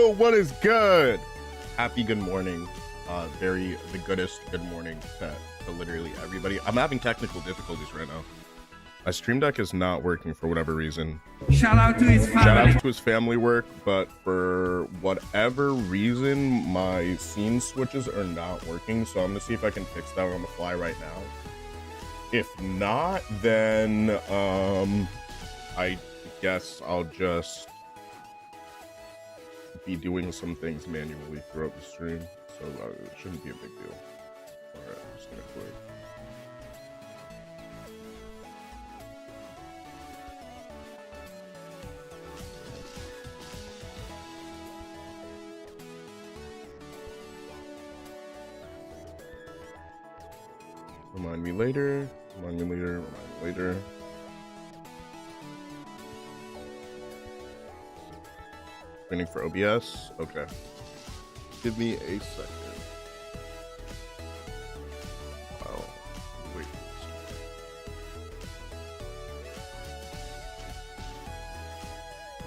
Yo, what is good? Happy good morning. The goodest good morning to literally everybody. I'm having technical difficulties right now. My stream deck is not working for whatever reason. Shout out to his family. Shout out to his family work, but for whatever reason, my scene switches are not working. So I'm gonna see if I can fix that on the fly right now. If not, then I guess I'll just be doing some things manually throughout the stream, so it shouldn't be a big deal. All right, I'm just gonna quit. Remind me later, remind me later, remind me later. Waiting for OBS. Okay. Give me a second. Wow. Wait.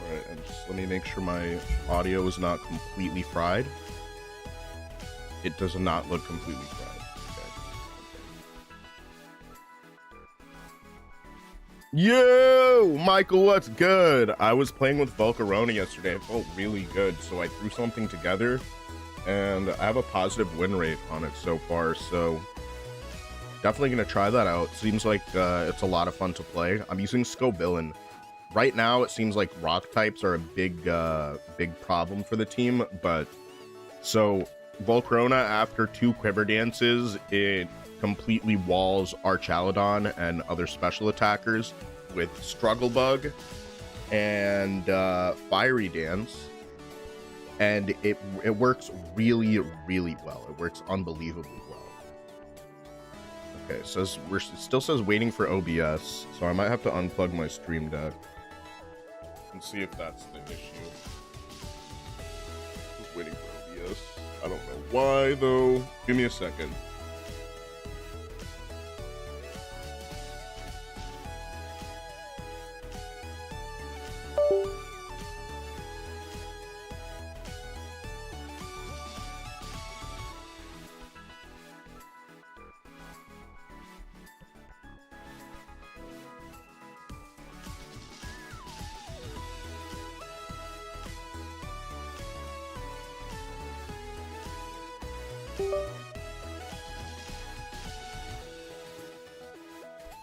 Alright, and just let me make sure my audio is not completely fried. It does not look completely fried. Yo, Michael, what's good? I was playing with Volcarona yesterday. It felt really good, so I threw something together, and I have a positive win rate on it so far, so definitely gonna try that out. Seems like it's a lot of fun to play. I'm using Scovillain. Right now, it seems like rock types are a big problem for the team, but so Volcarona, after 2 quiver dances, it completely walls Archaladon and other special attackers with Struggle Bug and Fiery Dance, and it works really well. It works unbelievably well. Okay, so it still says waiting for OBS, so I might have to unplug my stream deck and see if that's the issue. Just waiting for OBS. I don't know why though. Give me a second.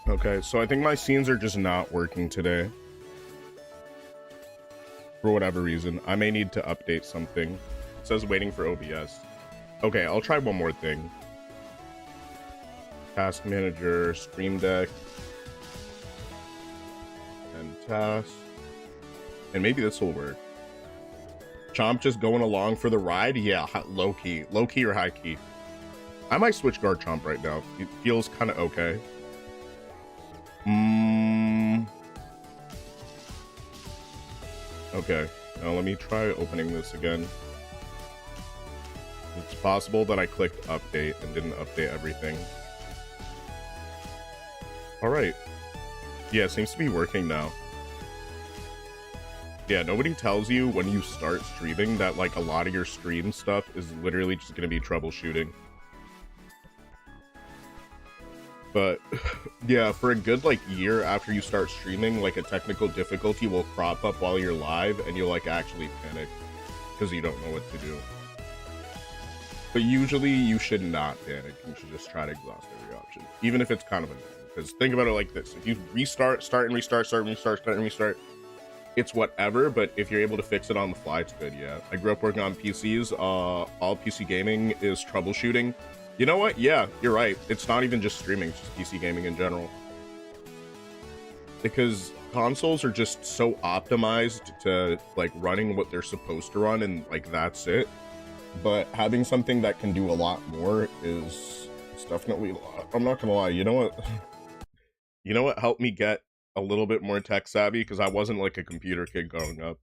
Okay, so I think my scenes are just not working today. For whatever reason. I may need to update something. It says waiting for OBS. Okay, I'll try one more thing. Task Manager, Stream Deck, and Task. And maybe this will work. Chomp just going along for the ride? Yeah, low key. Low key or high key? I might switch guard Chomp right now. It feels kind of okay. Okay, now let me try opening this again. It's possible that I clicked update and didn't update everything. Alright. Yeah, it seems to be working now. Yeah, nobody tells you when you start streaming that like a lot of your stream stuff is literally just gonna be troubleshooting. But yeah, for a good like year after you start streaming, like a technical difficulty will crop up while you're live and you'll like actually panic because you don't know what to do. But usually you should not panic. You should just try to exhaust every option, even if it's kind of annoying. Because think about it like this: if you restart, start and restart, start and restart, start and restart, it's whatever. But if you're able to fix it on the fly, it's good. Yeah, I grew up working on PCs. All PC gaming is troubleshooting. You know what? Yeah, you're right. It's not even just streaming, it's just PC gaming in general. Because consoles are just so optimized to like running what they're supposed to run and like that's it. But having something that can do a lot more is definitely a lot. I'm not gonna lie, you know what? You know what helped me get a little bit more tech savvy? Because I wasn't like a computer kid growing up.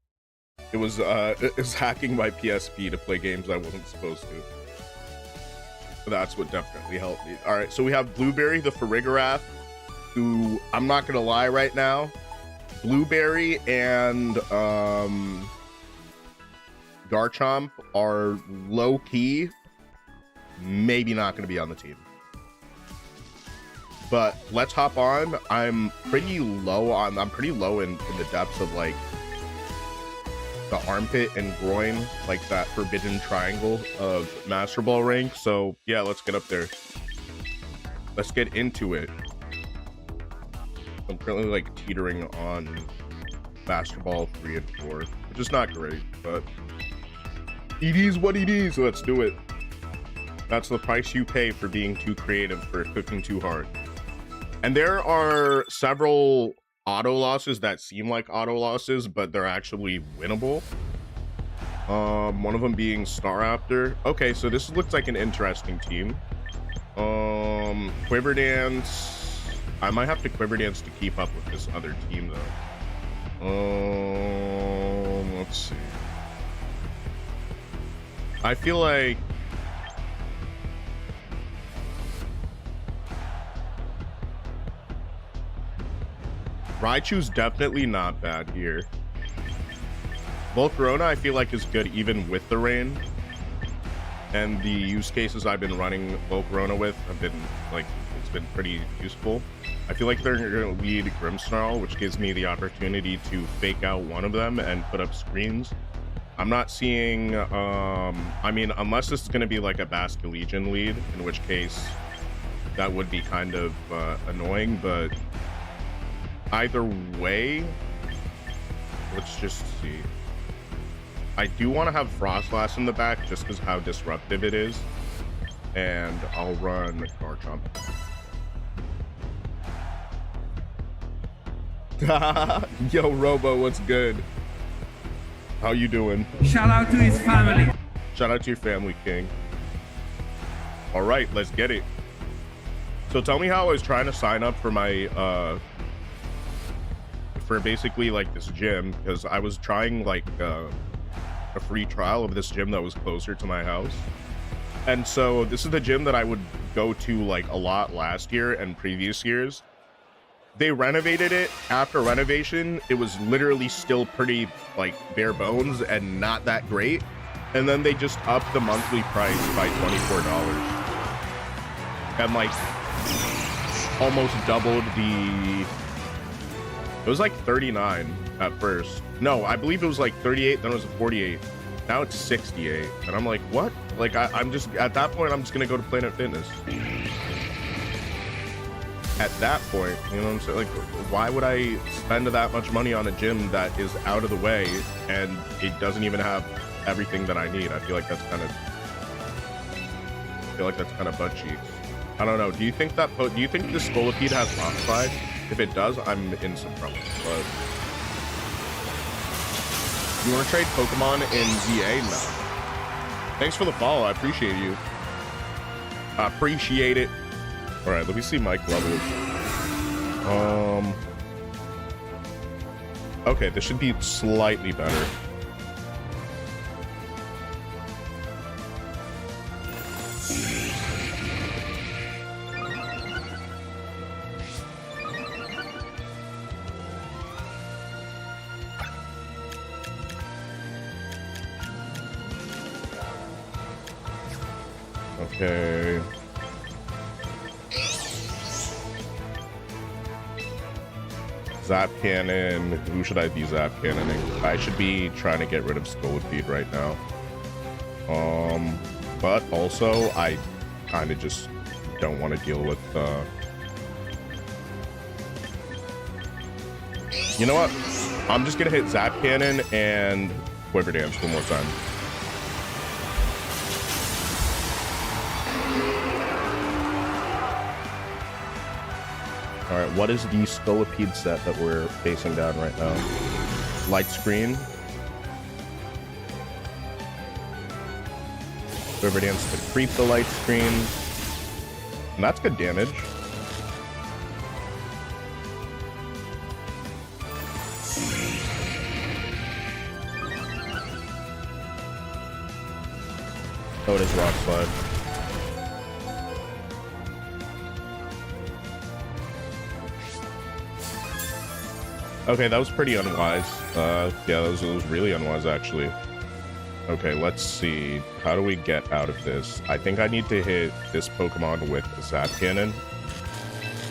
It was hacking my PSP to play games I wasn't supposed to. That's what definitely helped me. All right, so we have Blueberry, the Farigarath, who I'm not gonna lie right now, Blueberry and Garchomp are low-key maybe not going to be on the team. But let's hop on. I'm pretty low in the depths of like the armpit and groin, like that forbidden triangle of Master Ball rank. So yeah, let's get up there. Let's get into it. I'm currently like teetering on Master Ball 3 and 4, which is not great, but it is what it is. So let's do it. That's the price you pay for being too creative, for cooking too hard. And there are several auto losses that seem like auto losses, but they're actually winnable. One of them being Staraptor. Okay, so this looks like an interesting team. Quiver Dance. I might have to Quiver Dance to keep up with this other team though. Let's see. I feel like Raichu's definitely not bad here. Volcarona I feel like is good even with the rain. And the use cases I've been running Volcarona with have been like, it's been pretty useful. I feel like they're going to lead Grimmsnarl, which gives me the opportunity to fake out one of them and put up screens. I'm not seeing, I mean, unless this is going to be like a Basculegion lead, in which case that would be kind of annoying, but either way, let's just see. I do want to have Frostlass in the back just because how disruptive it is, and I'll run Garchomp. Yo, Robo, what's good? How you doing? Shout out to his family. Shout out to your family, King. All right, let's get it. So tell me how I was trying to sign up for my for basically like this gym, because I was trying like a free trial of this gym that was closer to my house. And so this is the gym that I would go to like a lot last year and previous years. They renovated it. After renovation, it was literally still pretty like bare bones and not that great. And then they just upped the monthly price by $24 and like almost doubled the, it was like 39 at first. No, I believe it was like 38, then it was 48. Now it's 68. And I'm like, what? Like I'm just, at that point, I'm just gonna go to Planet Fitness. At that point, you know what I'm saying? Like, why would I spend that much money on a gym that is out of the way and it doesn't even have everything that I need? I feel like that's kind of butt cheeks. I don't know. Do you think that? Do you think this Scolipede has Modified? If it does, I'm in some trouble. But you want to trade Pokemon in VA? No. Thanks for the follow. I appreciate you. I appreciate it. All right, let me see Mike levels. Okay, this should be slightly better. Okay. Zap Cannon. Who should I be Zap Cannoning? I should be trying to get rid of Scolipede right now. But also I kind of just don't want to deal with you know what? I'm just gonna hit Zap Cannon and Quiver Dance one more time. All right, what is the Scolipede set that we're facing down right now? Light Screen. Quiver Dance to creep the Light Screen. And that's good damage. Oh, it is Rock Slide. Okay, that was pretty unwise. Yeah, that was really unwise, actually. Okay, let's see. How do we get out of this? I think I need to hit this Pokemon with a Zap Cannon.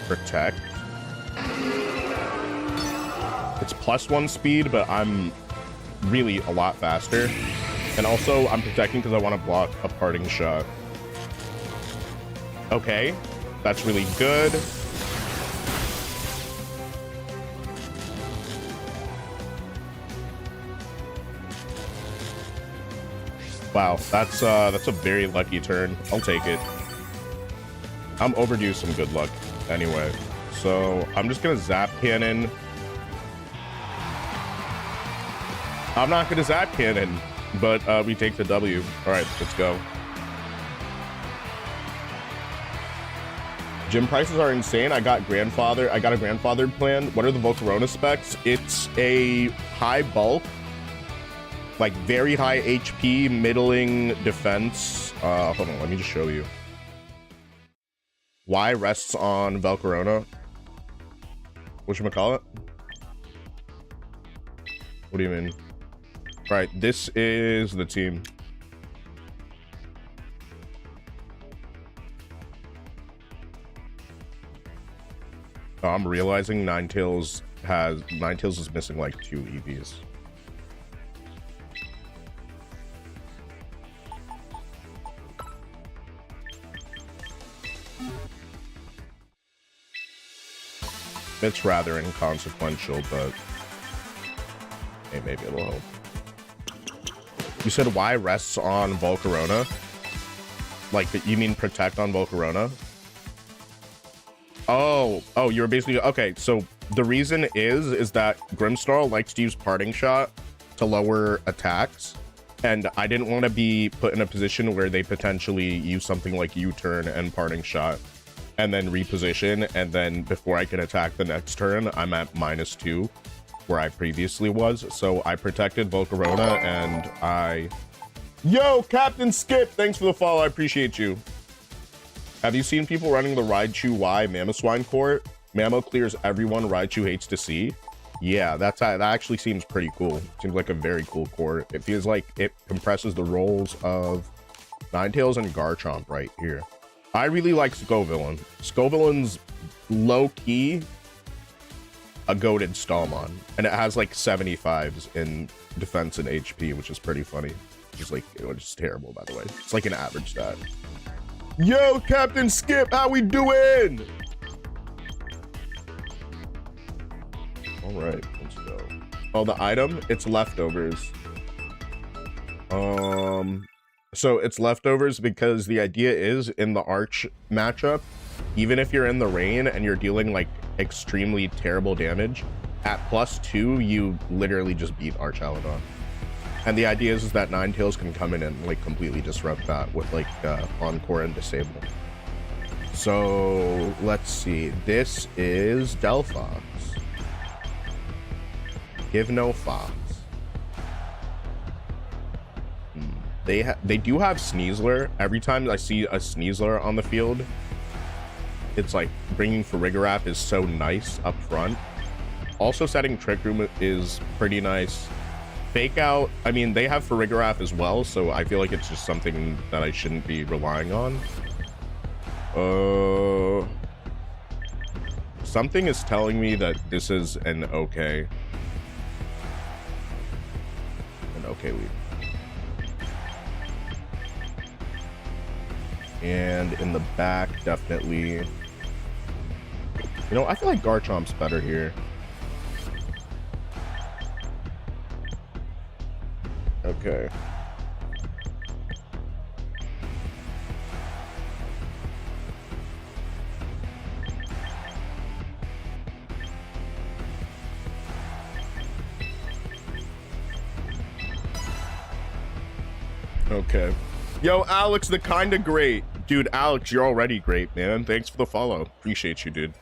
Protect. It's +1 speed, but I'm really a lot faster. And also, I'm protecting because I want to block a parting shot. Okay, that's really good. Wow, that's a very lucky turn. I'll take it. I'm overdue some good luck anyway. So I'm just gonna Zap Cannon. I'm not gonna Zap Cannon, but we take the W. All right, let's go. Gym prices are insane. I got a grandfathered plan. What are the Volcarona specs? It's a high bulk, like very high HP, middling defense. Hold on, let me just show you. Y rests on Volcarona. Whatchamacallit? What do you mean? Right, this is the team. Oh, I'm realizing Ninetales is missing like 2 EVs. It's rather inconsequential, but hey, maybe it'll help. You said Y rests on Volcarona? Like, you mean protect on Volcarona? Oh, you're basically... Okay, so the reason is that Grimmsnarl likes to use Parting Shot to lower attacks, and I didn't want to be put in a position where they potentially use something like U-turn and Parting Shot, and then reposition, and then before I can attack the next turn, I'm at -2, where I previously was. So I protected Volcarona, and I... Yo, Captain Skip, thanks for the follow. I appreciate you. Have you seen people running the Raichu Y Mamoswine court? Mamo clears everyone Raichu hates to see. Yeah, that actually seems pretty cool. Seems like a very cool court. It feels like it compresses the roles of Ninetales and Garchomp right here. I really like Scovillain. Scovillain's low-key a goated Stalmon, and it has like 75s in defense and HP, which is pretty funny. It's like, which is terrible, by the way. It's like an average stat. Yo, Captain Skip, how we doing? All right, let's go. Oh, the item, it's leftovers. So it's leftovers because the idea is in the Arch matchup, even if you're in the rain and you're dealing like extremely terrible damage, at +2, you literally just beat Arch Aladon. And the idea is that Ninetales can come in and like completely disrupt that with like Encore and Disable. So let's see. This is Delphox. Give no Fox. They do have Sneasler. Every time I see a Sneasler on the field, it's like bringing Farigiraf is so nice up front. Also setting Trick Room is pretty nice. Fake Out, I mean, they have Farigiraf as well, so I feel like it's just something that I shouldn't be relying on. Something is telling me that this is an okay lead. And in the back, definitely. You know, I feel like Garchomp's better here. Okay. Okay. Yo, Alex, the kinda great. Dude, Alex, you're already great, man. Thanks for the follow. Appreciate you, dude.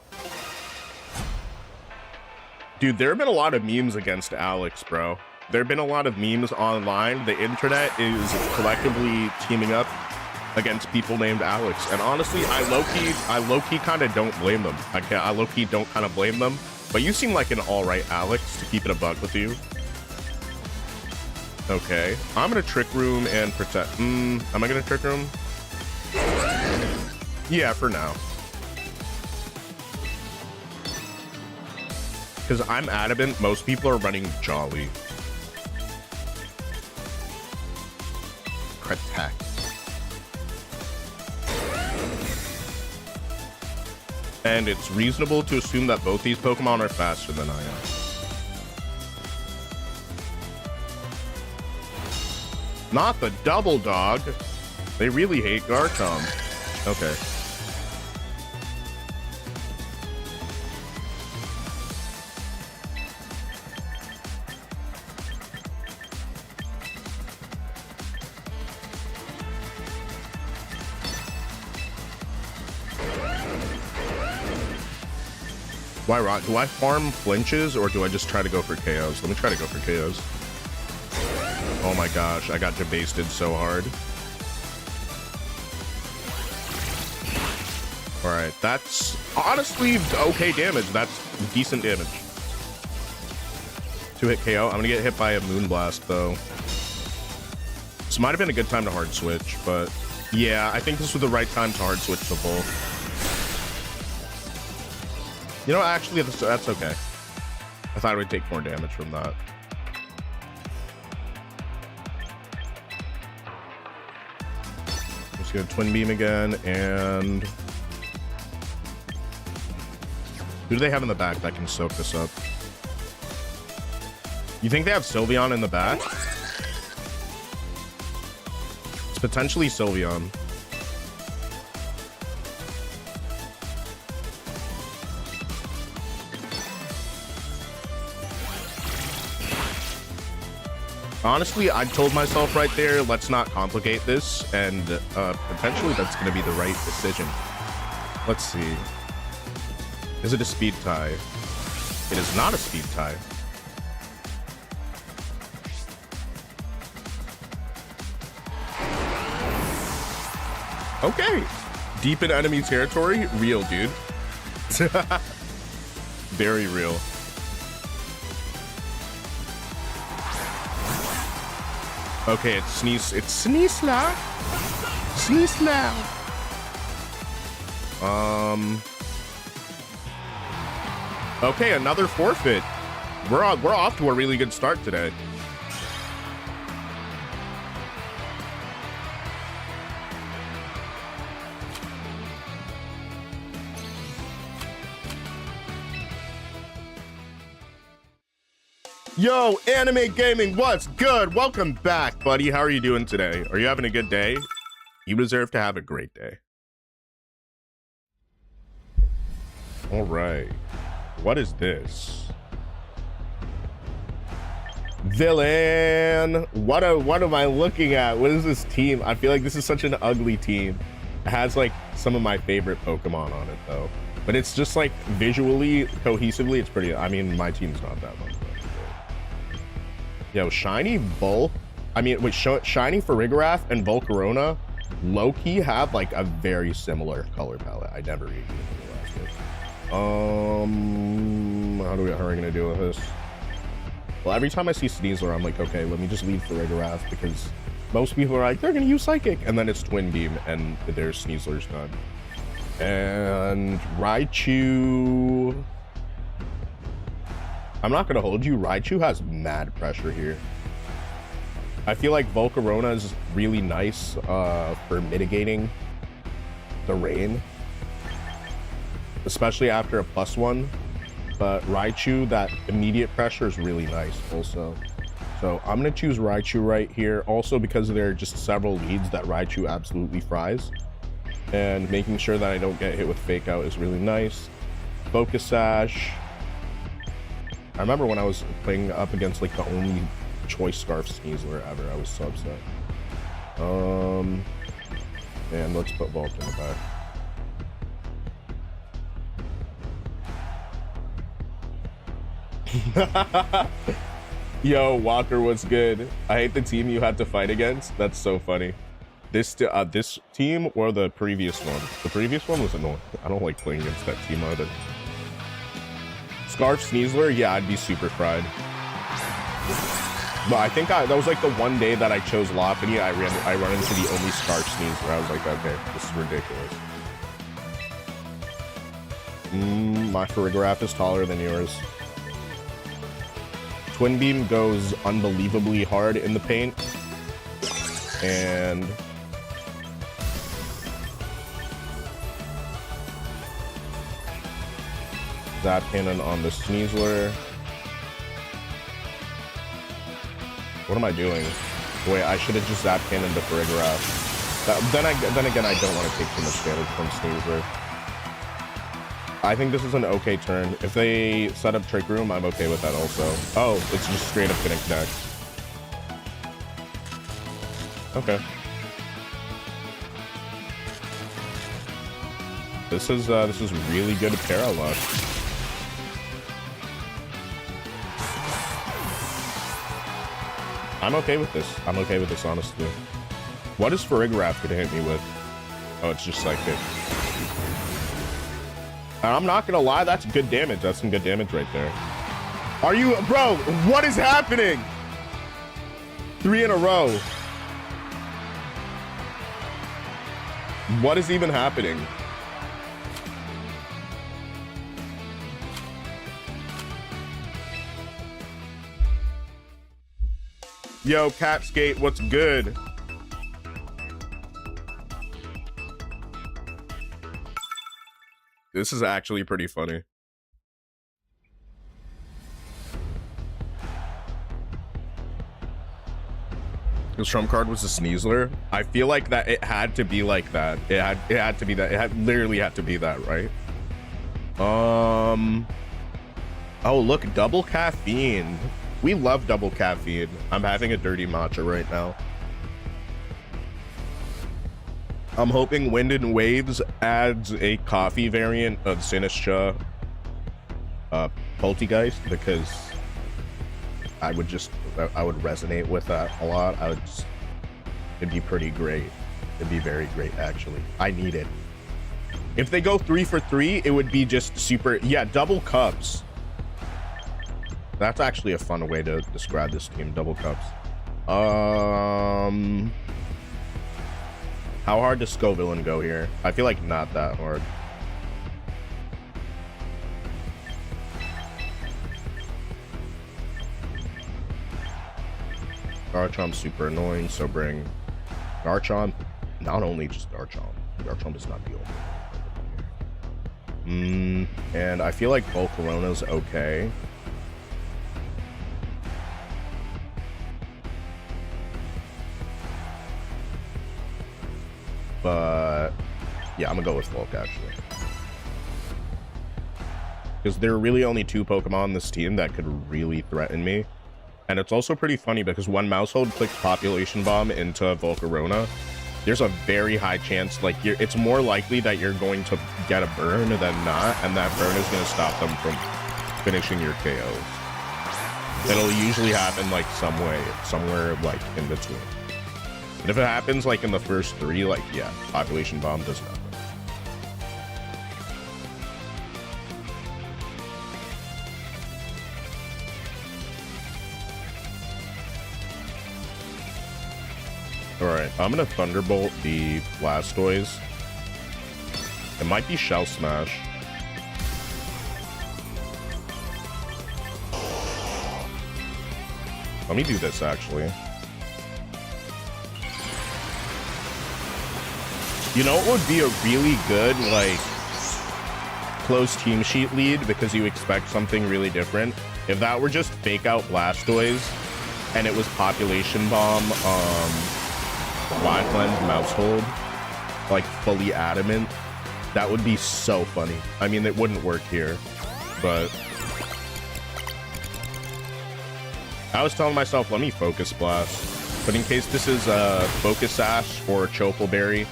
Dude, there have been a lot of memes against Alex, bro. There have been a lot of memes online. The internet is collectively teaming up against people named Alex. And honestly, I low-key kind of don't blame them. I low-key don't kind of blame them. But you seem like an all right Alex, to keep it a buck with you. Okay, I'm gonna Trick Room and protect. Am I gonna Trick Room? Yeah, for now. Because I'm adamant, most people are running Jolly. Protect. And it's reasonable to assume that both these Pokemon are faster than I am. Not the double dog. They really hate Garchomp. Okay. Why rot? Do I farm flinches or do I just try to go for KOs? Let me try to go for KOs. Oh my gosh, I got debasted so hard. Alright, that's honestly okay damage. That's decent damage. 2-hit KO. I'm gonna get hit by a Moonblast though. This might have been a good time to hard switch, but yeah, I think this was the right time to hard switch to Bull. You know, actually, that's okay. I thought I would take more damage from that. Just gonna Twin Beam again, and who do they have in the back that can soak this up? You think they have Sylveon in the back? It's potentially Sylveon. Honestly, I told myself right there, let's not complicate this, and potentially that's going to be the right decision. Let's see. Is it a speed tie? It is not a speed tie. Okay. Deep in enemy territory? Real, dude. Very real. Okay, it's Sneasler. Sneasler. Okay, another forfeit. We're off to a really good start today. Yo, Anime Gaming, what's good? Welcome back, buddy. How are you doing today? Are you having a good day? You deserve to have a great day. All right. What is this? Villain. What am I looking at? What is this team? I feel like this is such an ugly team. It has like some of my favorite Pokemon on it though. But it's just like visually, cohesively, it's pretty. I mean, my team's not that much. Yo, Shiny Bull. I mean, wait, Shiny Farigiraf and Volcarona low-key have like a very similar color palette. I never even realized it. How are we gonna deal with this? Well, every time I see Sneasler, I'm like, okay, let me just leave Farigiraf because most people are like, they're gonna use Psychic, and then it's Twin Beam, and there's Sneasler's done. And Raichu. I'm not gonna hold you. Raichu has mad pressure here. I feel like Volcarona is really nice for mitigating the rain, especially after a +1. But Raichu, that immediate pressure is really nice also. So I'm gonna choose Raichu right here. Also because there are just several leads that Raichu absolutely fries. And making sure that I don't get hit with Fake Out is really nice. Focus Sash. I remember when I was playing up against like the only Choice Scarf Sneasler ever, I was so upset. And let's put Volt in the back. Yo, Walker, what's good? I hate the team you had to fight against. That's so funny. This team or the previous one? The previous one was annoying. I don't like playing against that team either. Scarf Sneasler, yeah, I'd be super fried. But I think that was like the one day that I chose Lopunny. I run into the only Scarf Sneeze where I was like, okay, this is ridiculous. My Farigiraf is taller than yours. Twin Beam goes unbelievably hard in the paint. And Zap Cannon on the Sneasler. What am I doing? Wait, I should have just Zap Cannon the Farigiraf. Then again, I don't want to take too much damage from Sneasler. I think this is an okay turn. If they set up Trick Room, I'm okay with that also. Oh, it's just straight up gonna connect. Okay. This is really good para luck. I'm okay with this. I'm okay with this, honestly. What is Farigiraf gonna hit me with? Oh, it's just Psychic. I'm not gonna lie, that's good damage. That's some good damage right there. Are you, bro? What is happening? 3 in a row. What is even happening? Yo, Catskate, what's good? This is actually pretty funny. His trump card was a Sneasler. I feel like that it had to be like that. It had to be that. It had literally had to be that, right? Oh, look, double caffeine. We love double caffeine. I'm having a dirty matcha right now. I'm hoping Wind and Waves adds a coffee variant of Sinistcha Poltergeist, because I would resonate with that a lot. It'd be pretty great. It'd be very great, actually. I need it. If they go 3 for 3, it would be just super. Yeah, double cups. That's actually a fun way to describe this team. Double cups. How hard does Scovillain go here? I feel like not that hard. Garchomp's super annoying, so bring Garchomp. Not only just Garchomp. Garchomp is not the only one. And I feel like Volcarona's okay. But yeah, I'm gonna go with Volk actually, because there are really only 2 Pokemon on this team that could really threaten me. And it's also pretty funny because when Mousehold clicks Population Bomb into Volcarona, there's a very high chance, like, it's more likely that you're going to get a burn than not, and that burn is going to stop them from finishing your KOs. It'll usually happen like somewhere like in between. And if it happens like in the first 3, like, yeah, Population Bomb does nothing. Alright, I'm gonna Thunderbolt the Blastoise. It might be Shell Smash. Let me do this actually. You know what would be a really good, like, close team sheet lead because you expect something really different? If that were just fake out Blastoise and it was Population Bomb, Live Lens Mousehold, like fully adamant, that would be so funny. I mean, it wouldn't work here, but I was telling myself, let me Focus Blast. But in case this is Focus Sash or Chople Berry,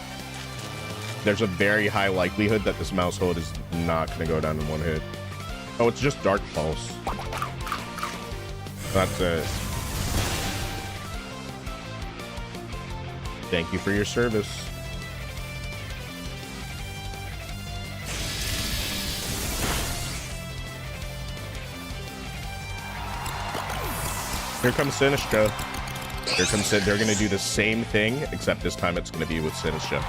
there's a very high likelihood that this Mousehold is not going to go down in 1 hit. Oh, it's just Dark Pulse. That's it. Thank you for your service. Here comes Sinistra. Here comes Sid. They're gonna do the same thing, except this time it's gonna be with Sinistra.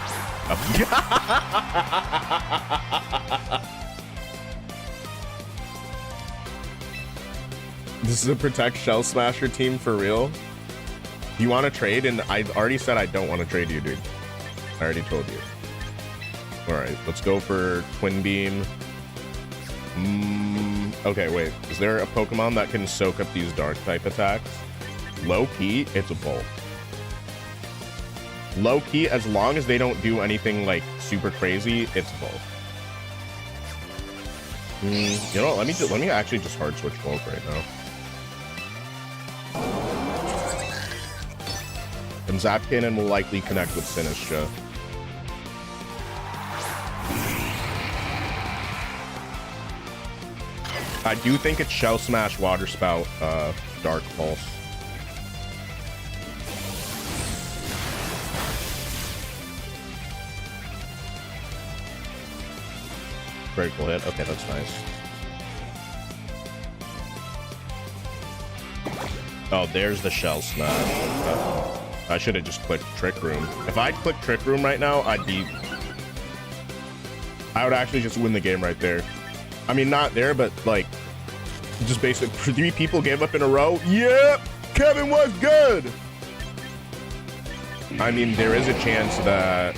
This is a Protect Shell Smasher team for real. You want to trade? And I already said I don't want to trade you, dude. I already told you. All right, let's go for Twin Beam. Okay, wait. Is there a Pokemon that can soak up these dark type attacks? Low key, it's a Bolt. Low key, as long as they don't do anything like super crazy, it's a Bolt. You know, let me actually just hard switch Volt right now. And Zap Cannon will likely connect with Sinistra. I do think it's Shell Smash, Water Spout, Dark Pulse. Critical hit. Okay, that's nice. Oh, there's the Shell Smash. I should have just clicked Trick Room. If I'd click Trick Room right now, I would actually just win the game right there. I mean, not there, but like, just basically 3 people gave up in a row. Yep, Kevin was good. I mean, there is a chance that,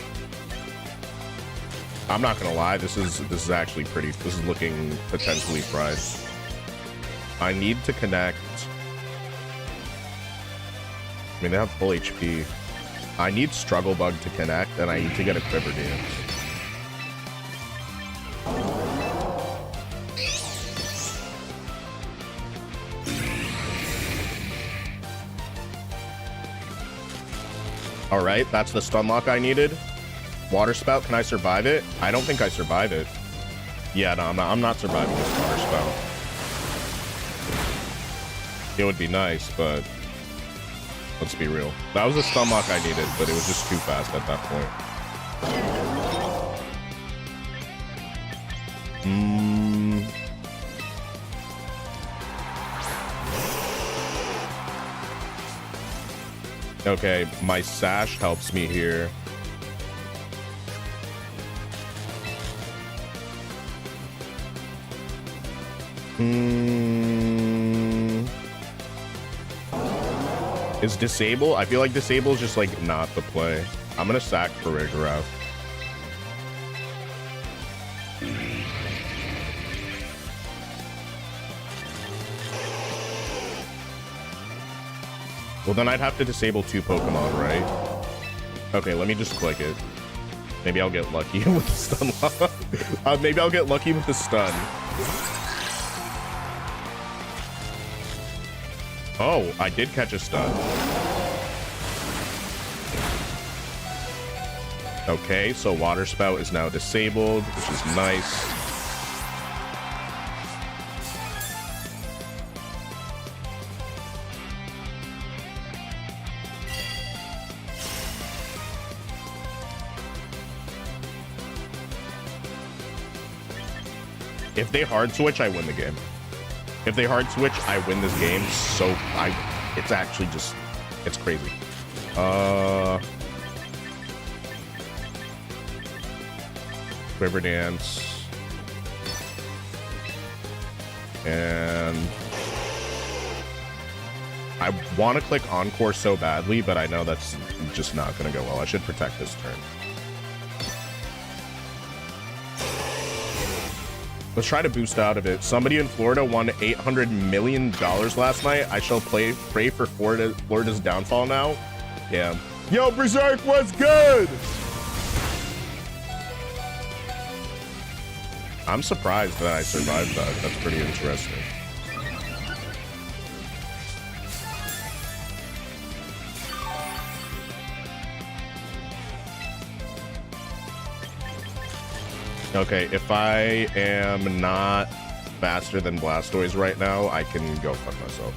I'm not gonna lie, this is actually pretty. This is looking potentially fried. I need to connect. I mean, they have full HP. I need Struggle Bug to connect, and I need to get a Quiver Dance. All right, that's the stun lock I needed. Water Spout, can I survive it? I don't think I survive it. Yeah, no, I'm not surviving this Water Spout. It would be nice, but let's be real. That was a stun lock I needed, but it was just too fast at that point. Okay, my Sash helps me here. Is Disable? I feel like Disable is just like not the play. I'm gonna sack for Rigoroth. Well, then I'd have to disable 2 Pokemon, right? Okay, let me just click it. Maybe I'll get lucky with the stun lock. Maybe I'll get lucky with the stun. Oh, I did catch a stun. Okay, so Water Spout is now disabled, which is nice. If they hard switch, I win the game. If they hard switch, I win this game. So it's actually just, it's crazy. Quiver Dance. And I want to click Encore so badly, but I know that's just not going to go well. I should protect this turn. Let's try to boost out of it. Somebody in Florida won $800 million last night. I shall pray for Florida's downfall now. Yeah. Yo, Berserk, what's good? I'm surprised that I survived that. That's pretty interesting. Okay, if I am not faster than Blastoise right now, I can go fuck myself.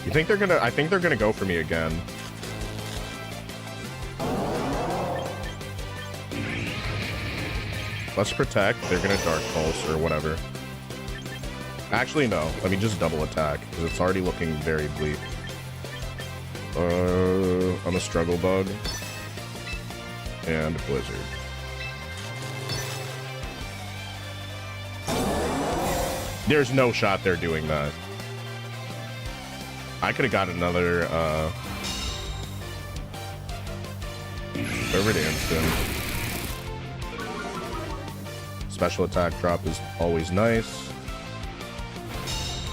You think they're gonna? I think they're gonna go for me again. Let's protect. They're gonna Dark Pulse or whatever. Actually, no. Let me just double attack, because it's already looking very bleak. I'm a struggle bug. And blizzard. There's no shot they're doing that. I could have got another, Favorite instant. Special attack drop is always nice.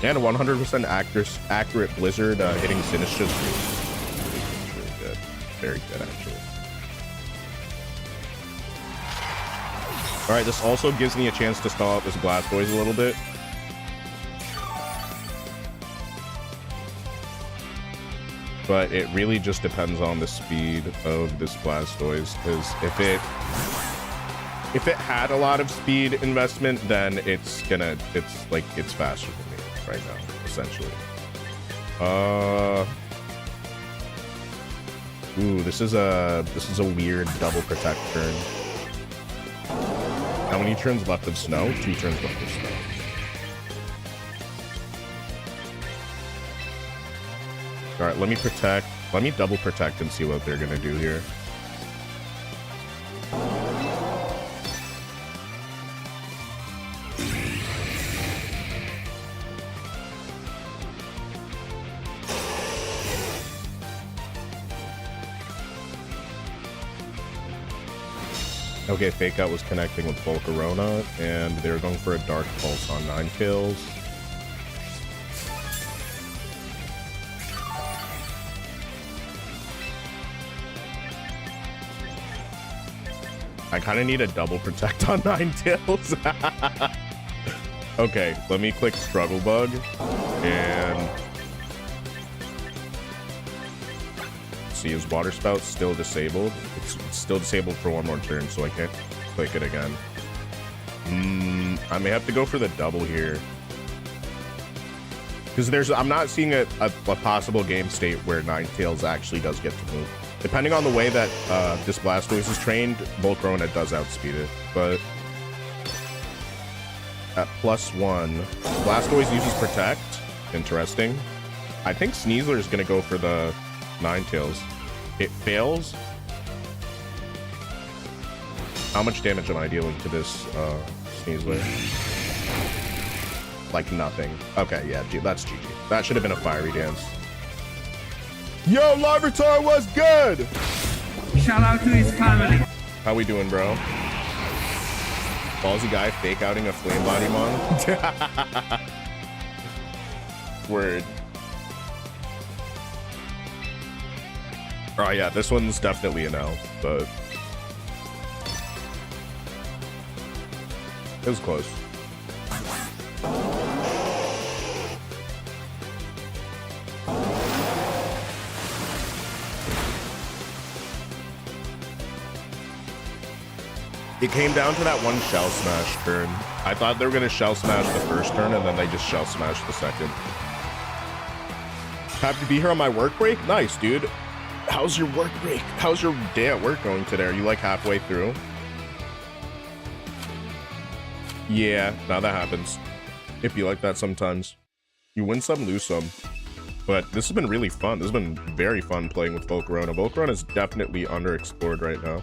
And 100% accurate blizzard hitting Sinistras is really good. Very good, actually. Alright, this also gives me a chance to stall out this Blastoise a little bit. But it really just depends on the speed of this Blastoise, because if it had a lot of speed investment, then it's faster than me right now, essentially. Ooh, this is a weird double protect turn. How many turns left of snow? 2 turns left of snow. All right, let me protect. Let me double protect and see what they're gonna do here. Okay, Fake Out was connecting with Volcarona, and they're going for a Dark Pulse on Ninetales. I kind of need a double protect on Ninetales. Okay, let me click Struggle Bug, and see, his Water Spout's still disabled. It's still disabled for 1 more turn, so I can't click it again. I may have to go for the double here, because I'm not seeing a possible game state where Ninetales actually does get to move. Depending on the way that this Blastoise is trained, Volcarona does outspeed it, but at +1, Blastoise uses Protect. Interesting. I think Sneasler is going to go for the Ninetales. It fails. How much damage am I dealing to this Sneasler? Like nothing. Okay, yeah, that's GG. That should have been a Fiery Dance. Yo, Larvitar was good! Shout out to his family. How we doing, bro? Ballsy guy fake outing a Flame Body Mon. Word. Oh yeah, this one's definitely an L, but it was close. It came down to that one Shell Smash turn. I thought they were going to Shell Smash the first turn, and then they just Shell Smash the second. Happy to be here on my work break? Nice, dude. How's your work break? How's your day at work going today? Are you like halfway through? Yeah, now that happens. It'd be like that sometimes. You win some, lose some. But this has been really fun. This has been very fun playing with Volcarona. Volcarona is definitely underexplored right now.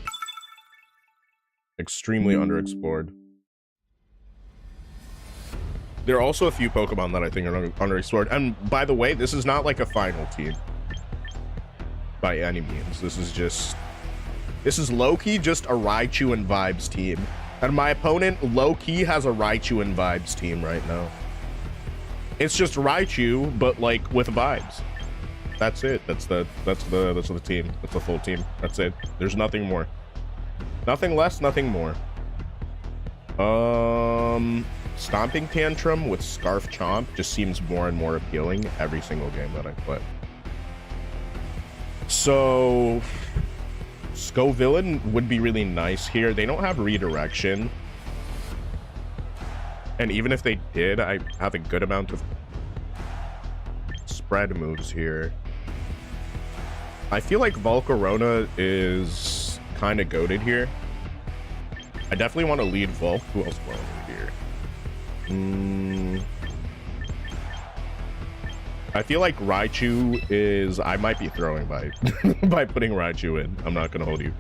Extremely underexplored. There are also a few Pokemon that I think are underexplored. And by the way, this is not like a final team. By any means. This is low-key just a Raichu and Vibes team. And my opponent low-key has a Raichu and Vibes team right now. It's just Raichu, but like with Vibes. That's it. That's the team. That's the full team. That's it. There's nothing more. Nothing less, nothing more. Stomping Tantrum with Scarf Chomp just seems more and more appealing every single game that I play. So Scovillain would be really nice here. They don't have redirection. And even if they did, I have a good amount of spread moves here. I feel like Volcarona is kind of goated here. I definitely want to lead Volk. Who else do I want to lead here? I feel like Raichu is... I might be throwing by by putting Raichu in. I'm not gonna hold you,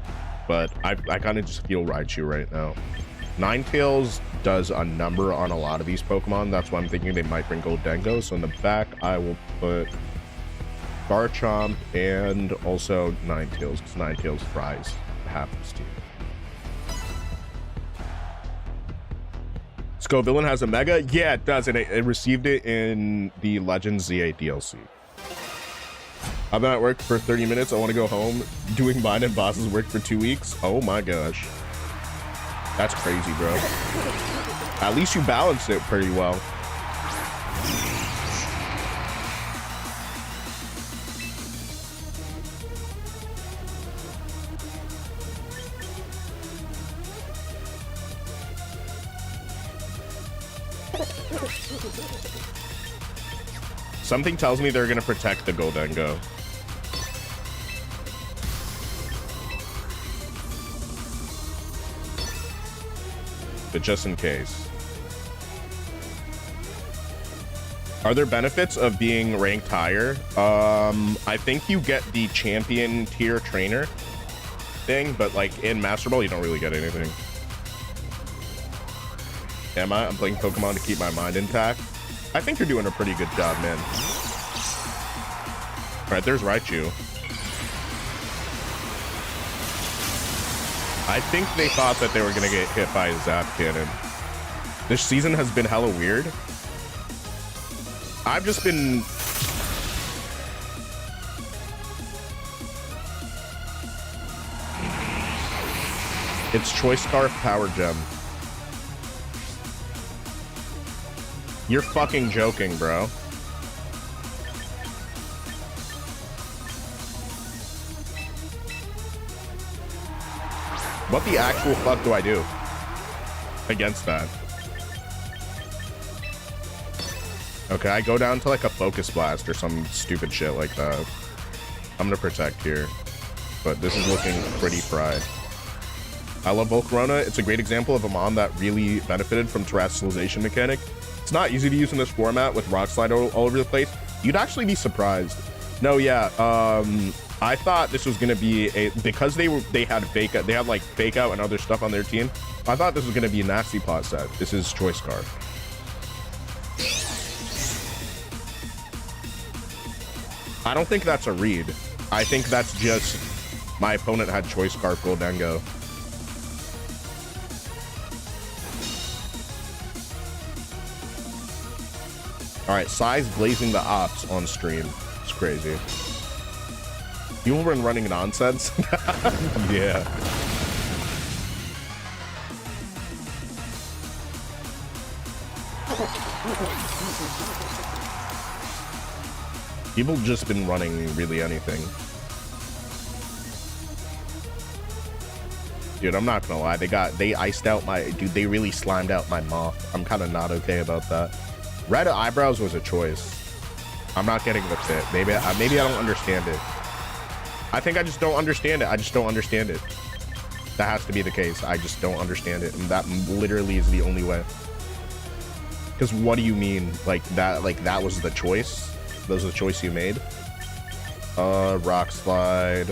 but I kind of just feel Raichu right now. Ninetales does a number on a lot of these Pokemon. That's why I'm thinking they might bring Goldengo. So in the back, I will put Garchomp and also Ninetales, because Ninetales fries half the steam. Villain has a Mega? Yeah, it does. And it received it in the Legends Z8 DLC. I've been at work for 30 minutes. I want to go home. Doing mine and boss's work for 2 weeks. Oh my gosh. That's crazy, bro. At least you balanced it pretty well. Something tells me they're gonna protect the Goldengo. But just in case. Are there benefits of being ranked higher? I think you get the champion tier trainer thing, but like in Master Ball, you don't really get anything. Am I? I'm playing Pokemon to keep my mind intact. I think you're doing a pretty good job, man. All right, there's Raichu. I think they thought that they were gonna get hit by a Zap Cannon. This season has been hella weird. I've just been... It's Choice Scarf Power Gem. You're fucking joking, bro. What the actual fuck do I do against that? Okay, I go down to like a Focus Blast or some stupid shit like that. I'm gonna protect here, but this is looking pretty fried. I love Volcarona. It's a great example of a mon that really benefited from terrestrialization mechanic. It's not easy to use in this format with Rock Slide all over the place. You'd actually be surprised. No, yeah. I thought this was gonna be a, because they had fake out, they had like fake out and other stuff on their team. I thought this was gonna be a nasty pot set. This is Choice Scarf. I don't think that's a read. I think that's just my opponent had Choice Scarf Goldengo. All right, Sai's blazing the ops on stream. It's crazy. You've been running nonsense. Yeah. People just been running really anything. Dude, I'm not gonna lie. They iced out my, dude, they really slimed out my moth. I'm kind of not okay about that. Red eyebrows was a choice. I'm not getting the fit. Maybe I don't understand it. I think I just don't understand it. I just don't understand it. That has to be the case. I just don't understand it. And that literally is the only way. Because what do you mean? Like that was the choice? That was the choice you made? Rock Slide.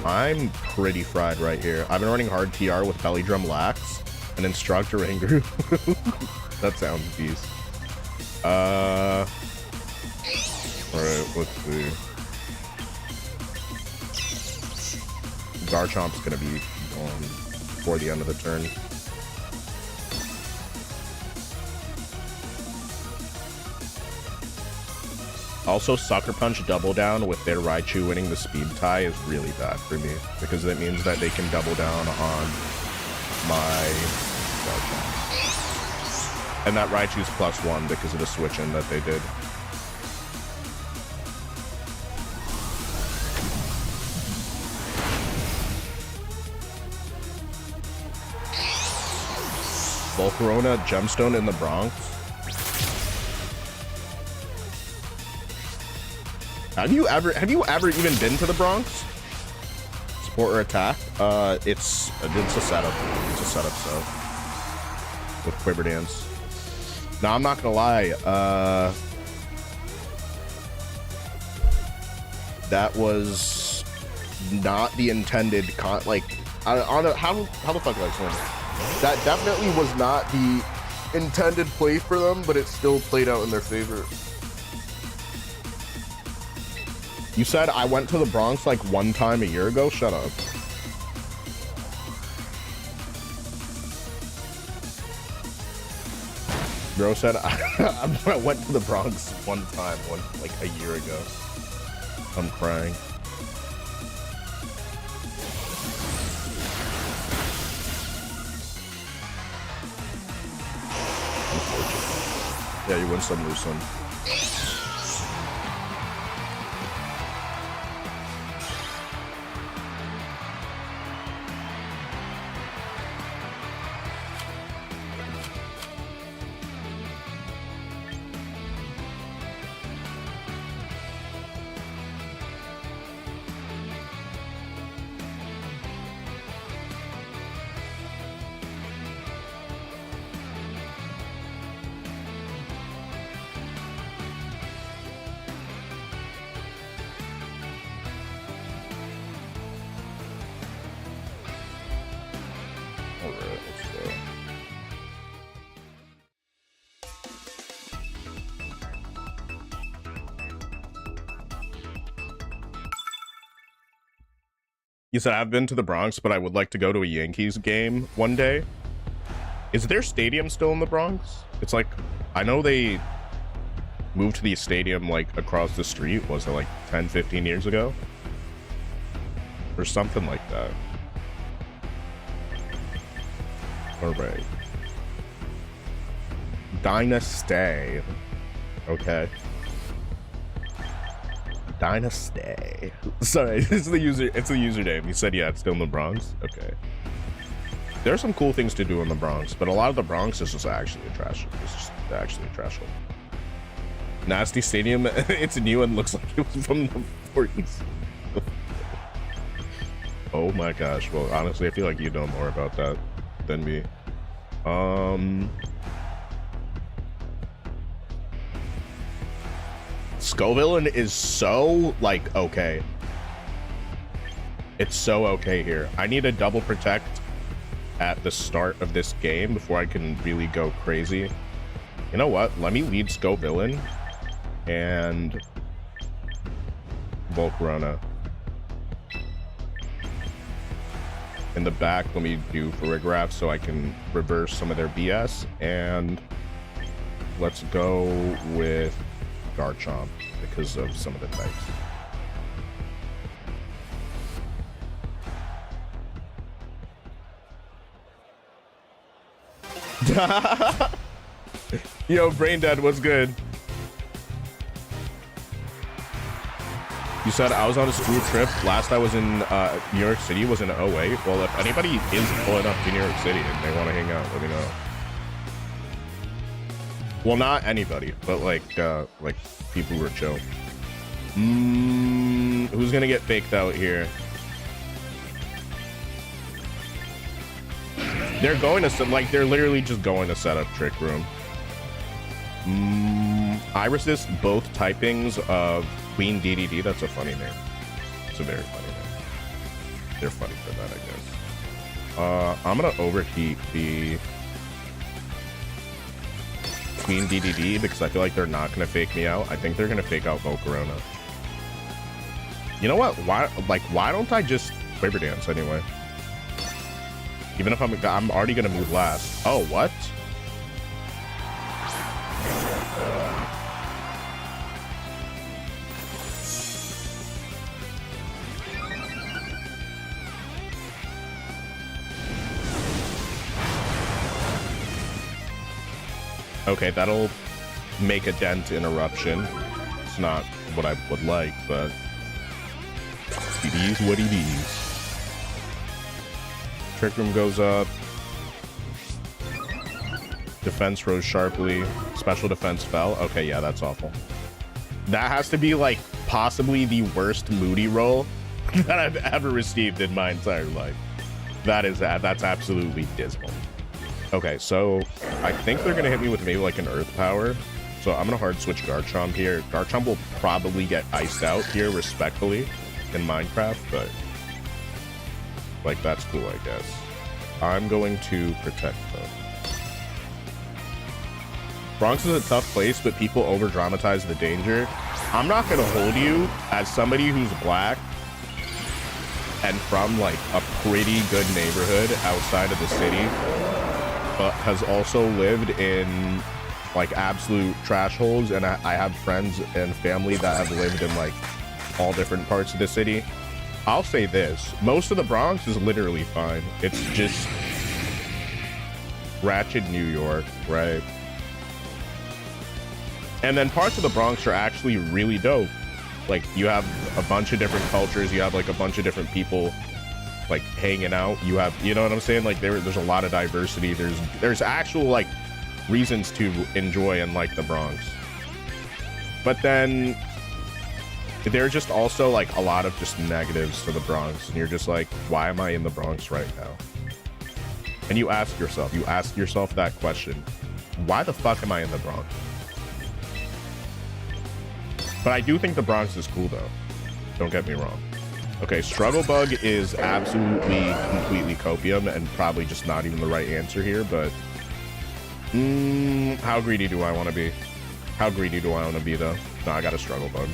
I'm pretty fried right here. I've been running hard TR with Belly Drum Lax, an Instructor Ringu. That sounds beast. Alright, let's see. Garchomp's gonna be gone before the end of the turn. Also, Sucker Punch Double Down with their Raichu winning the speed tie is really bad for me, because that means that they can double down on my Garchomp. And that Raichu's +1 because of the switch-in that they did. Volcarona Gemstone in the Bronx. Have you ever even been to the Bronx? Support or attack? It's a setup. It's a setup, so with Quiver Dance. Now I'm not gonna lie. That was not the intended how the fuck do I explain it? That definitely was not the intended play for them, but it still played out in their favor. You said I went to the Bronx like one time a year ago? Shut up. Bro said I went to the Bronx one time, like a year ago. I'm crying. Yeah, you win some, lose some. You said I've been to the Bronx, but I would like to go to a Yankees game one day. Is their stadium still in the Bronx? It's like, I know they moved to the stadium like across the street. Was it like 10, 15 years ago? Or something like that. All right. Dynasty. Okay. Dynasty. Sorry, it's the username. You said, yeah, it's still in the Bronx. Okay. There are some cool things to do in the Bronx, but a lot of the Bronx is just actually a trash. It's just actually a trash hole. Nasty Stadium. It's new and looks like it was from the 40s. Oh my gosh. Well, honestly, I feel like you know more about that than me. Scoville is so, like, okay. It's so okay here. I need a double protect at the start of this game before I can really go crazy. You know what? Let me lead Scoville and Volcarona. In the back, let me do Choreograph so I can reverse some of their BS. And let's go with Garchomp because of some of the types. Yo, Brain Dead, what's good? You said I was on a school trip. Last I was in New York City was in 08. Well, if anybody is pulling up to New York City and they want to hang out, let me know. Well, not anybody, but like people who are chill. Who's gonna get faked out here? They're going to set, like, they're literally just going to set up Trick Room. I resist both typings of Queen DDD. That's a funny name. It's a very funny name. They're funny for that, I guess. I'm gonna overheat the Queen DDD because I feel like they're not gonna fake me out. I think they're gonna fake out Volcarona. You know what? Why don't I just Quiver Dance anyway? Even if I'm already gonna move last. Oh, what? Okay, that'll make a dent in Eruption. It's not what I would like, but it is what it is. Trick Room goes up. Defense rose sharply. Special defense fell. Okay, yeah, that's awful. That has to be like possibly the worst Moody roll that I've ever received in my entire life. That's absolutely dismal. Okay, so I think they're gonna hit me with maybe like an Earth Power. So So I'm gonna hard switch Garchomp here. Garchomp will probably get iced out here, respectfully, in Minecraft, but like that's cool, I guess. I'm going to protect though. Bronx is a tough place, but people over dramatize the danger. I'm not gonna hold you as somebody who's black and from like a pretty good neighborhood outside of the city, but has also lived in like absolute trash holes, and I have friends and family that have lived in like all different parts of the city. I'll say this, most of the Bronx is literally fine. It's just ratchet New York, right? And then parts of the Bronx are actually really dope. Like you have a bunch of different cultures, you have like a bunch of different people like hanging out. You have, you know what I'm saying? Like there's a lot of diversity. There's actual like reasons to enjoy and like the Bronx. But then there's just also like a lot of just negatives to the Bronx, and you're just like, why am I in the Bronx right now? And you ask yourself that question, why the fuck am I in the Bronx? But I do think the Bronx is cool though, don't get me wrong. Okay, Struggle Bug is absolutely completely copium and probably just not even the right answer here, but how greedy do I want to be? How greedy do I want to be though? No, I got a Struggle Bug.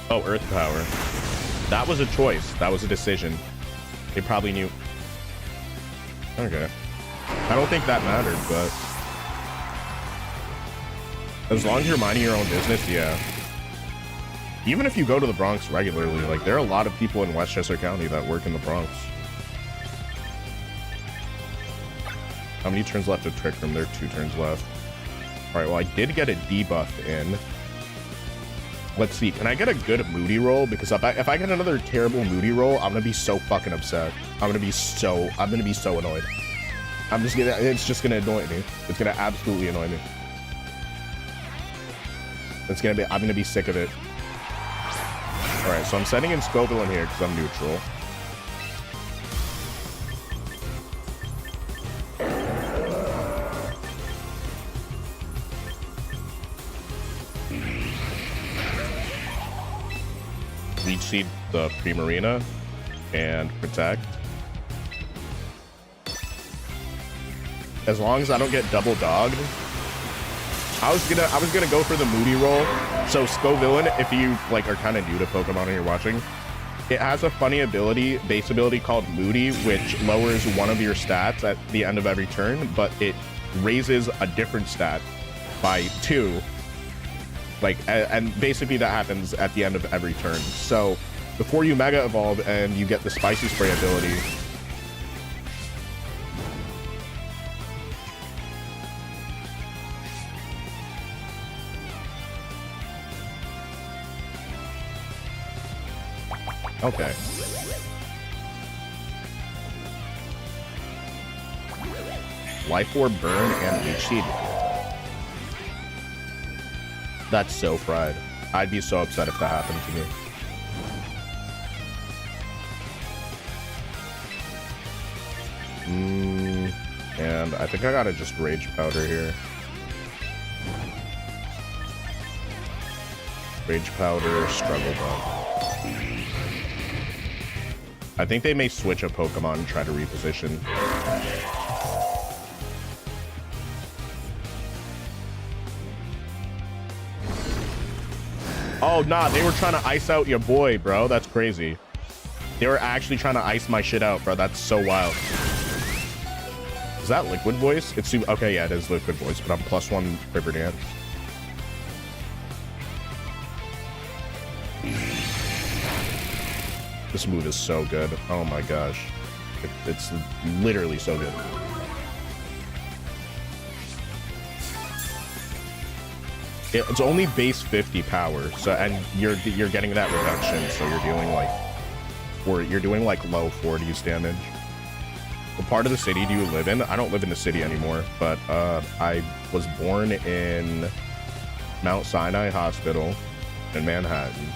Oh, Earth Power. That was a choice. That was a decision. They probably knew. Okay. I don't think that mattered, but as long as you're minding your own business, yeah. Even if you go to the Bronx regularly, like there are a lot of people in Westchester County that work in the Bronx. How many turns left of Trick Room? There are 2 turns left. All right, well, I did get a debuff in. Let's see, can I get a good Moody roll? Because if I get another terrible Moody roll, I'm gonna be so fucking upset. I'm gonna be so annoyed. It's just gonna annoy me. It's gonna absolutely annoy me. I'm gonna be sick of it. All right, so I'm setting in Scoville in here because I'm neutral. Leech Seed the Primarina and Protect. As long as I don't get double dogged. I was gonna go for the Moody roll. So Scovillain, if you like are kind of new to Pokemon and you're watching, it has a funny base ability called Moody, which lowers one of your stats at the end of every turn, but it raises a different stat by 2. Like, and basically that happens at the end of every turn. So before you Mega Evolve and you get the Spicy Spray ability, okay. Life Orb, Burn, and Leech Seed. That's so fried. I'd be so upset if that happened to me. And I think I gotta just Rage Powder here. Rage Powder, Struggle Bug. I think they may switch a Pokemon and try to reposition. Oh, nah, they were trying to ice out your boy, bro. That's crazy. They were actually trying to ice my shit out, bro. That's so wild. Is that Liquid Voice? It's okay, yeah, it is Liquid Voice, but I'm +1 River Dance. This move is so good. Oh my gosh. It's literally so good. It's only base 50 power, so and you're getting that reduction, so you're doing like low 40s damage. What part of the city do you live in? I don't live in the city anymore, but I was born in Mount Sinai Hospital in Manhattan,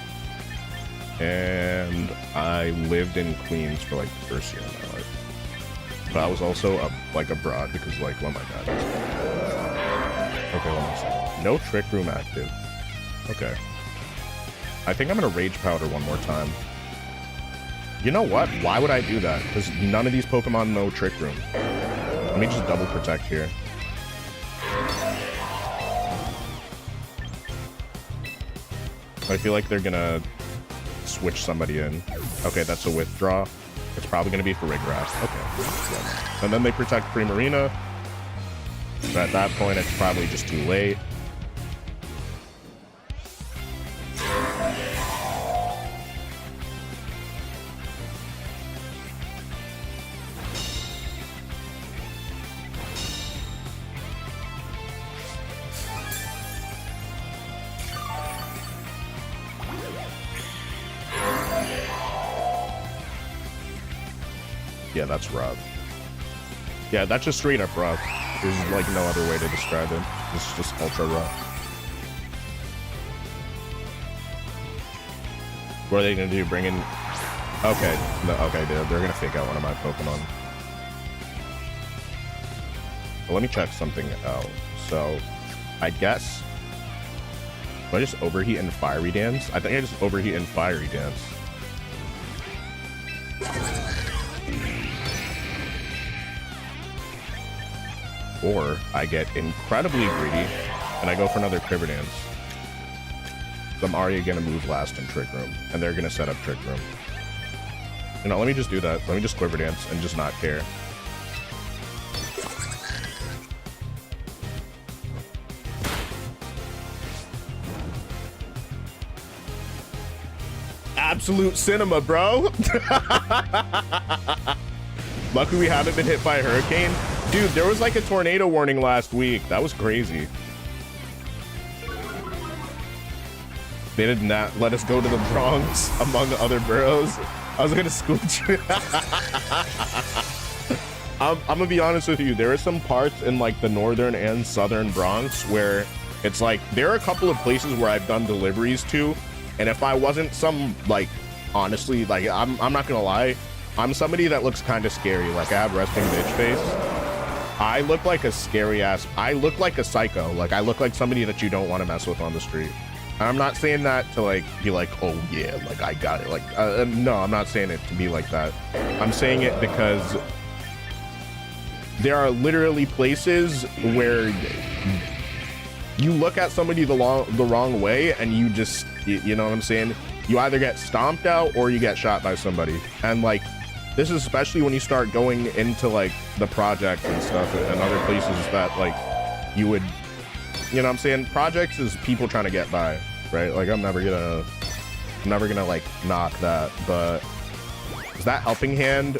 and I lived in Queens for like the first year of my life. But I was also like abroad because like when my dad was. Okay, let me see. No trick room active. Okay. I think I'm gonna rage powder one more time. You know what? Why would I do that? Because none of these Pokemon know trick room. Let me just double protect here. I feel like they're gonna switch somebody in. Okay, that's a withdraw. It's probably gonna be for Regrass. Okay. Yeah. And then they protect Primarina. But at that point, it's probably just too late. Yeah, that's rough. Yeah, that's just straight up rough. There's like no other way to describe it. It's just ultra rough. What are they gonna do? Bring in... Okay, no, okay, dude. They're gonna fake out one of my Pokemon. Well, let me check something out. So, I guess... Do I just overheat and Fiery Dance? I think I just overheat and Fiery Dance. Or I get incredibly greedy and I go for another Quiver Dance. So I'm already gonna move last in Trick Room, and they're gonna set up Trick Room. You know, let me just do that. Let me just Quiver Dance and just not care. Absolute cinema, bro. Luckily we haven't been hit by a hurricane. Dude, there was like a tornado warning last week. That was crazy. They did not let us go to the Bronx among other boroughs. I was gonna scooch you. I'm gonna be honest with you. There are some parts in like the northern and southern Bronx where it's like, there are a couple of places where I've done deliveries to. And if I wasn't some, like, honestly, like, I'm not gonna lie, I'm somebody that looks kind of scary. Like, I have resting bitch face. I look like a scary ass, I look like a psycho. Like, I look like somebody that you don't want to mess with on the street. And I'm not saying that to, like, be like, oh, yeah, like, I got it. Like, no, I'm not saying it to be like that. I'm saying it because there are literally places where you look at somebody the wrong way and you just, you know what I'm saying? You either get stomped out or you get shot by somebody. And like, this is especially when you start going into like the projects and stuff and other places that like you would, you know what I'm saying? Projects is people trying to get by, right? Like I'm never gonna like knock that, but is that helping hand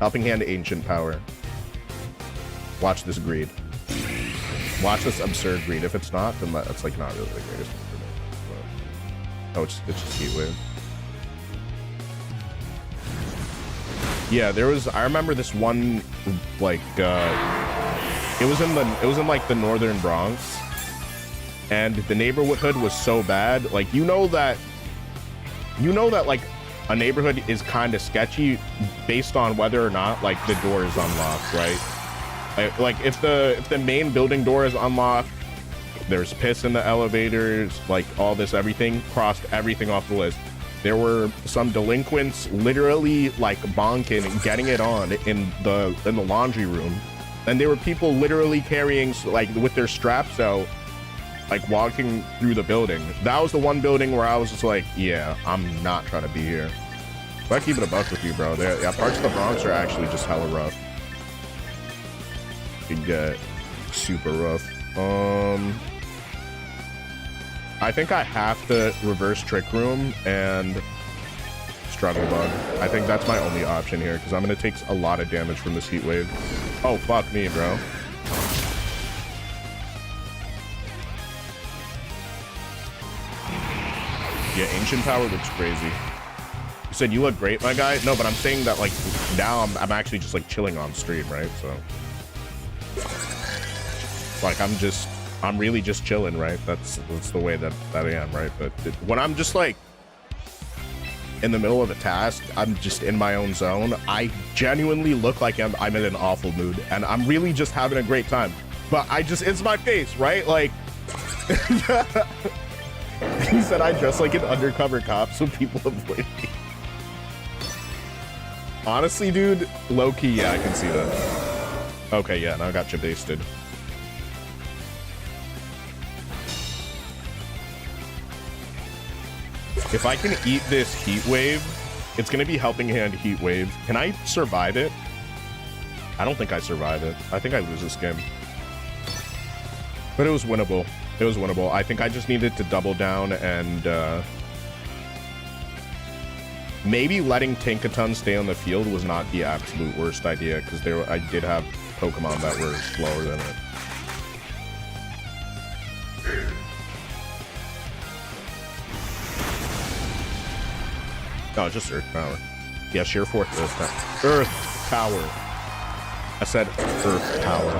ancient power? Watch this greed. Watch this absurd greed. If it's not, then that's like not really the greatest one for me. But, oh, it's just Heat Wave. Yeah, there was. I remember this one, like, it was in like the northern Bronx, and the neighborhood was so bad. Like, you know that like a neighborhood is kind of sketchy based on whether or not like the door is unlocked, right? Like if the main building door is unlocked, there's piss in the elevators, like all this, everything crossed everything off the list. There were some delinquents literally like bonking and getting it on in the laundry room, and there were people literally carrying like with their straps out, like walking through the building. That was the one building where I was just like, yeah, I'm not trying to be here. If I keep it a buck with you, bro, yeah, parts of the Bronx are actually just hella rough. Could get super rough. I think I have to reverse Trick Room and Struggle Bug. I think that's my only option here because I'm gonna take a lot of damage from this Heat Wave. Oh, fuck me, bro. Yeah, Ancient Power looks crazy. You said you look great, my guy? No, but I'm saying that like now I'm actually just like chilling on stream, right? So like I'm really just chilling, right? That's the way that I am, right? But when I'm just like in the middle of a task, I'm just in my own zone, I genuinely look like I'm in an awful mood, and I'm really just having a great time. But it's my face, right? Like, he said I dress like an undercover cop so people avoid me. Honestly, dude, low-key, yeah, I can see that. Okay, yeah, now I got you basted. If I can eat this heat wave, it's gonna be helping hand heat wave. Can I survive it? I don't think I survive it. I think I lose this game. But it was winnable. It was winnable. I think I just needed to double down and maybe letting Tinkaton stay on the field was not the absolute worst idea, because I did have Pokemon that were slower than it. No, just Earth Power. Yeah, sheer force Earth Power. Earth Power. I said Earth Power.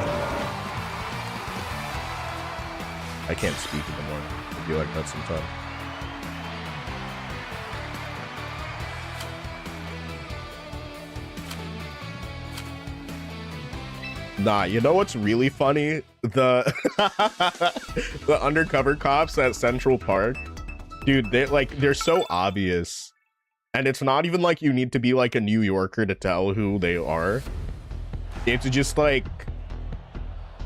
I can't speak anymore. I feel like that's sometimes. Nah, you know what's really funny? The the undercover cops at Central Park. Dude, they're so obvious. And it's not even like you need to be like a New Yorker to tell who they are. It's just like,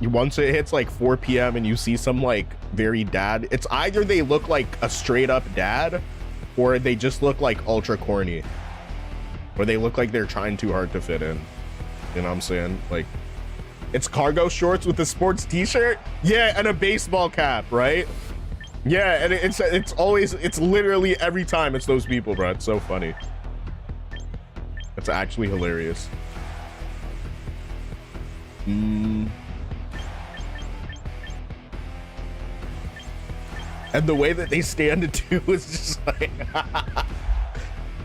once it hits like 4 p.m. and you see some like very dad, it's either they look like a straight up dad, or they just look like ultra corny, or they look like they're trying too hard to fit in. You know what I'm saying? Like, it's cargo shorts with a sports t-shirt, yeah, and a baseball cap, right? Yeah, and it's literally every time it's those people, bro. It's so funny. It's actually hilarious. And the way that they stand it too is just like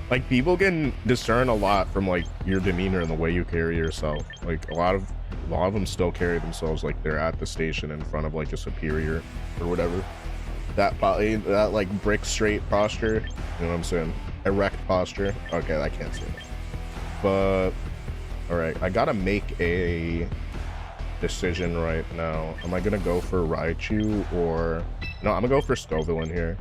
like, people can discern a lot from like your demeanor and the way you carry yourself. Like, a lot of them still carry themselves like they're at the station in front of like a superior or whatever. That like brick straight posture, you know what I'm saying? Erect posture. Okay, I can't say that. But all right, I gotta make a decision right now. Am I gonna go for Raichu or no? I'm gonna go for Scoville in here.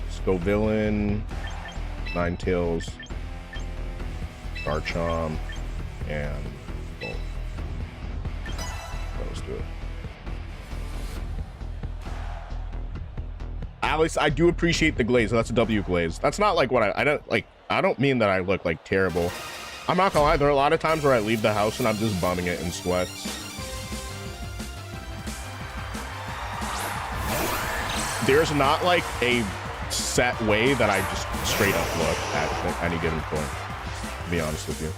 Scoville, Ninetales, Garchomp, and Bolt. Let's do it. Alex, I do appreciate the glaze. That's a W glaze. That's not like what I don't like. I don't mean that I look like terrible. I'm not gonna lie. There are a lot of times where I leave the house and I'm just bumming it in sweats. There's not like a set way that I just straight up look at any given point, to be honest with you.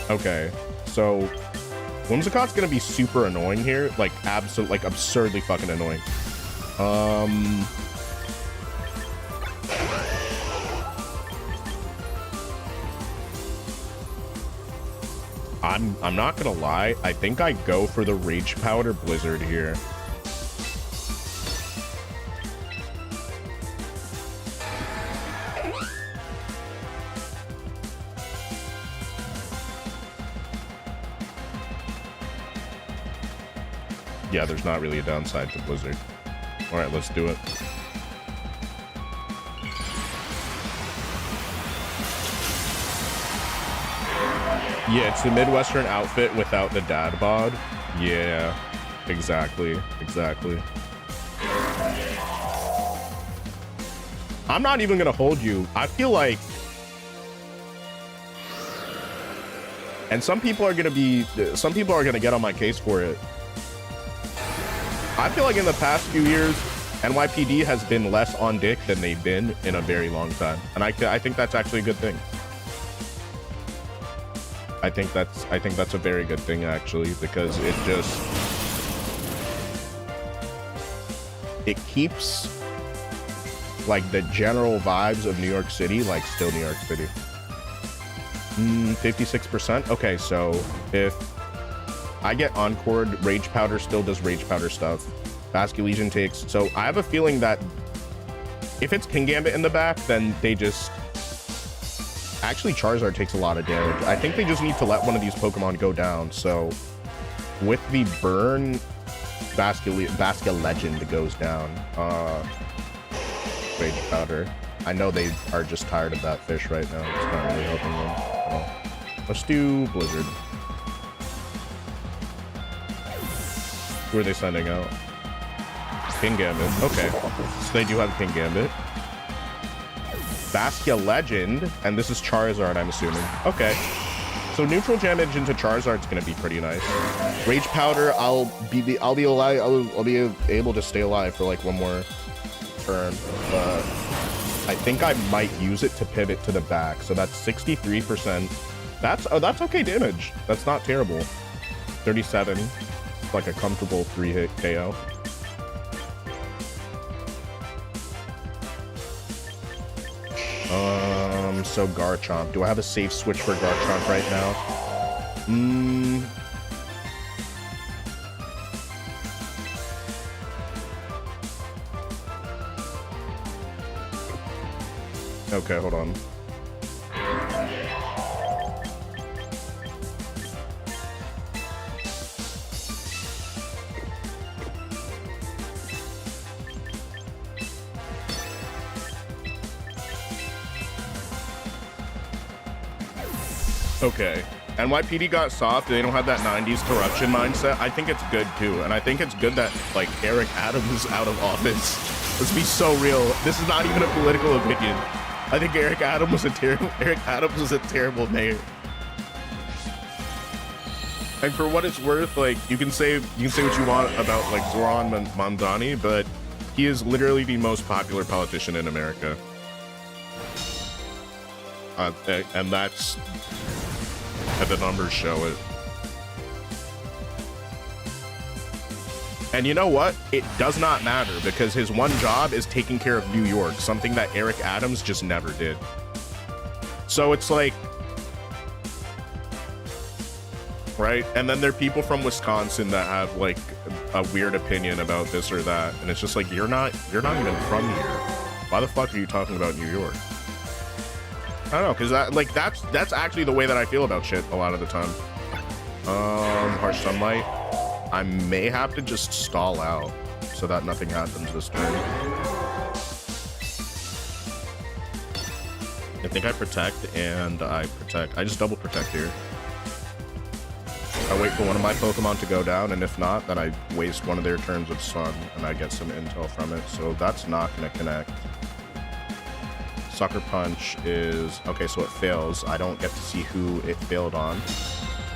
Okay, so Whimsicott's gonna be super annoying here, like absurdly fucking annoying. I'm not gonna lie, I think I go for the Rage Powder Blizzard here. Yeah, there's not really a downside to Blizzard. All right, let's do it. Yeah, it's the Midwestern outfit without the dad bod. Yeah, exactly. I'm not even gonna hold you. I feel like, and some people are gonna get on my case for it. I feel like in the past few years, NYPD has been less on dick than they've been in a very long time, and I think that's actually a good thing. I think that's a very good thing, actually, because it keeps like the general vibes of New York City like still New York City. 56%. Okay, so if I get Encored. Rage Powder still does Rage Powder stuff. Basket Legion takes... So I have a feeling that if it's King Gambit in the back, then they just... Actually, Charizard takes a lot of damage. I think they just need to let one of these Pokemon go down. So with the burn, Basket Legend goes down. Rage Powder. I know they are just tired of that fish right now. It's not really helping them. Well, let's do Blizzard. Who are they sending out? King Gambit. Okay. So they do have King Gambit. Bastia Legend, and this is Charizard, I'm assuming. Okay. So neutral damage into Charizard's gonna be pretty nice. Rage Powder, I'll be able to stay alive for like one more turn. But I think I might use it to pivot to the back. So that's 63%. That's okay damage. That's not terrible. 37. Like a comfortable 3-hit KO. So Garchomp. Do I have a safe switch for Garchomp right now? Okay, hold on. Okay. NYPD got soft. They don't have that 90s corruption mindset. I think it's good too. And I think it's good that like Eric Adams is out of office. Let's be so real. This is not even a political opinion. I think Eric Adams was a terrible mayor. And for what it's worth, like you can say what you want about like Zoran Mamdani, but he is literally the most popular politician in America. And that's... And the numbers show it. And you know what? It does not matter because his one job is taking care of New York, something that Eric Adams just never did. So it's like, right? And then there are people from Wisconsin that have like a weird opinion about this or that, and it's just like you're not even from here. Why the fuck are you talking about New York? I don't know, because that's actually the way that I feel about shit a lot of the time. Harsh Sunlight. I may have to just stall out so that nothing happens this turn. I think I protect and I protect. I just double protect here. I wait for one of my Pokemon to go down, and if not, then I waste one of their turns of Sun and I get some intel from it. So that's not going to connect. Sucker Punch is... Okay, so it fails. I don't get to see who it failed on.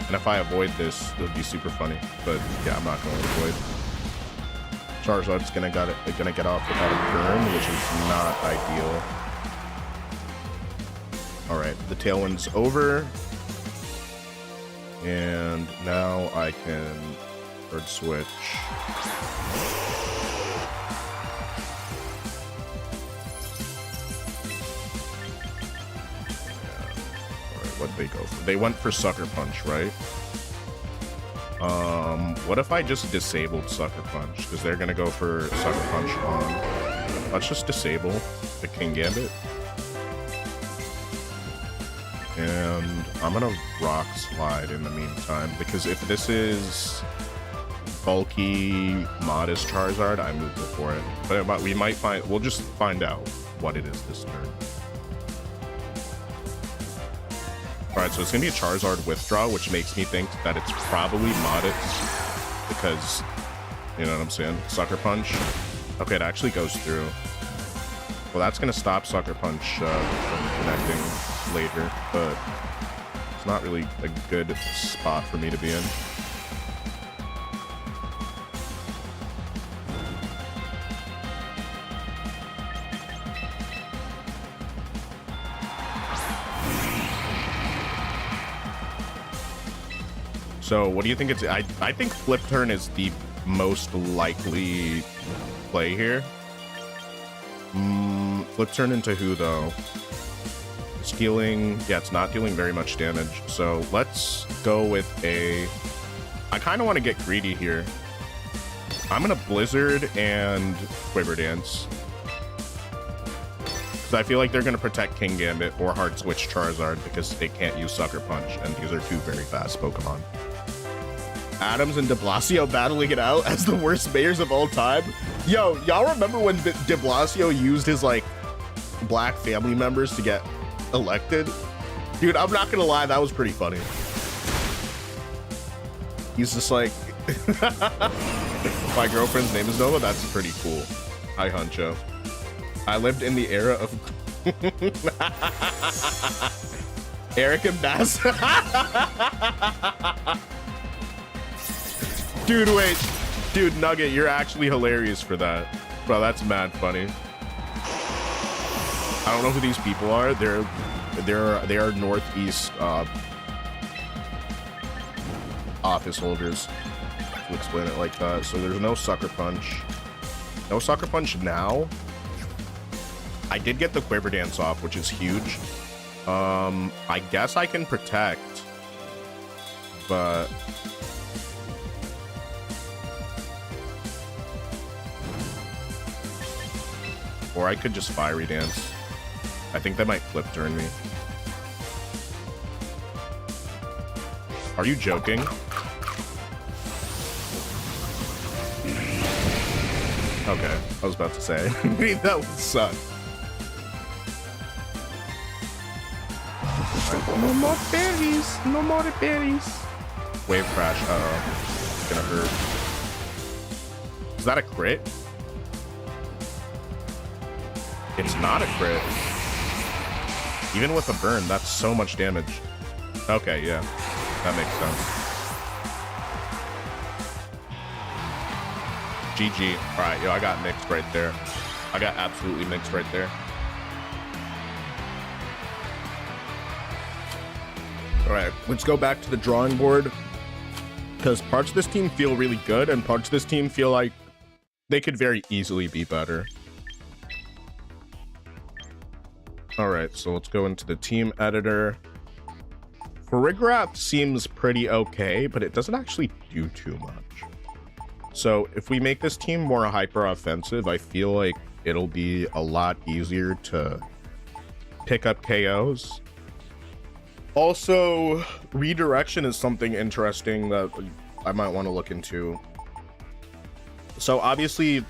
And if I avoid this, it would be super funny. But yeah, I'm not going to avoid. Charizard's gonna get off without a burn, which is not ideal. Alright, the Tailwind's over. And now I can Bird Switch. What'd they go for? They went for Sucker Punch, right? What if I just disabled Sucker Punch? Because they're gonna go for Sucker Punch on. Let's just disable the King Gambit. And I'm gonna Rock Slide in the meantime, because if this is bulky, modest Charizard, I move before it. But we might find, we'll just find out what it is this turn. Alright, so it's going to be a Charizard withdraw, which makes me think that it's probably modest because, you know what I'm saying? Sucker Punch. Okay, it actually goes through. Well, that's going to stop Sucker Punch from connecting later, but it's not really a good spot for me to be in. So what do you think it's... I think Flip Turn is the most likely play here. Flip Turn into who, though? It's dealing... Yeah, it's not dealing very much damage. So let's go with a... I kind of want to get greedy here. I'm gonna Blizzard and Quiver Dance. Because I feel like they're gonna protect King Gambit or Hard Switch Charizard because they can't use Sucker Punch, and these are two very fast Pokemon. Adams and de Blasio battling it out as the worst mayors of all time. Yo, y'all remember when de Blasio used his, like, black family members to get elected? Dude, I'm not gonna lie, that was pretty funny. He's just like, my girlfriend's name is Nova. That's pretty cool. Hi, Huncho. I lived in the era of Eric and Bass. Dude, wait. Dude, Nugget, you're actually hilarious for that. Bro, that's mad funny. I don't know who these people are. They are Northeast office holders, to explain it like that. So there's no Sucker Punch. No Sucker Punch now. I did get the Quiver Dance off, which is huge. I guess I can protect, but or I could just Fiery Dance. I think that might flip turn me. Are you joking? Okay, I was about to say. That would suck. Right. No more berries. No more berries. Wave crash. Uh-oh. It's gonna hurt. Is that a crit? It's not a crit. Even with a burn, that's so much damage. Okay, yeah. That makes sense. GG. Alright, yo, I got mixed right there. I got absolutely mixed right there. Alright, let's go back to the drawing board. Because parts of this team feel really good, and parts of this team feel like they could very easily be better. Alright, so let's go into the team editor. Farigiraf seems pretty okay, but it doesn't actually do too much. So if we make this team more hyper offensive, I feel like it'll be a lot easier to pick up KOs. Also, redirection is something interesting that I might want to look into. So obviously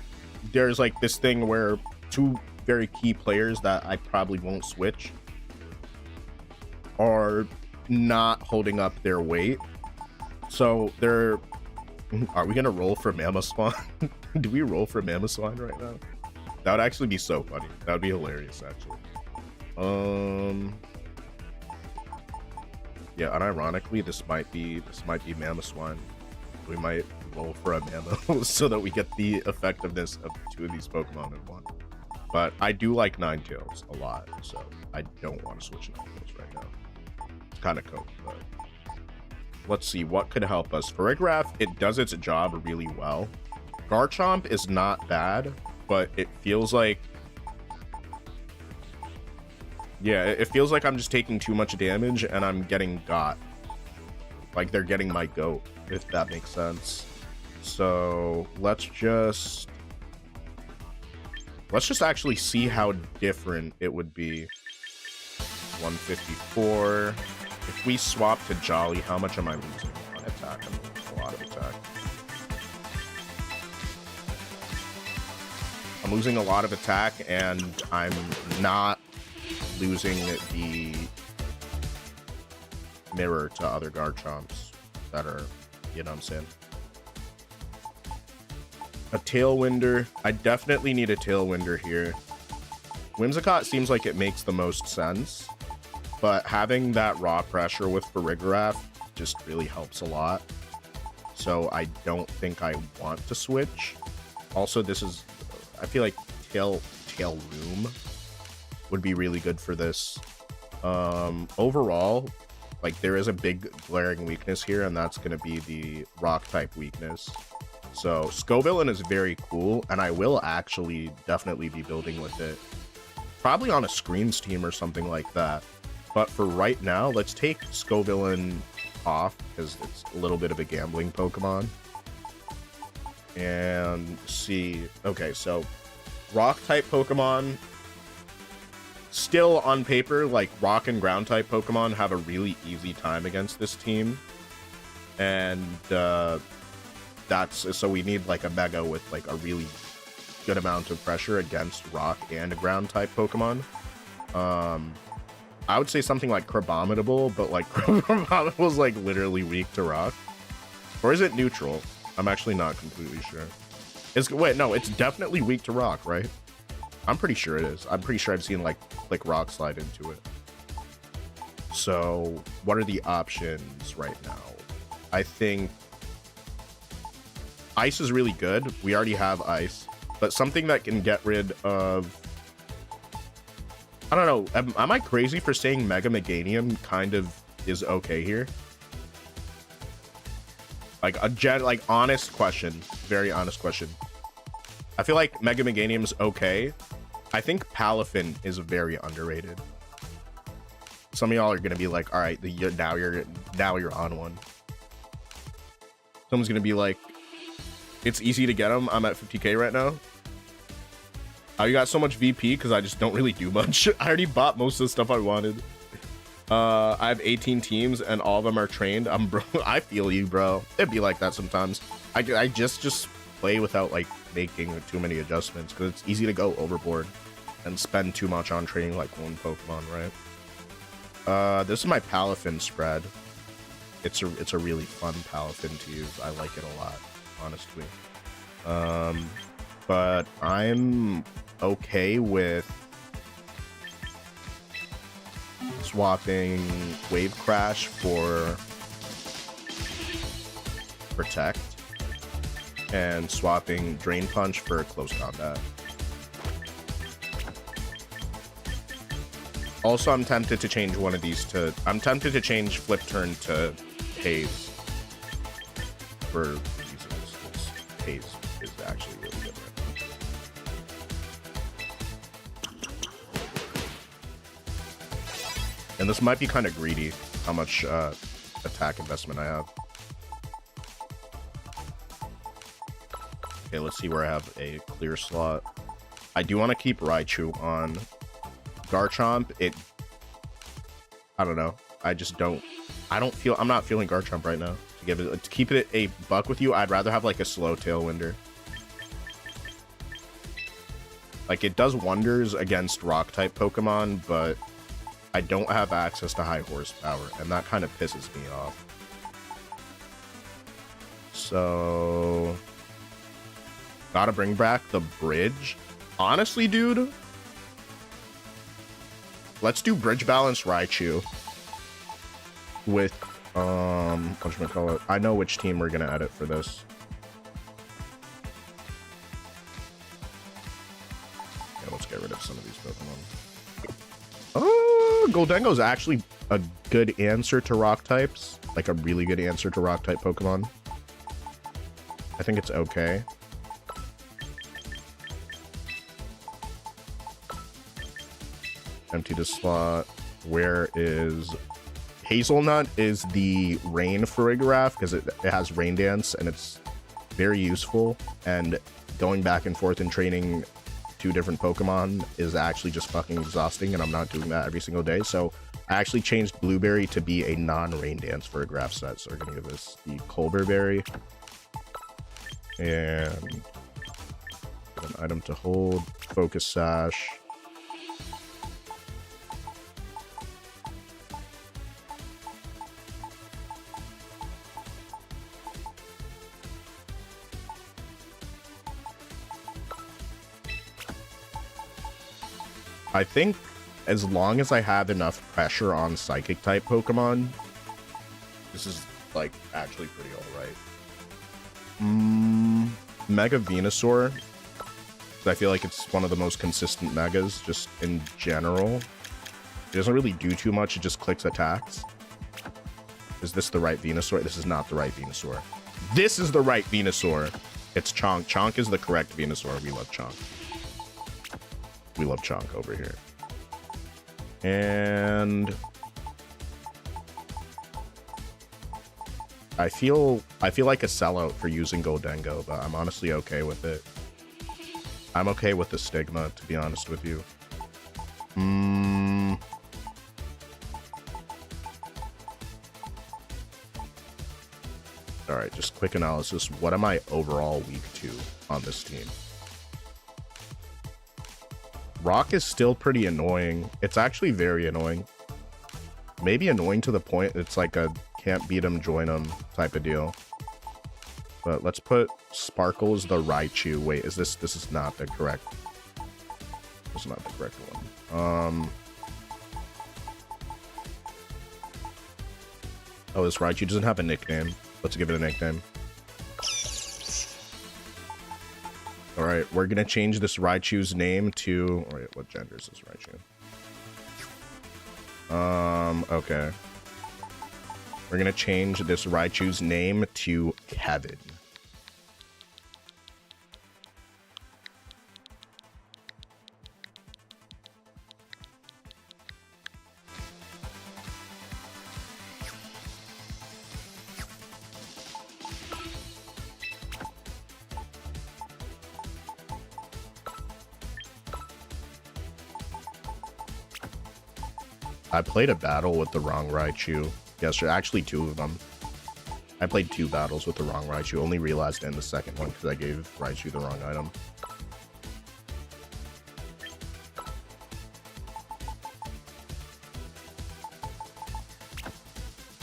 there's like this thing where two very key players that I probably won't switch are not holding up their weight. So they're... Are we gonna roll for Mamoswine? Do we roll for Mamoswine right now? That would actually be so funny. That would be hilarious, actually. Yeah, unironically, this might be Mamoswine. We might roll for a Mamo so that we get the effectiveness of two of these Pokemon in one. But I do like Ninetales a lot, so I don't want to switch Ninetales right now. It's kind of cool, but let's see what could help us. Farigiraf, it does its job really well. Garchomp is not bad, but it feels like, yeah, it feels like I'm just taking too much damage and I'm getting got. Like they're getting my goat, if that makes sense. So let's just actually see how different it would be. 154. If we swap to Jolly, how much am I losing on attack? I'm losing a lot of attack. I'm losing a lot of attack, and I'm not losing the mirror to other Garchomps that are, you know what I'm saying? A Tailwinder. I definitely need a Tailwinder here. Whimsicott seems like it makes the most sense, but having that raw pressure with Farigiraf just really helps a lot. So I don't think I want to switch. Also, this is, I feel like Tail Room would be really good for this. Overall, like there is a big glaring weakness here, and that's going to be the rock type weakness. So Scovillain is very cool, and I will actually definitely be building with it. Probably on a Screams team or something like that. But for right now, let's take Scovillain off because it's a little bit of a gambling Pokemon. And see, okay, so rock type Pokemon, still on paper, like rock and ground type Pokemon have a really easy time against this team. And that's, so we need like a Mega with like a really good amount of pressure against rock and ground type Pokemon. I would say something like Crabominable, but like Crabominable is like literally weak to rock. Or is it neutral? I'm actually not completely sure. Wait, no, it's definitely weak to rock, right? I'm pretty sure it is. I'm pretty sure I've seen like rock slide into it. So what are the options right now? I think ice is really good. We already have ice, but something that can get rid of, I don't know. Am I crazy for saying Mega Meganium kind of is okay here? Like like honest question, very honest question. I feel like Mega Meganium is okay. I think Palafin is very underrated. Some of y'all are gonna be like, all right, now you're on one. Someone's gonna be like, it's easy to get them. I'm at 50k right now. You got so much VP because I just don't really do much. I already bought most of the stuff I wanted. I have 18 teams and all of them are trained. Bro, I feel you, bro. It'd be like that sometimes. I just play without like making too many adjustments because it's easy to go overboard and spend too much on training like one Pokemon, right? This is my Palafin spread. It's a really fun Palafin to use. I like it a lot, honestly. But I'm okay with swapping Wave Crash for Protect and swapping Drain Punch for Close Combat. Also, I'm tempted to change one of these to... I'm tempted to change Flip Turn to Haze for reasons. Haze is actually really good right now. And this might be kind of greedy, how much attack investment I have. Okay, let's see where I have a clear slot. I do want to keep Raichu on. Garchomp, I don't know. I'm not feeling Garchomp right now. To keep it a buck with you, I'd rather have like a slow Tailwinder. Like it does wonders against rock type Pokemon, but I don't have access to high horsepower, and that kind of pisses me off. So gotta bring back the bridge. Honestly, dude, let's do Bridge Balance Raichu with, whatchamacallit. I know which team we're gonna edit for this. Yeah, let's get rid of some of these Pokemon. Oh, Goldengo's actually a good answer to rock types. Like a really good answer to rock type Pokemon. I think it's okay. Empty the slot. Where is Hazelnut? Is the rain Farigiraf because it has Rain Dance and it's very useful, and going back and forth and training two different Pokemon is actually just fucking exhausting, and I'm not doing that every single day. So I actually changed Blueberry to be a non-Rain Dance Farigiraf set, so we're gonna give this the Colbur Berry and an item to hold, Focus Sash. I think as long as I have enough pressure on Psychic type Pokemon, this is like actually pretty alright. Mega Venusaur. I feel like it's one of the most consistent Megas just in general. It doesn't really do too much, it just clicks attacks. Is this the right Venusaur? This is not the right Venusaur. This is the right Venusaur. It's Chonk. Chonk is the correct Venusaur. We love Chonk. We love Chonk over here. And I feel like a sellout for using Goldengo, but I'm honestly okay with it. I'm okay with the stigma, to be honest with you. All right, just quick analysis. What am I overall weak to on this team? Rock is still pretty annoying. It's actually very annoying. Maybe annoying to the point it's like a can't beat him, join him type of deal. But let's put Sparkle as the Raichu. Wait, is this is not the correct. This is not the correct one. Oh, this Raichu doesn't have a nickname. Let's give it a nickname. All right, we're gonna change this Raichu's name to. All right, what gender is this Raichu? Okay. We're gonna change this Raichu's name to Kevin. I played a battle with the wrong Raichu yesterday. Actually, 2 of them. I played 2 battles with the wrong Raichu. Only realized in the second one because I gave Raichu the wrong item.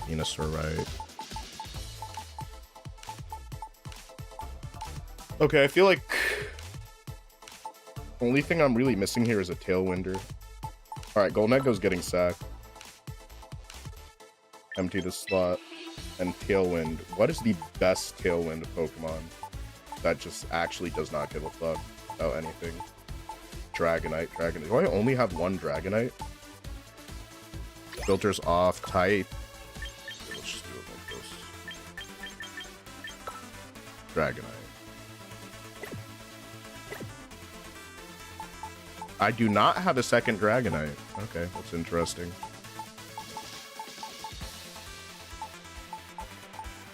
Venusaur, right? Okay, I feel like only thing I'm really missing here is a Tailwinder. Alright, Goldengo's getting sacked. Empty the slot. And Tailwind. What is the best Tailwind Pokemon that just actually does not give a fuck about anything? Dragonite. Do I only have one Dragonite? Filters off. Type. Okay, let's just do it like this. Dragonite. I do not have a second Dragonite. Okay, that's interesting.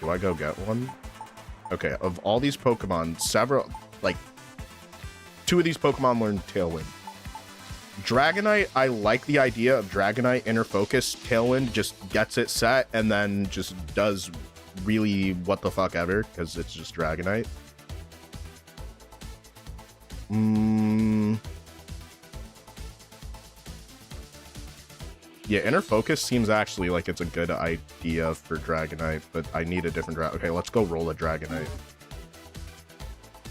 Do I go get one? Okay, of all these Pokemon, several, like, 2 of these Pokemon learn Tailwind. Dragonite, I like the idea of Dragonite Inner Focus. Tailwind just gets it set and then just does really what the fuck ever, because it's just Dragonite. Yeah, Inner Focus seems actually like it's a good idea for Dragonite, but I need a different Okay, let's go roll a Dragonite.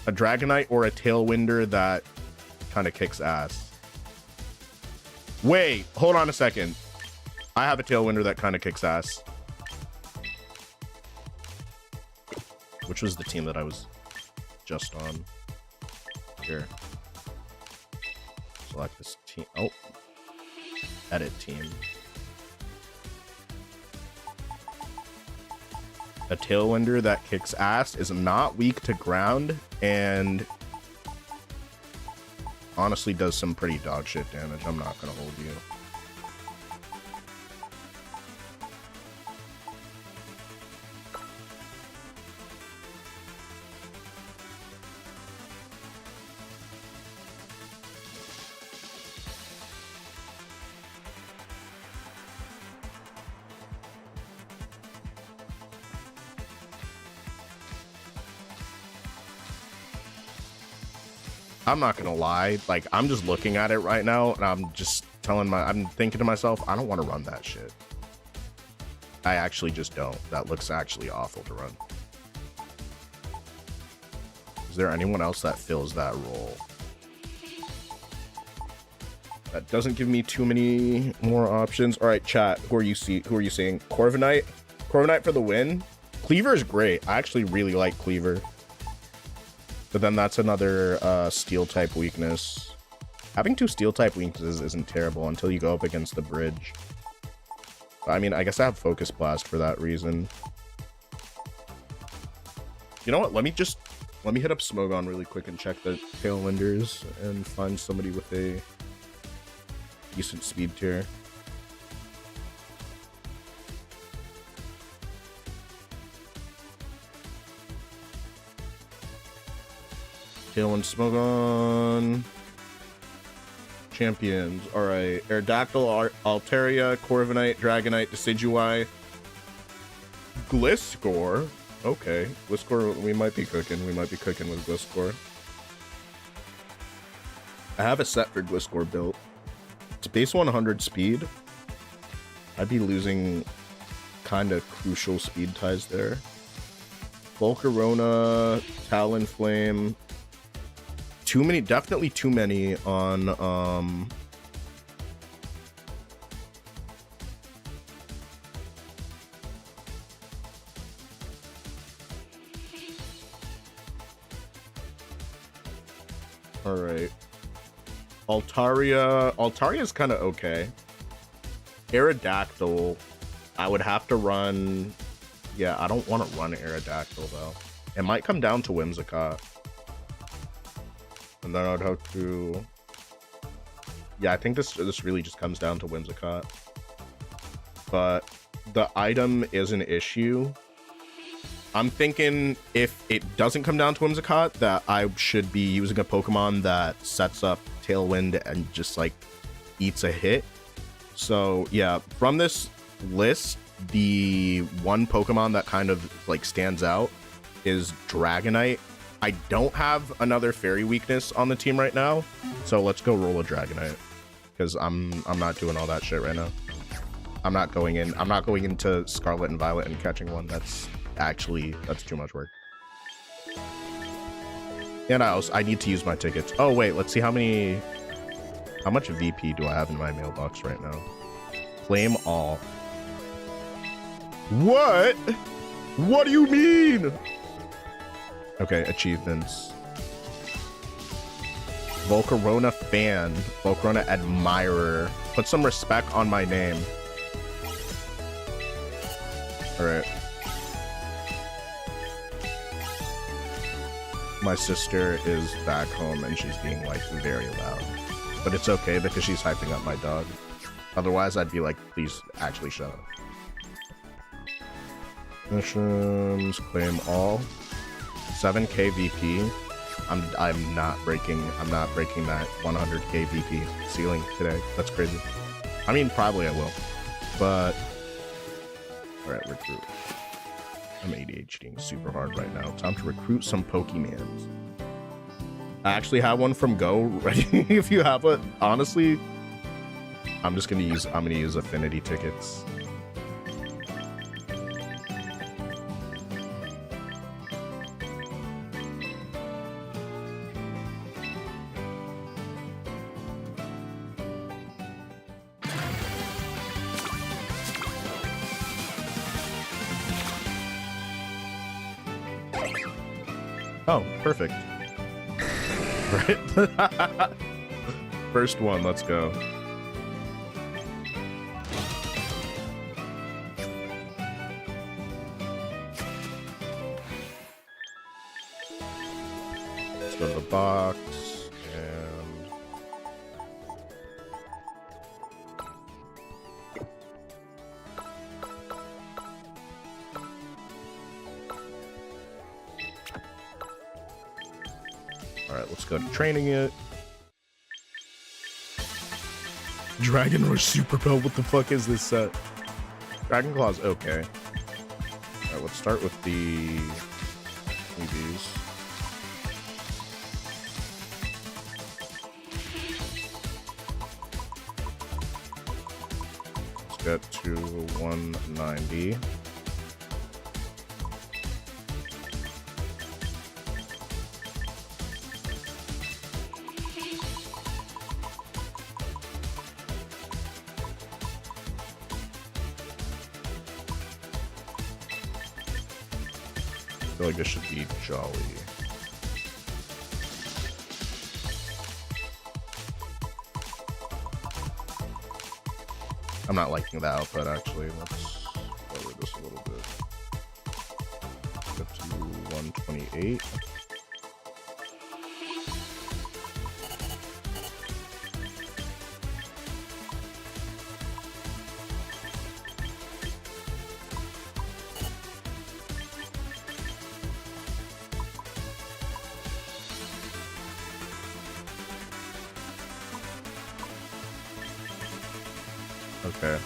A Dragonite or a Tailwinder that kind of kicks ass. Wait, hold on a second. I have a Tailwinder that kind of kicks ass. Which was the team that I was just on. Here. Select this team. Oh. Edit team. A Tailwinder that kicks ass is not weak to ground and honestly does some pretty dog shit damage. I'm not gonna hold you. I'm not gonna lie, like, I'm just looking at it right now and I'm just I'm thinking to myself, I don't want to run that shit. I actually just don't. That looks actually awful to run. Is there anyone else that fills that role? That doesn't give me too many more options. All right, chat, who are you seeing? Corviknight? Corviknight for the win? Cleaver is great. I actually really like Cleaver. But then that's another steel type weakness. Having 2 steel type weaknesses isn't terrible until you go up against the bridge. I mean, I guess I have Focus Blast for that reason. You know what? Let me hit up Smogon really quick and check the Tailwinders and find somebody with a decent speed tier. Tailwind Smogon. Champions. Alright. Aerodactyl, Altaria, Corviknight, Dragonite, Decidueye. Gliscor. Okay. Gliscor, we might be cooking. We might be cooking with Gliscor. I have a set for Gliscor built. It's base 100 speed. I'd be losing kind of crucial speed ties there. Volcarona, Talonflame. Too many, definitely too many on all right. Altaria is kind of okay. Aerodactyl, I would have to run. Yeah, I don't want to run Aerodactyl though. It might come down to Whimsicott. And then I'd have to. Yeah, I think this really just comes down to Whimsicott. But the item is an issue. I'm thinking if it doesn't come down to Whimsicott, that I should be using a Pokemon that sets up Tailwind and just like eats a hit. So yeah, from this list, the one Pokemon that kind of like stands out is Dragonite. I don't have another fairy weakness on the team right now, so let's go roll a Dragonite because I'm not doing all that shit right now. I'm not going into Scarlet and Violet and catching one. That's too much work. And I need to use my tickets. Oh wait, let's see how much VP do I have in my mailbox right now? Claim all. What? What do you mean? Okay, achievements. Volcarona fan. Volcarona admirer. Put some respect on my name. Alright. My sister is back home and she's being like very loud. But it's okay because she's hyping up my dog. Otherwise I'd be like, please actually shut up. Missions, claim all. 7k VP. I'm not breaking that 100k VP ceiling today. That's crazy. I mean, probably I will. But alright, recruit. I'm ADHDing super hard right now. Time to recruit some Pokemans. I actually have one from Go ready if you have it. Honestly, I'm gonna use affinity tickets. Oh, perfect. Right? First one, let's go. Let's go to the box and alright, let's go to training it. Dragon Rush Super Bell, what the fuck is this set? Dragon Claw's okay. Alright, let's start with the EVs. Let's get to 190. I feel like this should be Jolly. I'm not liking the output actually. Let's lower this a little bit. Get to 128. Okay.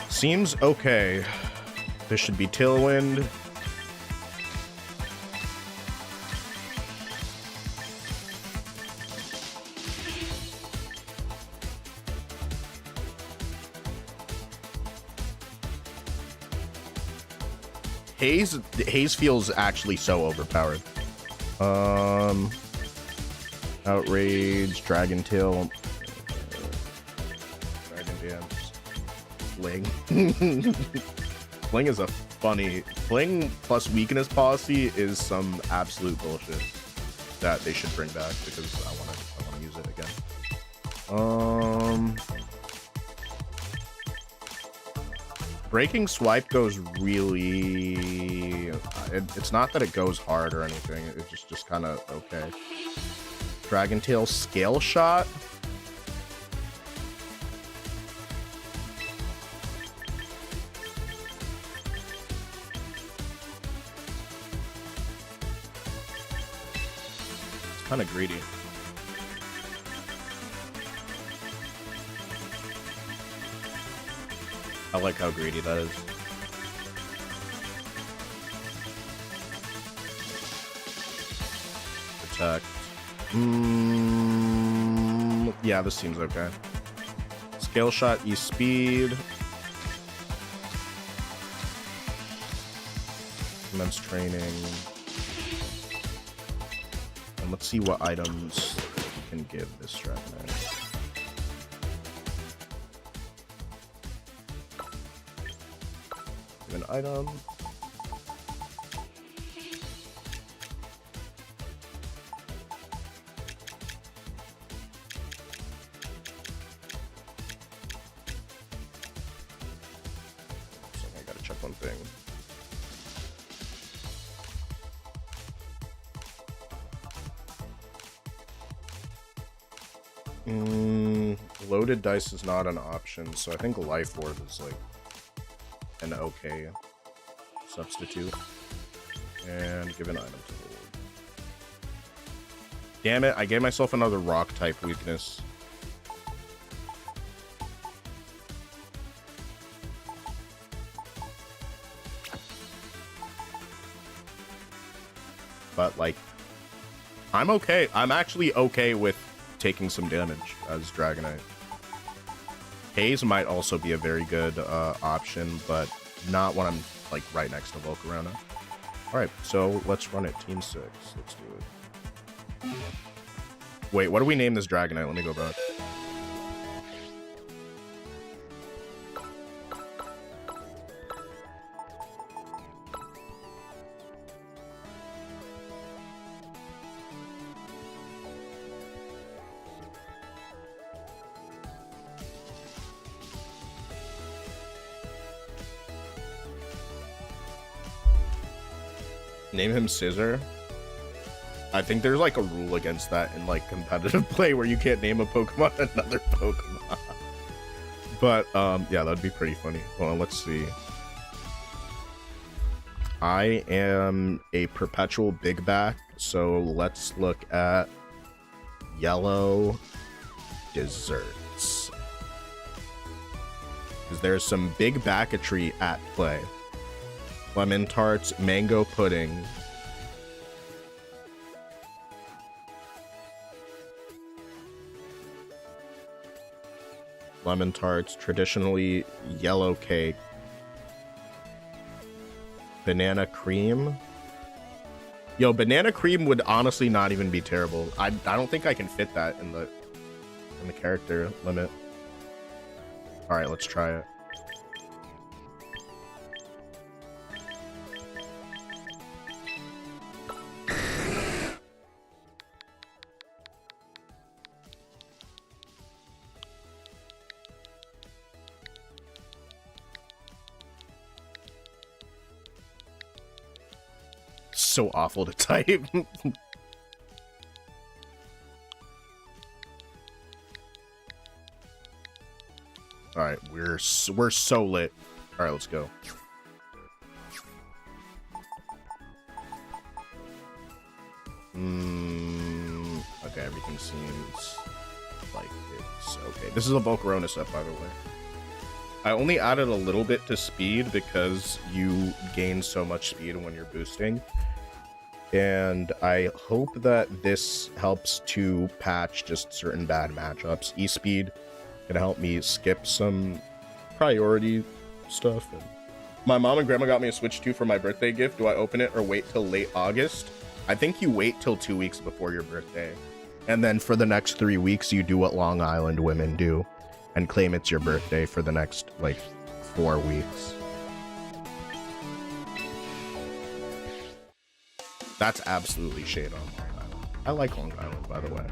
Seems okay. This should be Tailwind. Haze feels actually so overpowered. Outrage, Dragon Tail, Dragon Dance, Fling. Fling is a funny Fling plus weakness policy is some absolute bullshit that they should bring back because I wanna use it again. Breaking Swipe goes really... it's not that it goes hard or anything. It's just kind of okay. Dragon Tail Scale Shot. It's kind of greedy. I like how greedy that is. Protect. Yeah, this seems okay. Scale Shot, E-Speed. Immense Training. And let's see what items we can give this Dragonite. An item. So I gotta check one thing. Loaded dice is not an option, so I think Life Orb is like an okay substitute. And give an item to hold. Damn it, I gave myself another rock type weakness. But like, I'm okay. I'm actually okay with taking some damage as Dragonite. Haze might also be a very good option, but not when I'm like right next to Volcarona. Alright, so let's run it. Team 6. Let's do it. Wait, what do we name this Dragonite? Let me go back. Name him Scissor. I think there's like a rule against that in like competitive play where you can't name a Pokemon another Pokemon. But yeah, that'd be pretty funny. Hold on, let's see. I am a perpetual big back, so let's look at yellow desserts. Because there's some big backetry at play. Lemon tarts, mango pudding. Lemon tarts, traditionally yellow cake. Banana cream. Yo, banana cream would honestly not even be terrible. I don't think I can fit that in the character limit. All right, let's try it. So awful to type. All right, we're so lit. All right, let's go. everything seems like it's okay. This is a Volcarona set, by the way. I only added a little bit to speed because you gain so much speed when you're boosting. And I hope that this helps to patch just certain bad matchups. E-speed can help me skip some priority stuff. And my mom and grandma got me a Switch 2 for my birthday gift. Do I open it or wait till late August? I think you wait till 2 weeks before your birthday. And then for the next 3 weeks, you do what Long Island women do and claim it's your birthday for the next, like, 4 weeks. That's absolutely shade on Long Island. I like Long Island, by the way.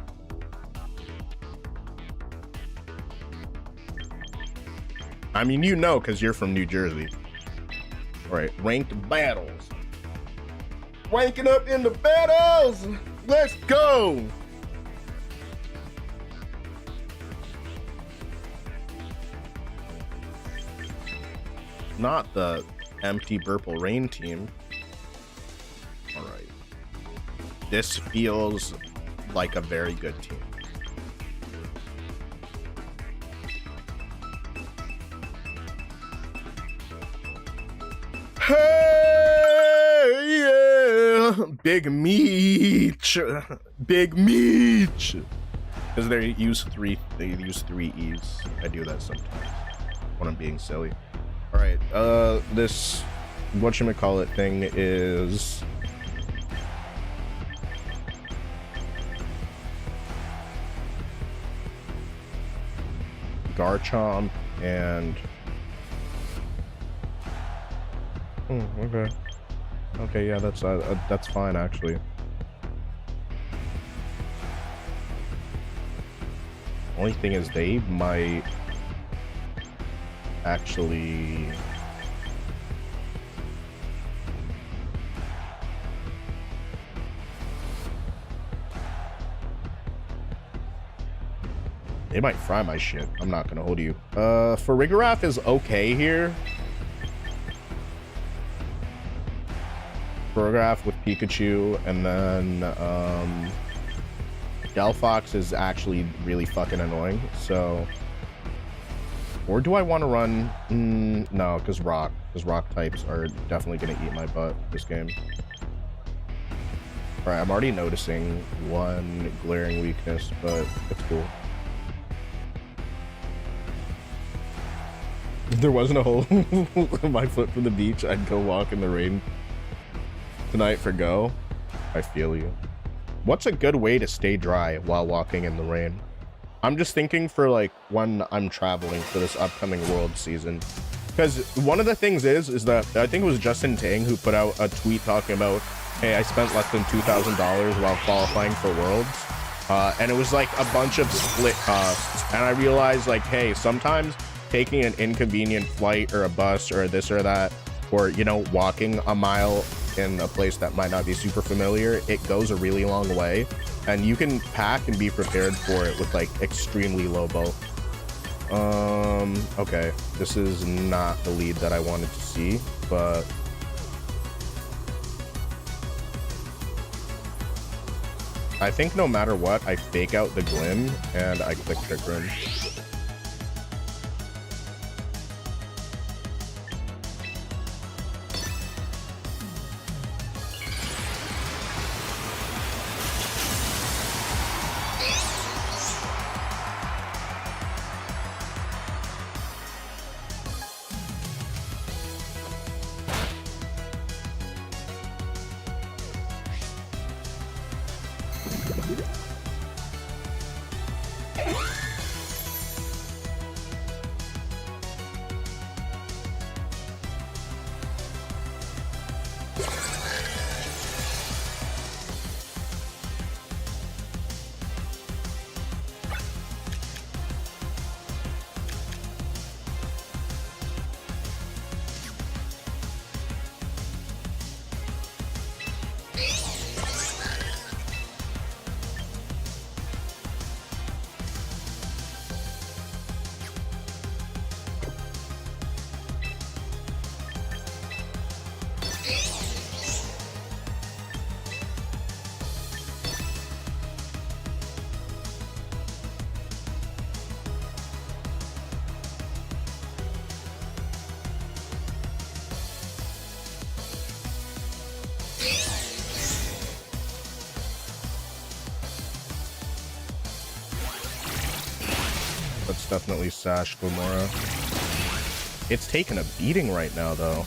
I mean, you know, because you're from New Jersey. All right, ranked battles. Ranking up in the battles. Let's go. Not the empty Purple Rain team. All right. This feels like a very good team. Hey, yeah. Big Meech. Big Meech. Because they use three E's. I do that sometimes when I'm being silly. All right, this whatchamacallit thing is Garchomp and okay, yeah, that's fine actually. Only thing is they might actually they might fry my shit. I'm not gonna hold you. Farigiraf is okay here. Farigiraf with Pikachu, and then Delphox is actually really fucking annoying, so. Or do I want to run? No, because rock types are definitely going to eat my butt this game. All right, I'm already noticing one glaring weakness, but it's cool. If there wasn't a hole in my foot from the beach, I'd go walk in the rain tonight for go. I feel you. What's a good way to stay dry while walking in the rain? I'm just thinking for like when I'm traveling for this upcoming world season, because one of the things is that I think it was Justin Tang who put out a tweet talking about, hey, I spent less than $2,000 while qualifying for worlds, and it was like a bunch of split costs, and I realized like, hey, sometimes taking an inconvenient flight or a bus or this or that, or, you know, walking a mile in a place that might not be super familiar, it goes a really long way. And you can pack and be prepared for it with like extremely low bow. Okay, this is not the lead that I wanted to see, but I think no matter what, I fake out the Glim and I click Trick Room. Let's definitely sash Glamora. It's taking a beating right now, though.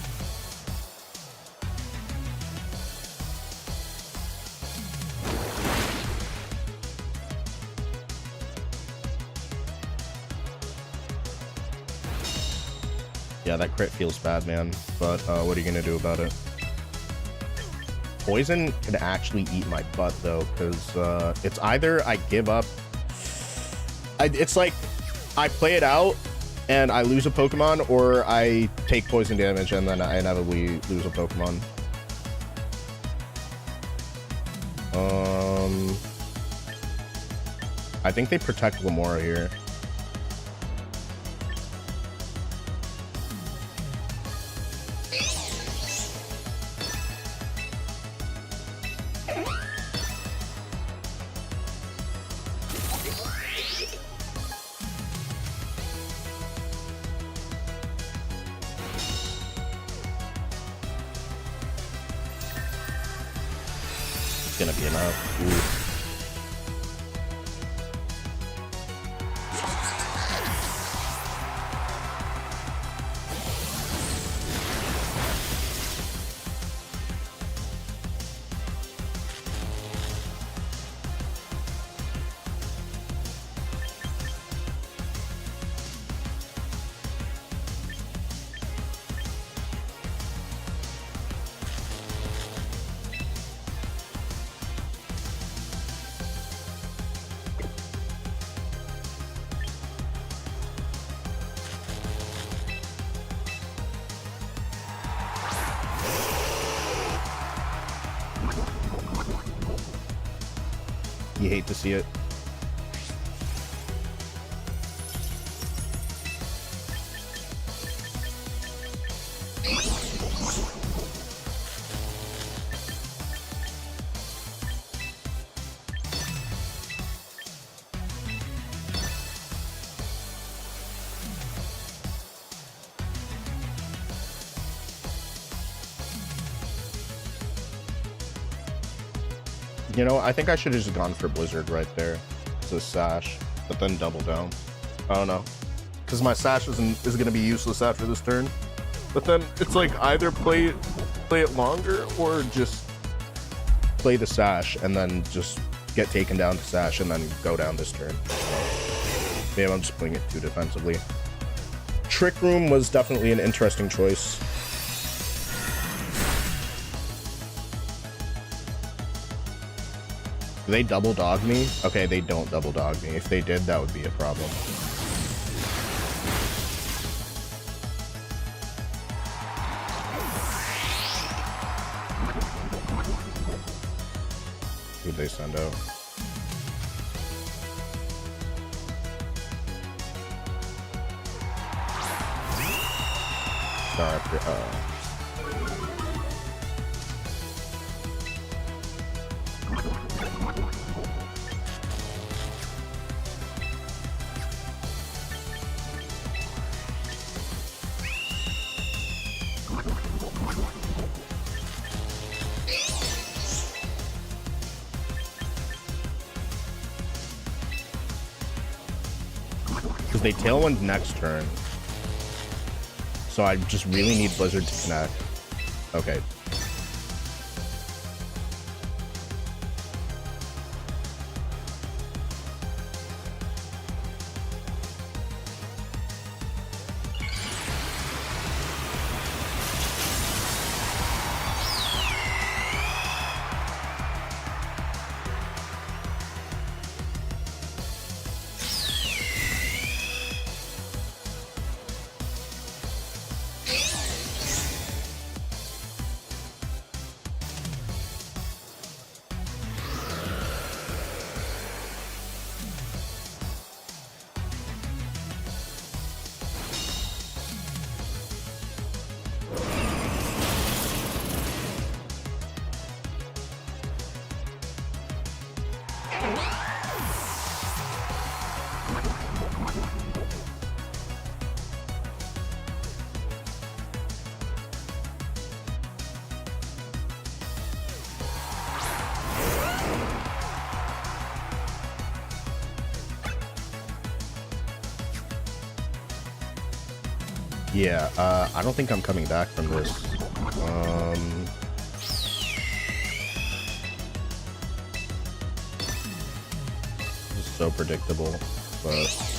Yeah, that crit feels bad, man. But what are you gonna do about it? Poison can actually eat my butt, though, because it's either I give up. It's like I play it out and I lose a Pokemon, or I take poison damage and then I inevitably lose a Pokemon. I think they protect Glamora here. Gonna be enough. Ooh. You hate to see it. You know, I think I should have just gone for Blizzard right there. It's a sash, but then double down. I don't know. Because my sash is going to be useless after this turn. But then it's like either play it longer or just play the sash and then just get taken down to sash and then go down this turn. Maybe I'm just playing it too defensively. Trick Room was definitely an interesting choice. Do they double dog me? Okay, they don't double dog me. If they did, that would be a problem. Who'd they send out? Sorry, because they Tailwind next turn. So I just really need Blizzard to connect. Okay. Yeah, I don't think I'm coming back from this. This is so predictable, but...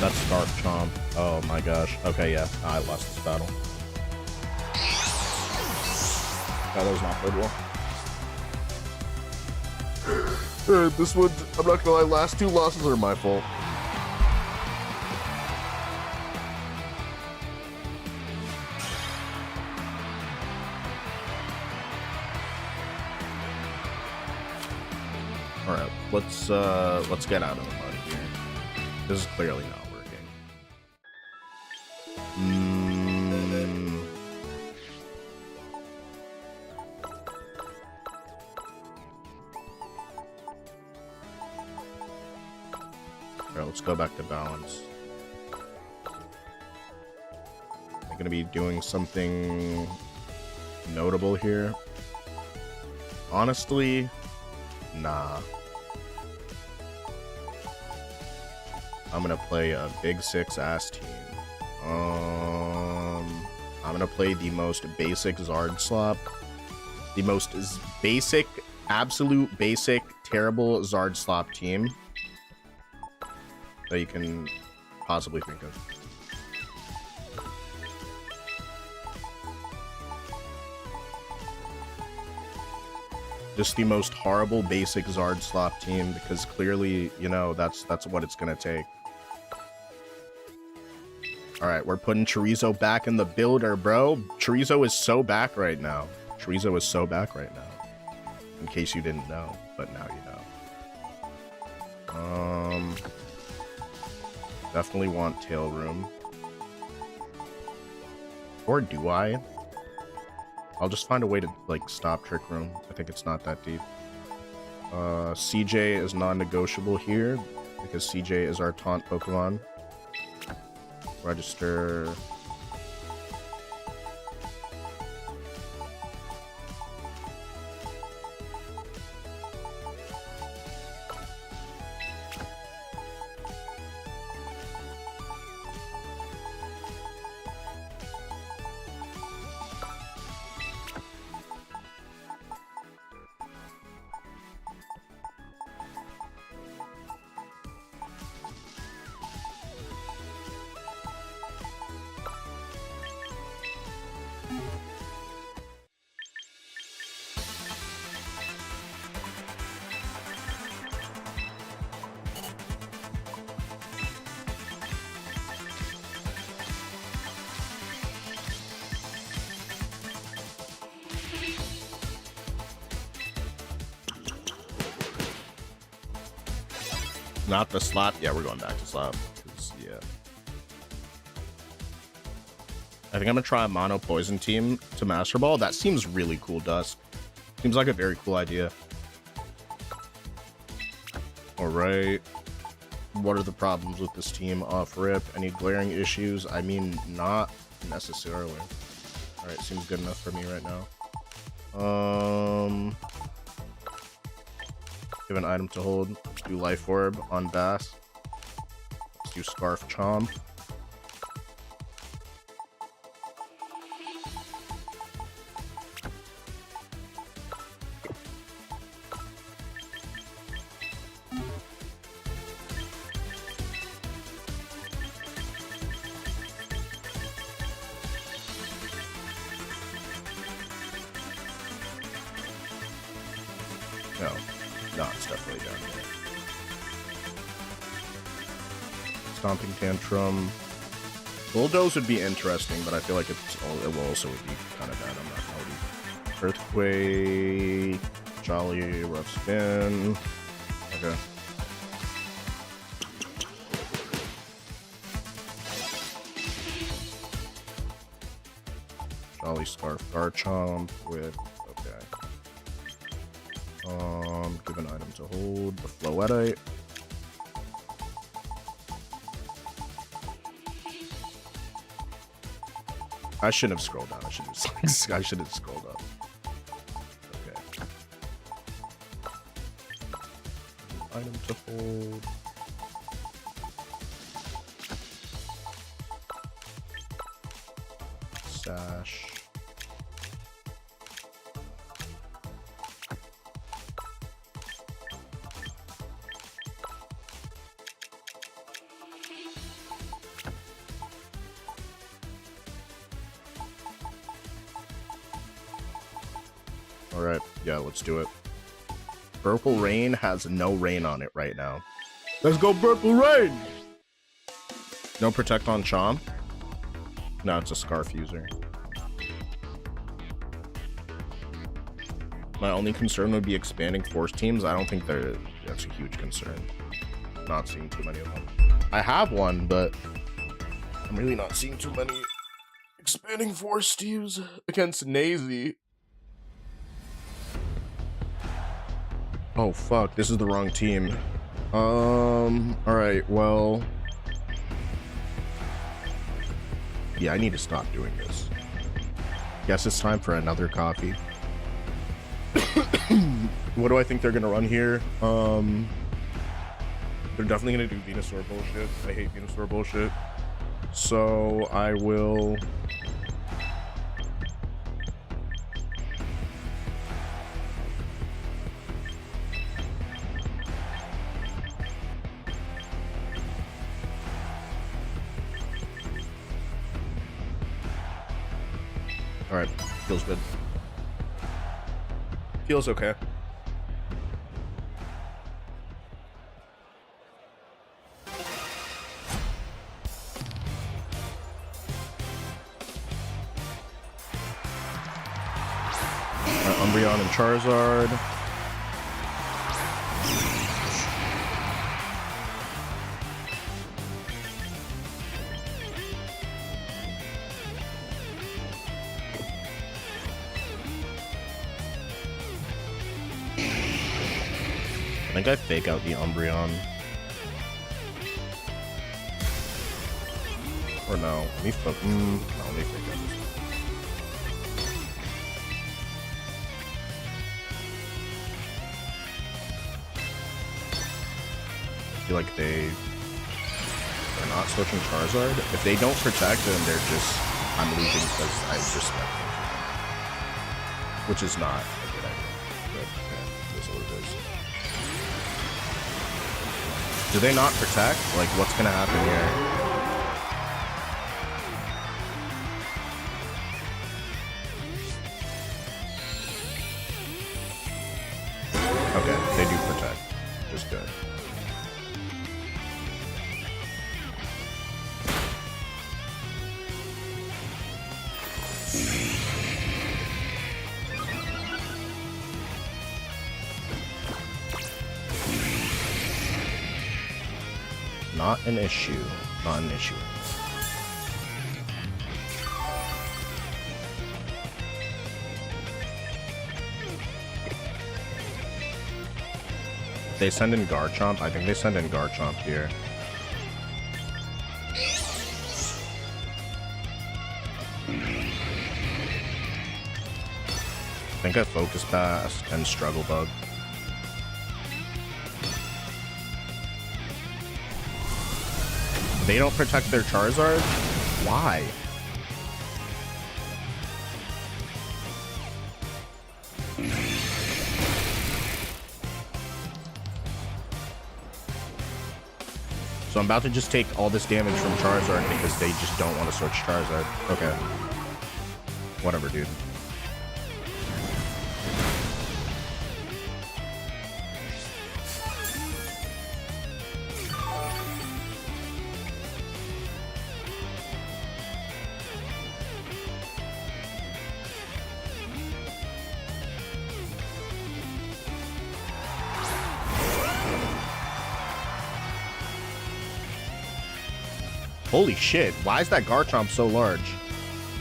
That's Scarf Chomp. Oh my gosh. Okay, yeah. I lost this battle. Oh, that was not played well. This one, I'm not gonna lie, last two losses are my fault. Alright, let's get out of the mud here. This is clearly not working. Alright, let's go back to balance. I'm gonna be doing something notable here. Honestly, nah. I'm gonna play a big six ass team. I'm gonna play the most basic Zard slop. The most basic, absolute basic, terrible Zard slop team that you can possibly think of. Just the most horrible basic Zard slop team, because clearly, you know, that's what it's gonna take. Alright, we're putting Chorizo back in the builder, bro. Chorizo is so back right now. Chorizo is so back right now. In case you didn't know, but now you know. Definitely want tail room. Or do I? I'll just find a way to, like, stop trick room. I think it's not that deep. CJ is non-negotiable here, because CJ is our taunt Pokemon. Register. Not the slap. Yeah, we're going back to slap. Yeah. I think I'm gonna try a mono poison team to Master Ball. That seems really cool, Dusk. Seems like a very cool idea. Alright. What are the problems with this team off rip? Any glaring issues? I mean, not necessarily. Alright, seems good enough for me right now. Give an item to hold. Let's do Life Orb on Bass. Let's do Scarf Chomp. No, it's definitely down here. Stomping Tantrum. Bulldoze would be interesting, but I feel like it will also would be kind of bad. I'm not gonna Earthquake, Jolly, Rough Spin. Okay. Jolly Scarf Garchomp with give an item to hold. The Floetite. I shouldn't have scrolled down. I should have scrolled up. Okay. Item to hold. Sash. All right, yeah, let's do it. Purple Rain has no rain on it right now. Let's go Purple Rain! No protect on Chomp? No, it's a Scarf user. My only concern would be expanding Force teams. I don't think that's a huge concern. Not seeing too many of them. I have one, but I'm really not seeing too many expanding Force teams against Nazy. Oh fuck, this is the wrong team. Alright, well. Yeah, I need to stop doing this. Guess it's time for another coffee. What do I think they're gonna run here? They're definitely gonna do Venusaur bullshit. I hate Venusaur bullshit. So I will. Alright, feels good. Feels okay. Umbreon and Charizard. I think I fake out the Umbreon. Or no, let me fake out this. I feel like they're not switching Charizard. If they don't protect, then they're just, I'm losing because I respect them. Which is not a good idea. But yeah, that's what it is. Do they not protect? Like, what's gonna happen here? Okay, they do protect. Just good. Not an issue. Not an issue. They send in Garchomp. I think they send in Garchomp here. I think I Focus Pass and Struggle Bug. They don't protect their Charizard? Why? So I'm about to just take all this damage from Charizard because they just don't want to switch Charizard. Okay. Whatever, dude. Holy shit, why is that Garchomp so large?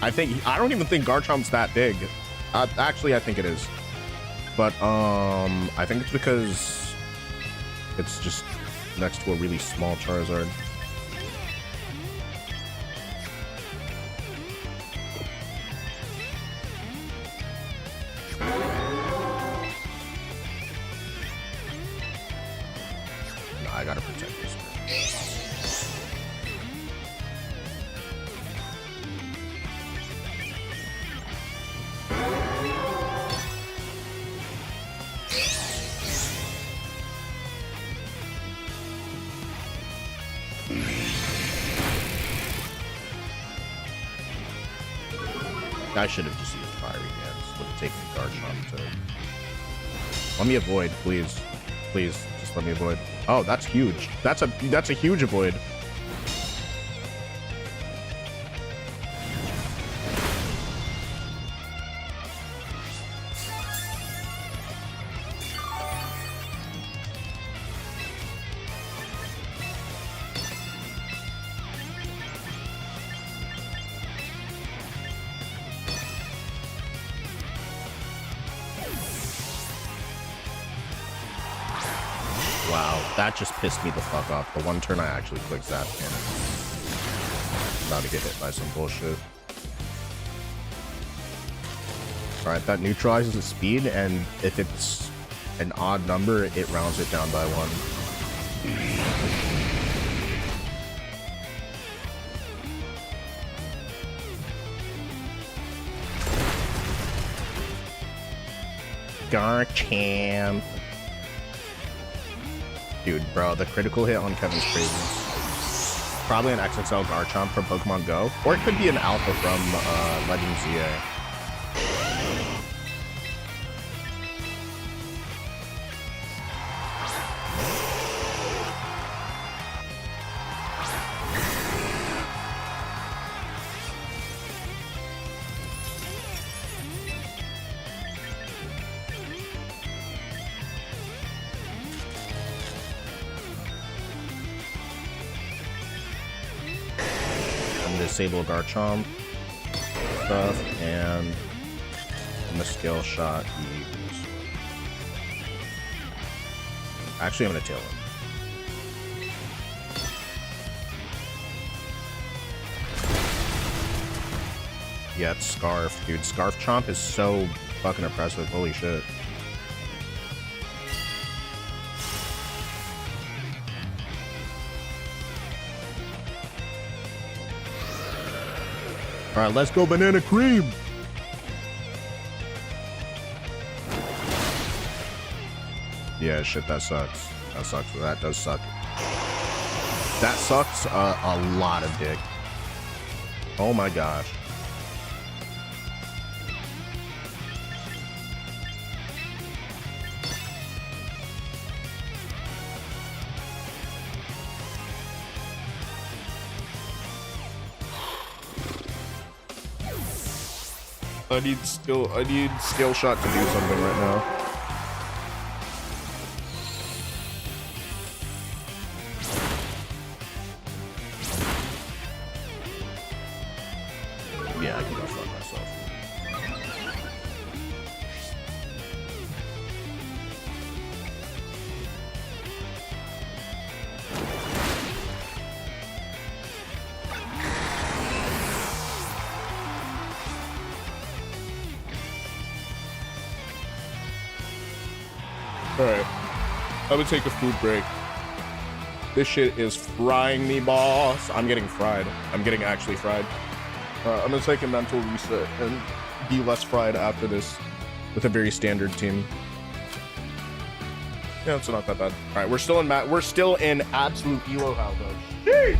I don't even think Garchomp's that big. Actually, I think it is. But, I think it's because it's just next to a really small Charizard. protect this. I should have just used Fiery Dance. Would have taken Guard Chomp too. Let me avoid, please. Please, just let me avoid. Oh, that's huge. That's a huge avoid. Wow, that just pissed me the fuck off. The one turn I actually clicked that and I'm about to get hit by some bullshit. Alright, that neutralizes the speed, and if it's an odd number, it rounds it down by one. Garchomp. Dude, bro, the critical hit on Kevin's crazy. Probably an XXL Garchomp from Pokemon Go. Or it could be an Alpha from Legend ZA. Disable Garchomp stuff, and I'm gonna skill shot use. Actually, I'm gonna tail him. Yeah, it's Scarf, dude. Scarf Chomp is so fucking impressive. Holy shit. All right, let's go banana cream. Yeah, shit, that sucks. That sucks. That does suck. That sucks a lot of dick. Oh my gosh. I need skill shot to do something right now. Yeah, I can go fuck myself. Alright, I'm gonna take a food break. This shit is frying me, boss. I'm getting fried. I'm getting actually fried. I'm gonna take a mental reset and be less fried after this with a very standard team. Yeah, it's not that bad. Alright, we're still in absolute Elo hell though. Sheesh!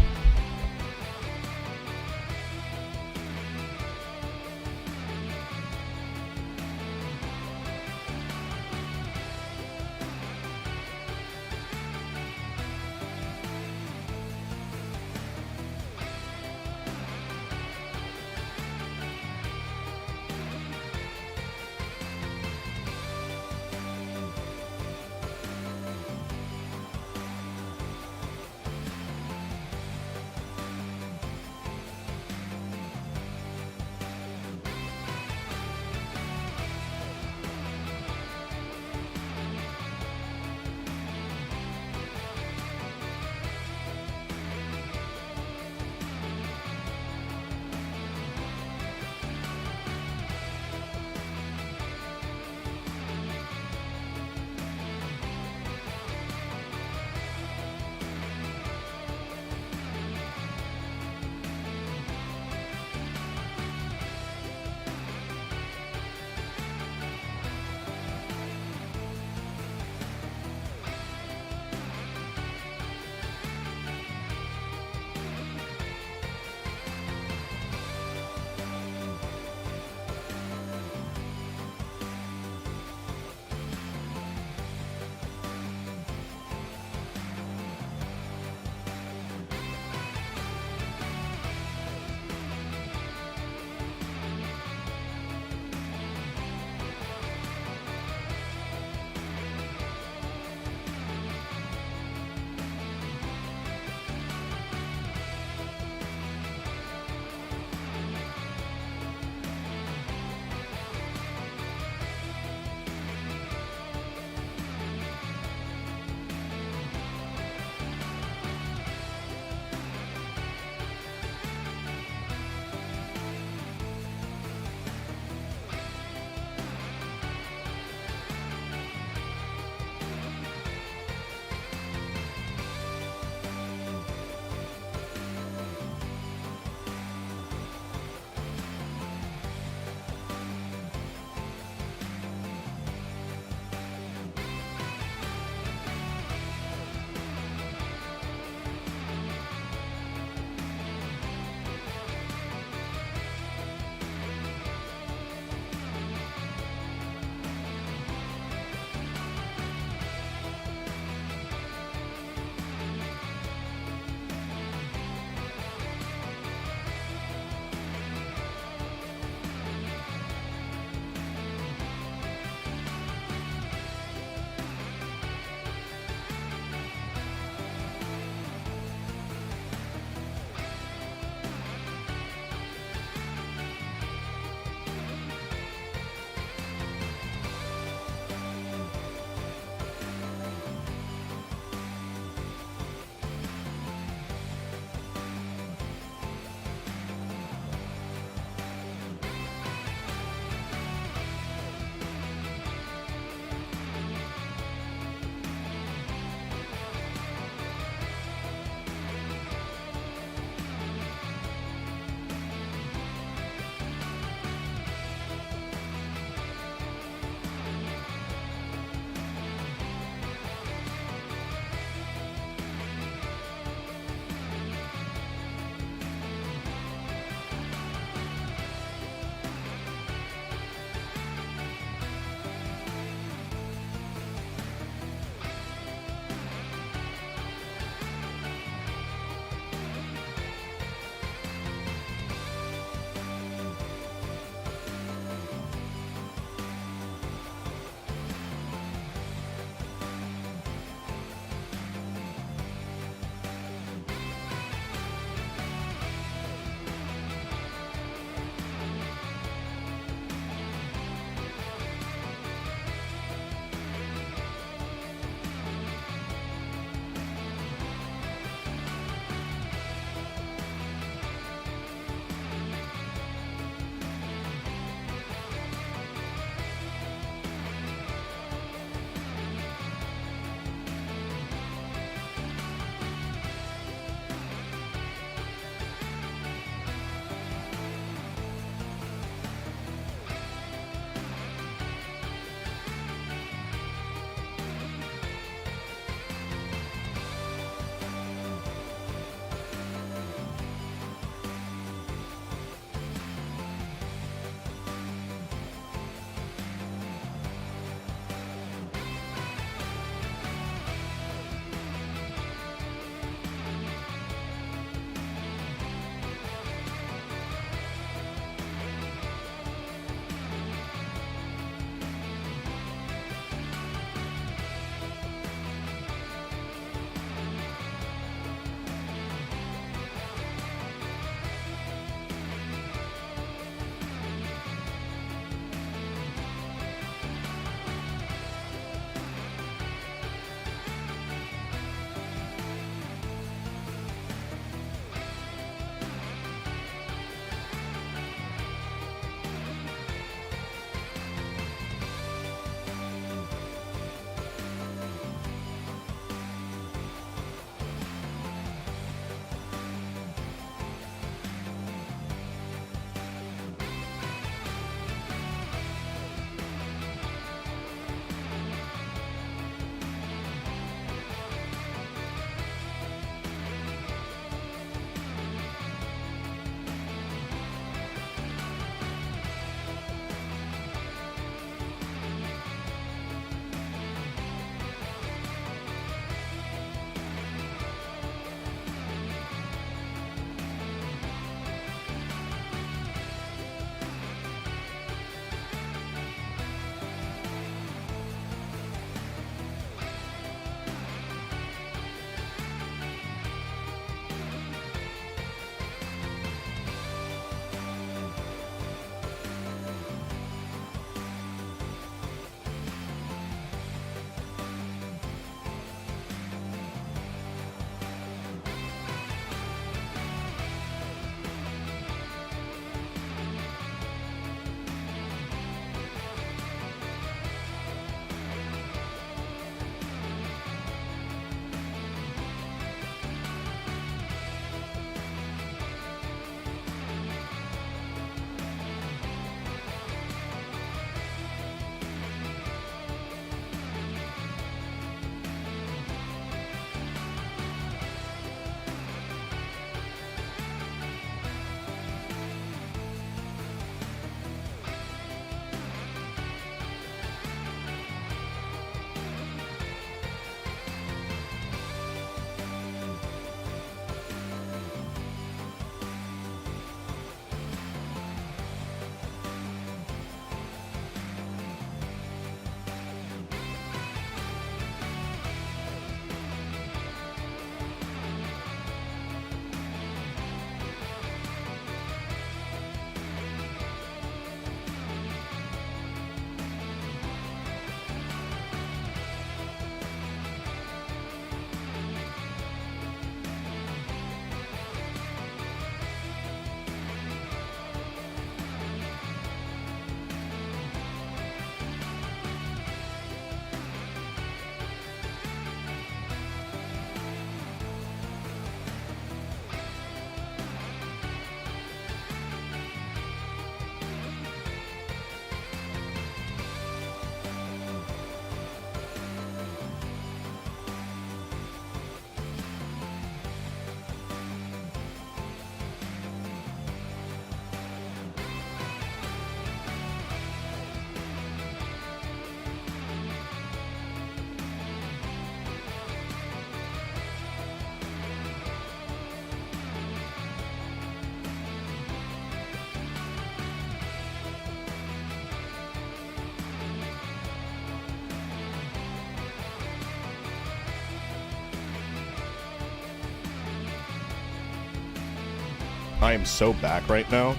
I am so back right now.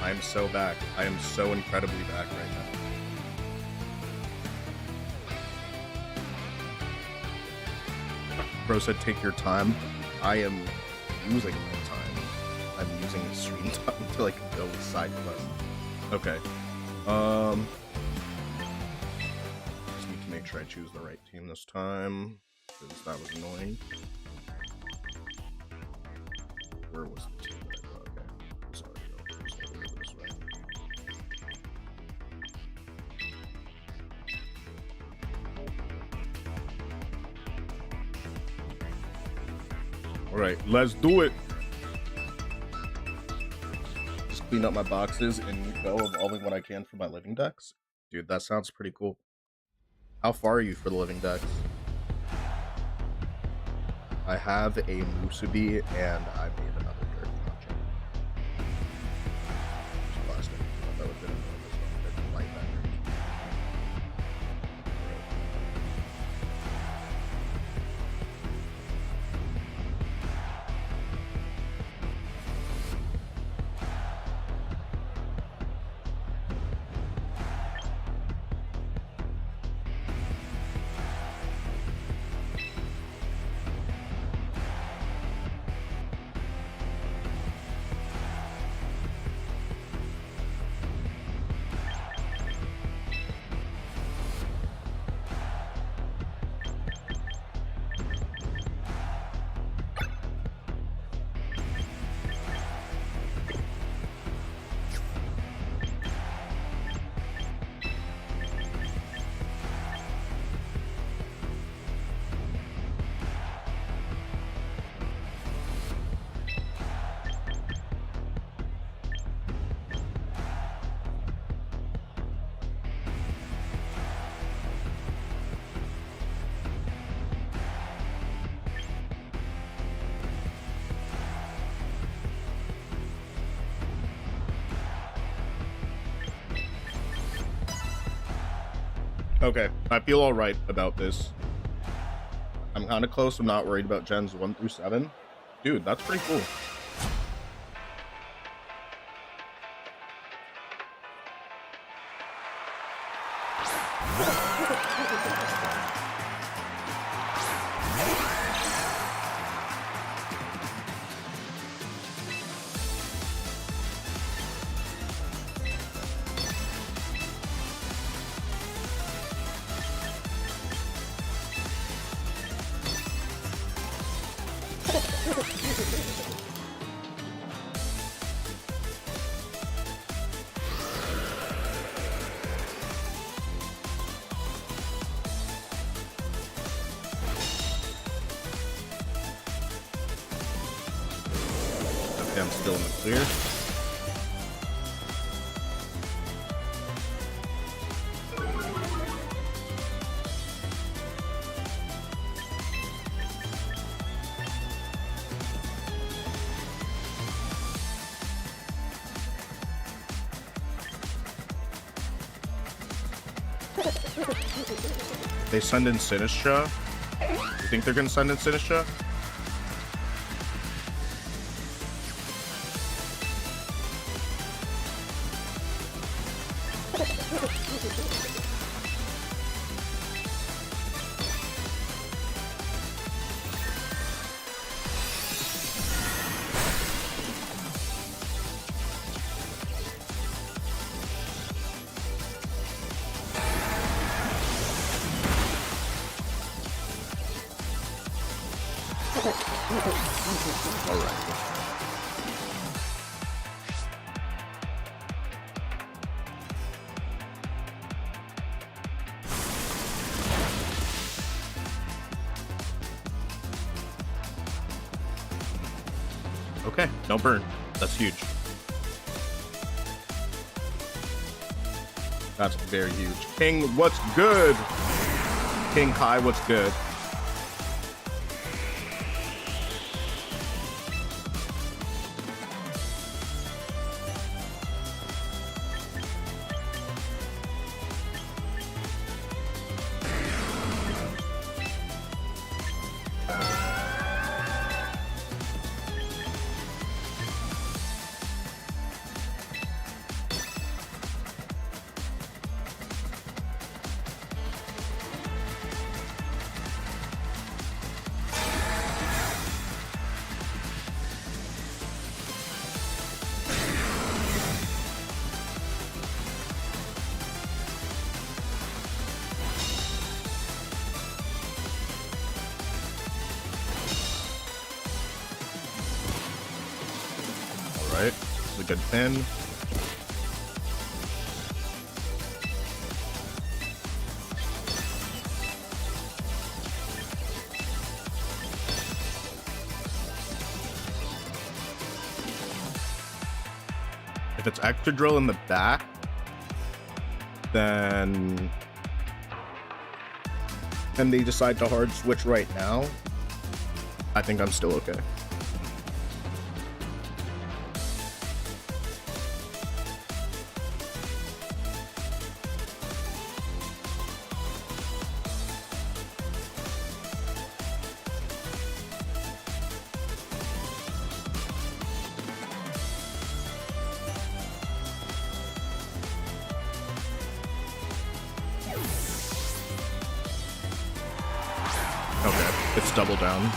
I am so back. I am so incredibly back right now. Bro said take your time. I am using my time. I'm using stream time to like go with side quests. Okay. Just need to make sure I choose the right team this time, because that was annoying. Where was the team that I got? Okay. Sorry, I'll just go this way. Alright, let's do it. Just clean up my boxes and go evolving what I can for my living decks. Dude, that sounds pretty cool. How far are you for the living decks? I have a Musubi and I made another dirt contract. Just plastic. That would fit in this one. Light battery. Okay, I feel all right about this. I'm kind of close. I'm not worried about gens 1 through 7. Dude, that's pretty cool. Okay, I'm still in the clear. They send in Sinistra. You think they're gonna send in Sinistra? All right. Okay, no burn. That's huge. That's very huge. King, what's good? King Kai, what's good? right? It's a good pin. If it's extra drill in the back, then and they decide to hard switch right now, I think I'm still okay. Okay, it's double down.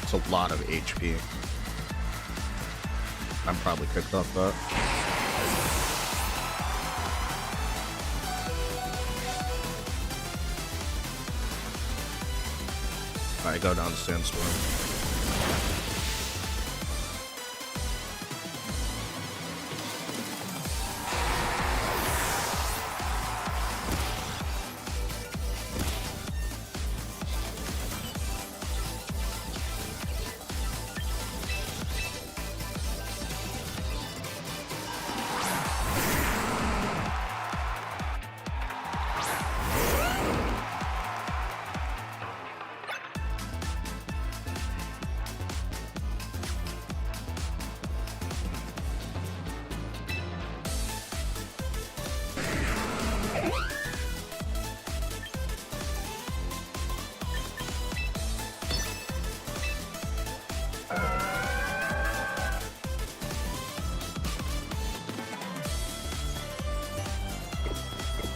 It's a lot of HP. I'm probably kicked off that. I go down to Sandstorm.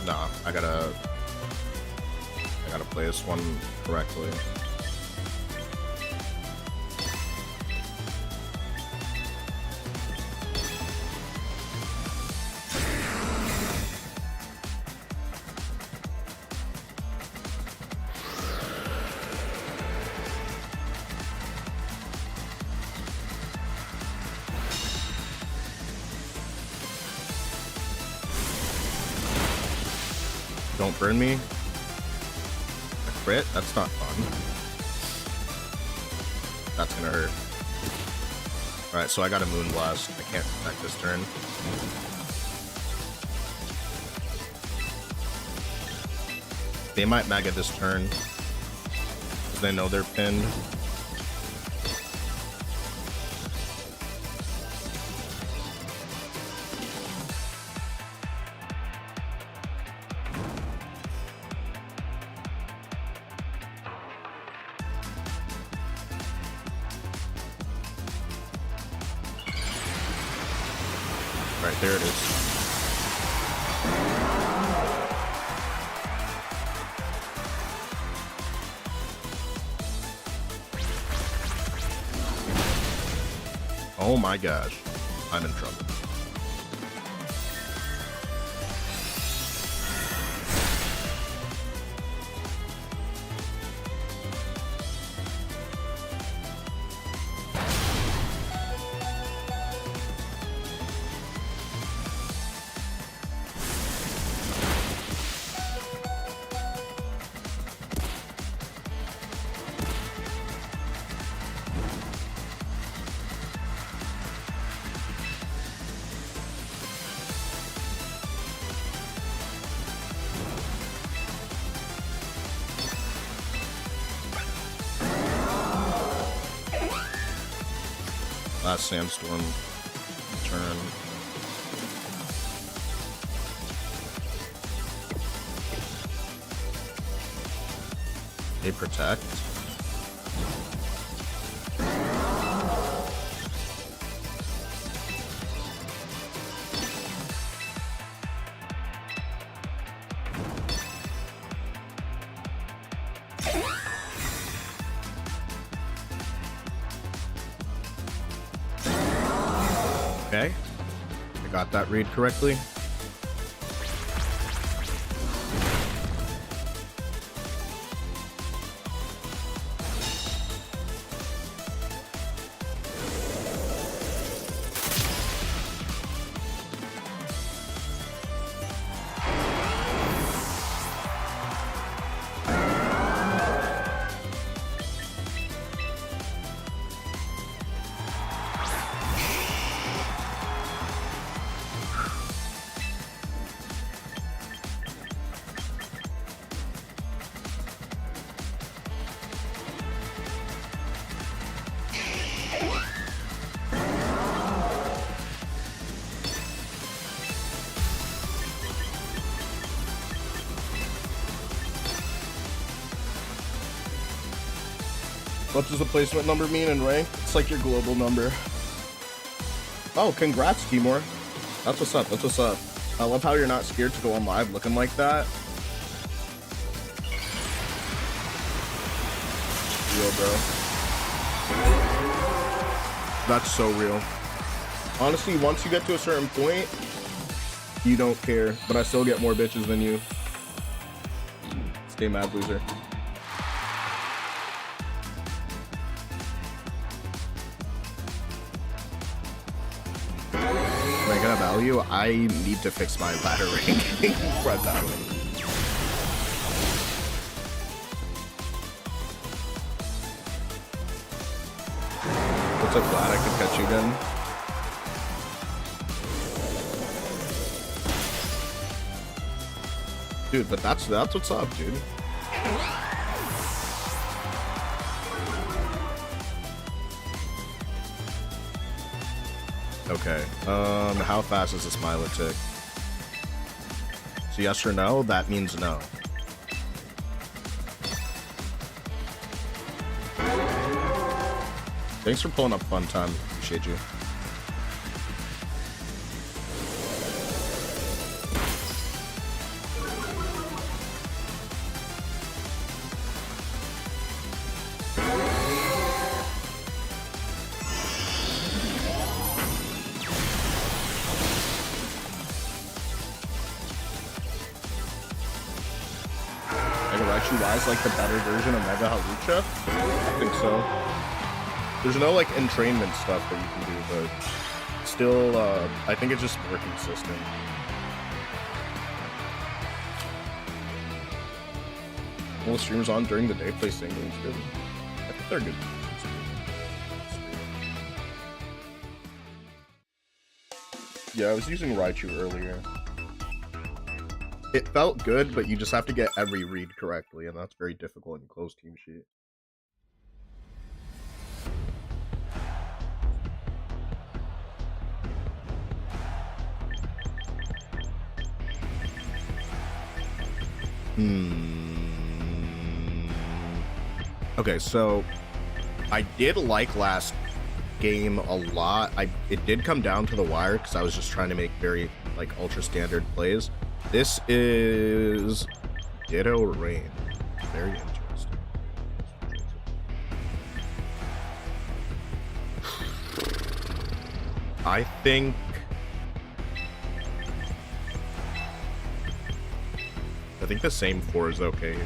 Nah, I gotta play this one correctly. Don't burn me. A crit? That's not fun. That's gonna hurt. Alright, so I got a Moon Blast. I can't protect this turn. They might Mega this turn, because they know they're pinned. Right, there it is. Oh my gosh, I'm in trouble. Last Sandstorm turn. They protect. Okay. I I got that read correctly. What does the placement number mean in rank? It's like your global number. Oh, congrats, Timor. That's what's up, that's what's up. I love how you're not scared to go on live looking like that. Real, bro. That's so real. Honestly, once you get to a certain point, you don't care. But I still get more bitches than you. Stay mad, loser. Value, I need to fix my ladder ranking right that way. What's up, glad I could catch you again. Dude, but that's what's up, dude. Okay, how fast is this Smiley tick? So yes or no, that means no. Thanks for pulling up Fun Time, appreciate you. Like the better version of Mega Halucha? I think so. There's no like entrainment stuff that you can do, but still, I think it's just more consistent. All the streamers on during the day play singles, good. I think they're good. Yeah, I was using Raichu earlier. It felt good, but you just have to get every read correctly, and that's very difficult in closed team sheet. Okay, so I did like last game a lot. It did come down to the wire because I was just trying to make very like ultra standard plays. This is Ditto Rain. Very interesting. I think the same 4 is okay.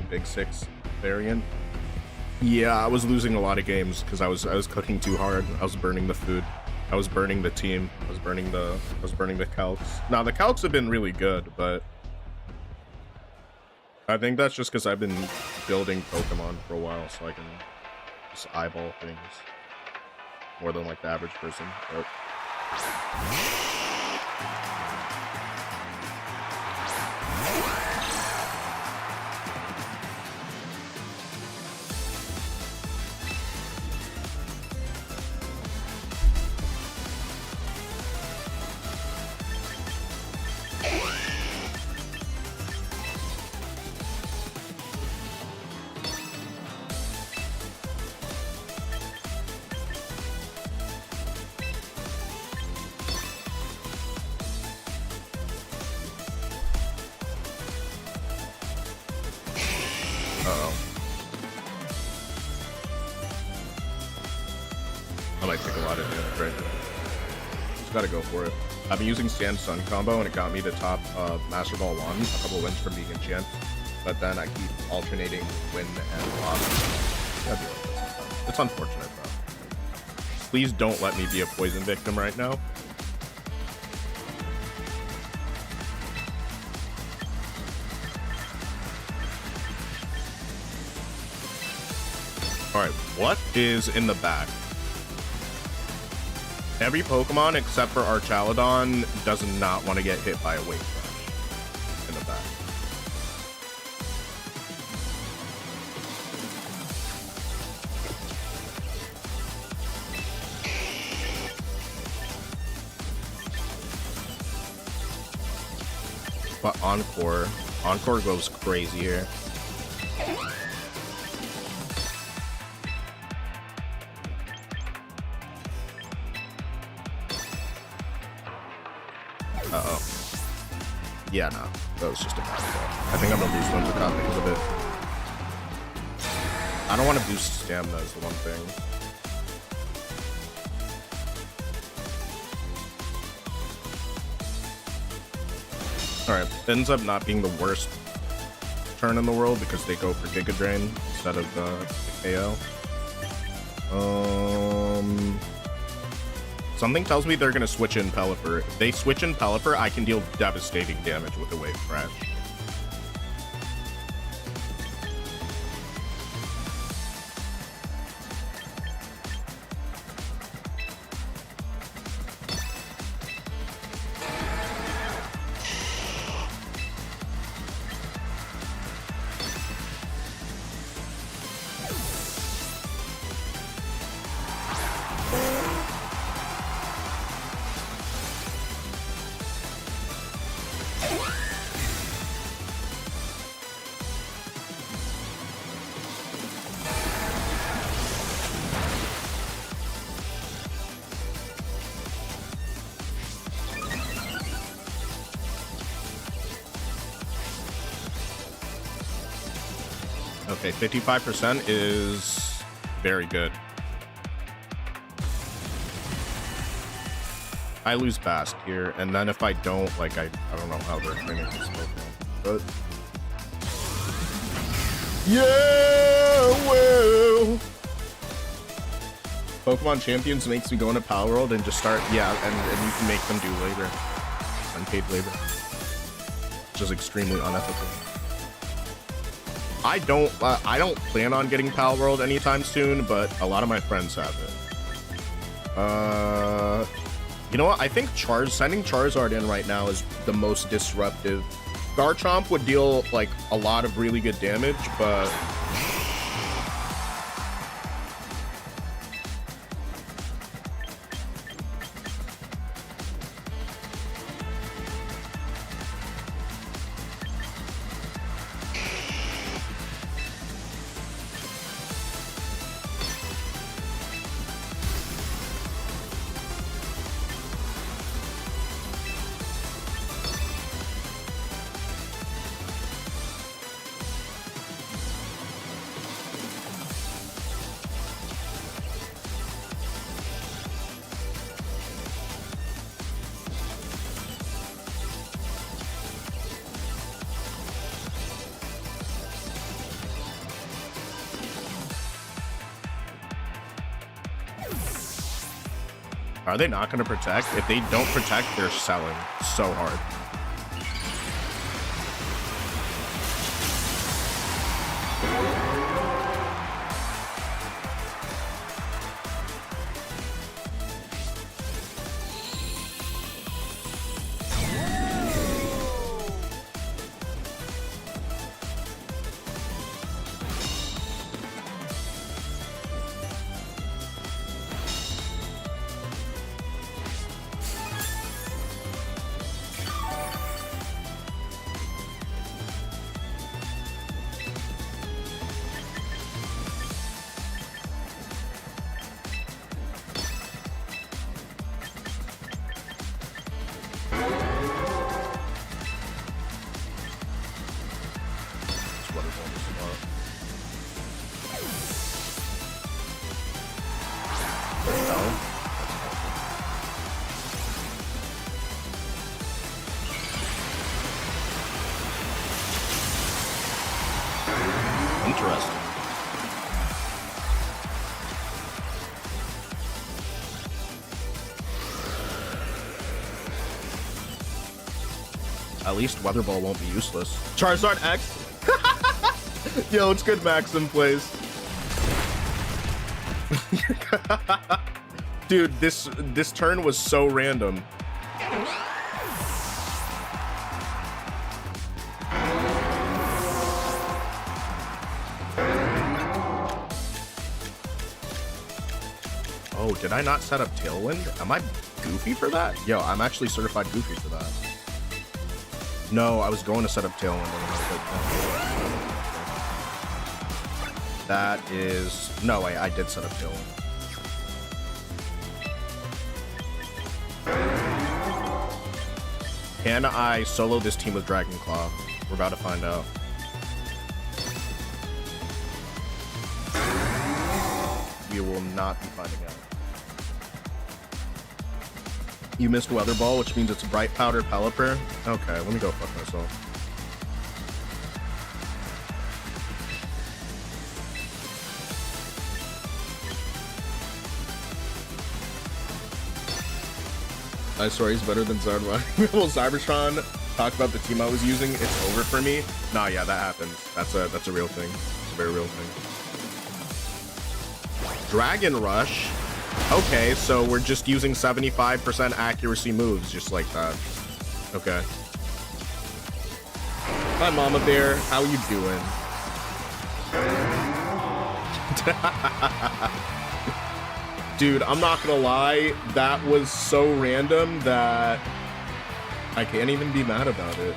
Big 6 variant. Yeah, I was losing a lot of games because I was cooking too hard. I was burning the food. I was burning the team. I was burning the calcs. Now the calcs have been really good, but I think that's just because I've been building Pokemon for a while, so I can just eyeball things more than like the average person. But Uh-oh. I might take a lot of damage right now. Just gotta go for it. I've been using Sand Sun combo and it got me to top of Master Ball 1, a couple wins from being enchant, but then I keep alternating win and loss. That'd be like this sometimes. It's unfortunate though. Please don't let me be a poison victim right now. Alright, what is in the back? Every Pokemon except for Archaludon does not want to get hit by a Wave Crash in the back. But Encore goes crazy here. Uh-oh. Yeah, no. That was just a bad call. I think I'm gonna lose Whimsicott because of it. I don't want to boost stamina is the one thing. Alright, ends up not being the worst turn in the world because they go for Giga Drain instead of the KO. Something tells me they're gonna switch in Pelipper. If they switch in Pelipper, I can deal devastating damage with the Wave Crash. Okay, 55% is very good. I lose Bast here, and then if I don't, like, I don't know how they're training this Pokemon, but... Yeah, well... Pokemon Champions makes me go into Power World and just start, yeah, and you can make them do labor. Unpaid labor. Which is extremely unethical. I don't plan on getting Pal World anytime soon, but a lot of my friends have it. You know what? I think sending Charizard in right now is the most disruptive. Garchomp would deal like a lot of really good damage, but are they not going to protect? If they don't protect, they're selling so hard. Interesting. At least Weather Ball won't be useless. Charizard X. Yo, it's good Maxim plays. Dude, this turn was so random. Oh, did I not set up Tailwind? Am I goofy for that? Yo, I'm actually certified goofy for that. No, I was going to set up Tailwind. And I was like, oh. That is... No, I did set up Tailwind. Can I solo this team with Dragon Claw? We're about to find out. We will not be finding out. You missed Weather Ball, which means it's a Bright Powder Pelipper. Okay, let me go fuck myself. I swear he's better than Zardwa. Well, Cybertron talked about the team I was using. It's over for me. Nah, yeah, that happens. That's a real thing. It's a very real thing. Dragon Rush. Okay, so we're just using 75% accuracy moves, just like that. Okay. Hi, Mama Bear. How you doing? Dude, I'm not gonna lie. That was so random that I can't even be mad about it.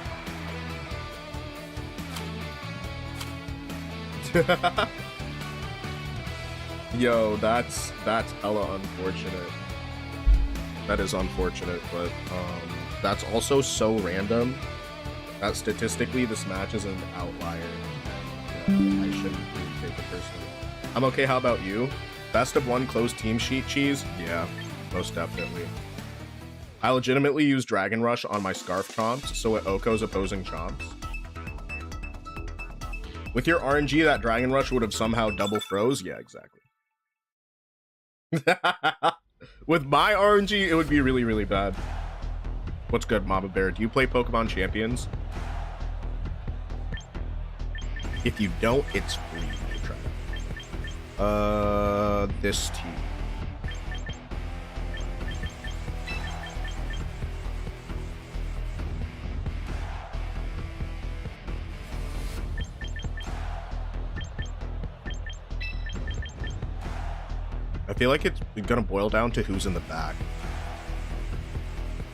Yo, that's hella unfortunate. That is unfortunate, but that's also so random that statistically this match is an outlier, and I shouldn't really take it personally. I'm okay. How about you? Best of one closed team sheet cheese? Yeah, most definitely. I legitimately use Dragon Rush on my Scarf Chomps, so it Oko's opposing Chomps. With your RNG, that Dragon Rush would have somehow double froze? Yeah, exactly. With my RNG, it would be really, really bad. What's good, Mama Bear? Do you play Pokemon Champions? If you don't, it's free to try. This team. I feel like it's gonna boil down to who's in the back.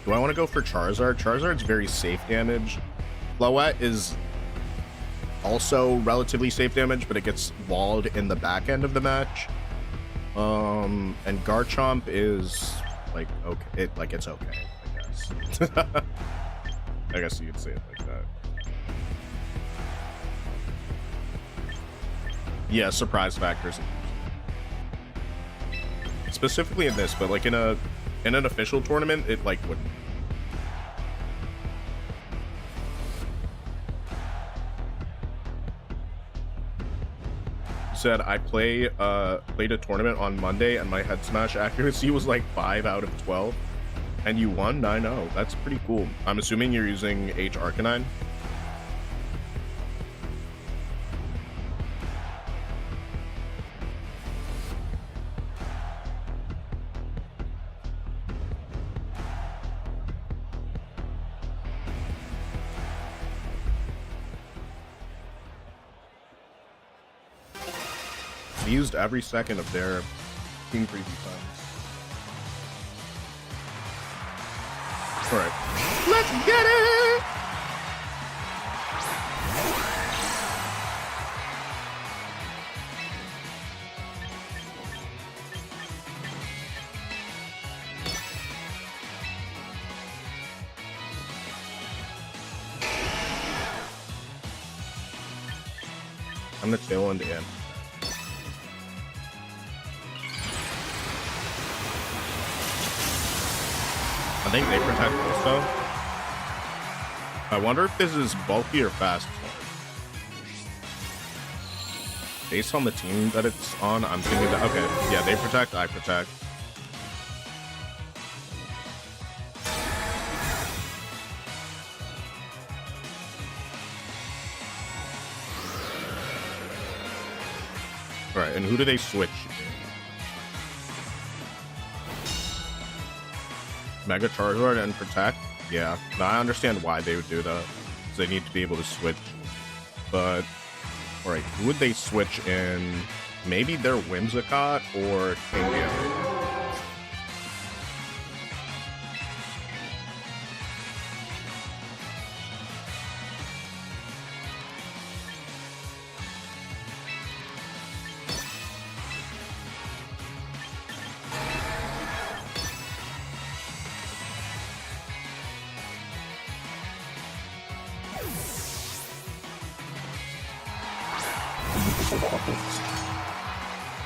Do I want to go for Charizard? Charizard's very safe damage. Floette is also relatively safe damage, but it gets walled in the back end of the match. And Garchomp is like okay, it's okay, I guess. I guess you could say it like that. Yeah, surprise factors. Specifically in this, but like in an official tournament, it like wouldn't. Said I played a tournament on Monday and my head smash accuracy was like 5 out of 12, and you won 9-0. That's pretty cool. I'm assuming you're using H Arcanine. They used every second of their team preview time. Alright. Let's get it! I'm the tail end in. I think they protect also. I wonder if this is bulky or fast. based on the team that it's on, I'm thinking that, okay, yeah, they protect, I protect. All right, and who do they switch? Mega Charizard and protect? Yeah, now I understand why they would do that. Because they need to be able to switch. But, alright, who would they switch in? Maybe their Whimsicott or Kingambit?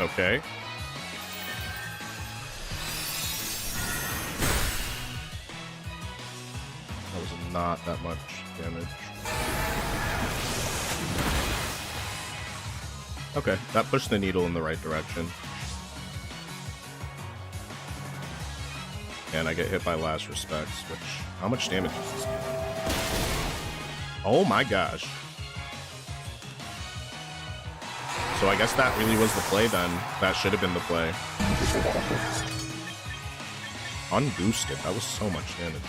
Okay. That was not that much damage. Okay, that pushed the needle in the right direction. And I get hit by Last Respects, which... How much damage is this? Oh my gosh. So I guess that really was the play then. That should have been the play. Unboosted. That was so much damage.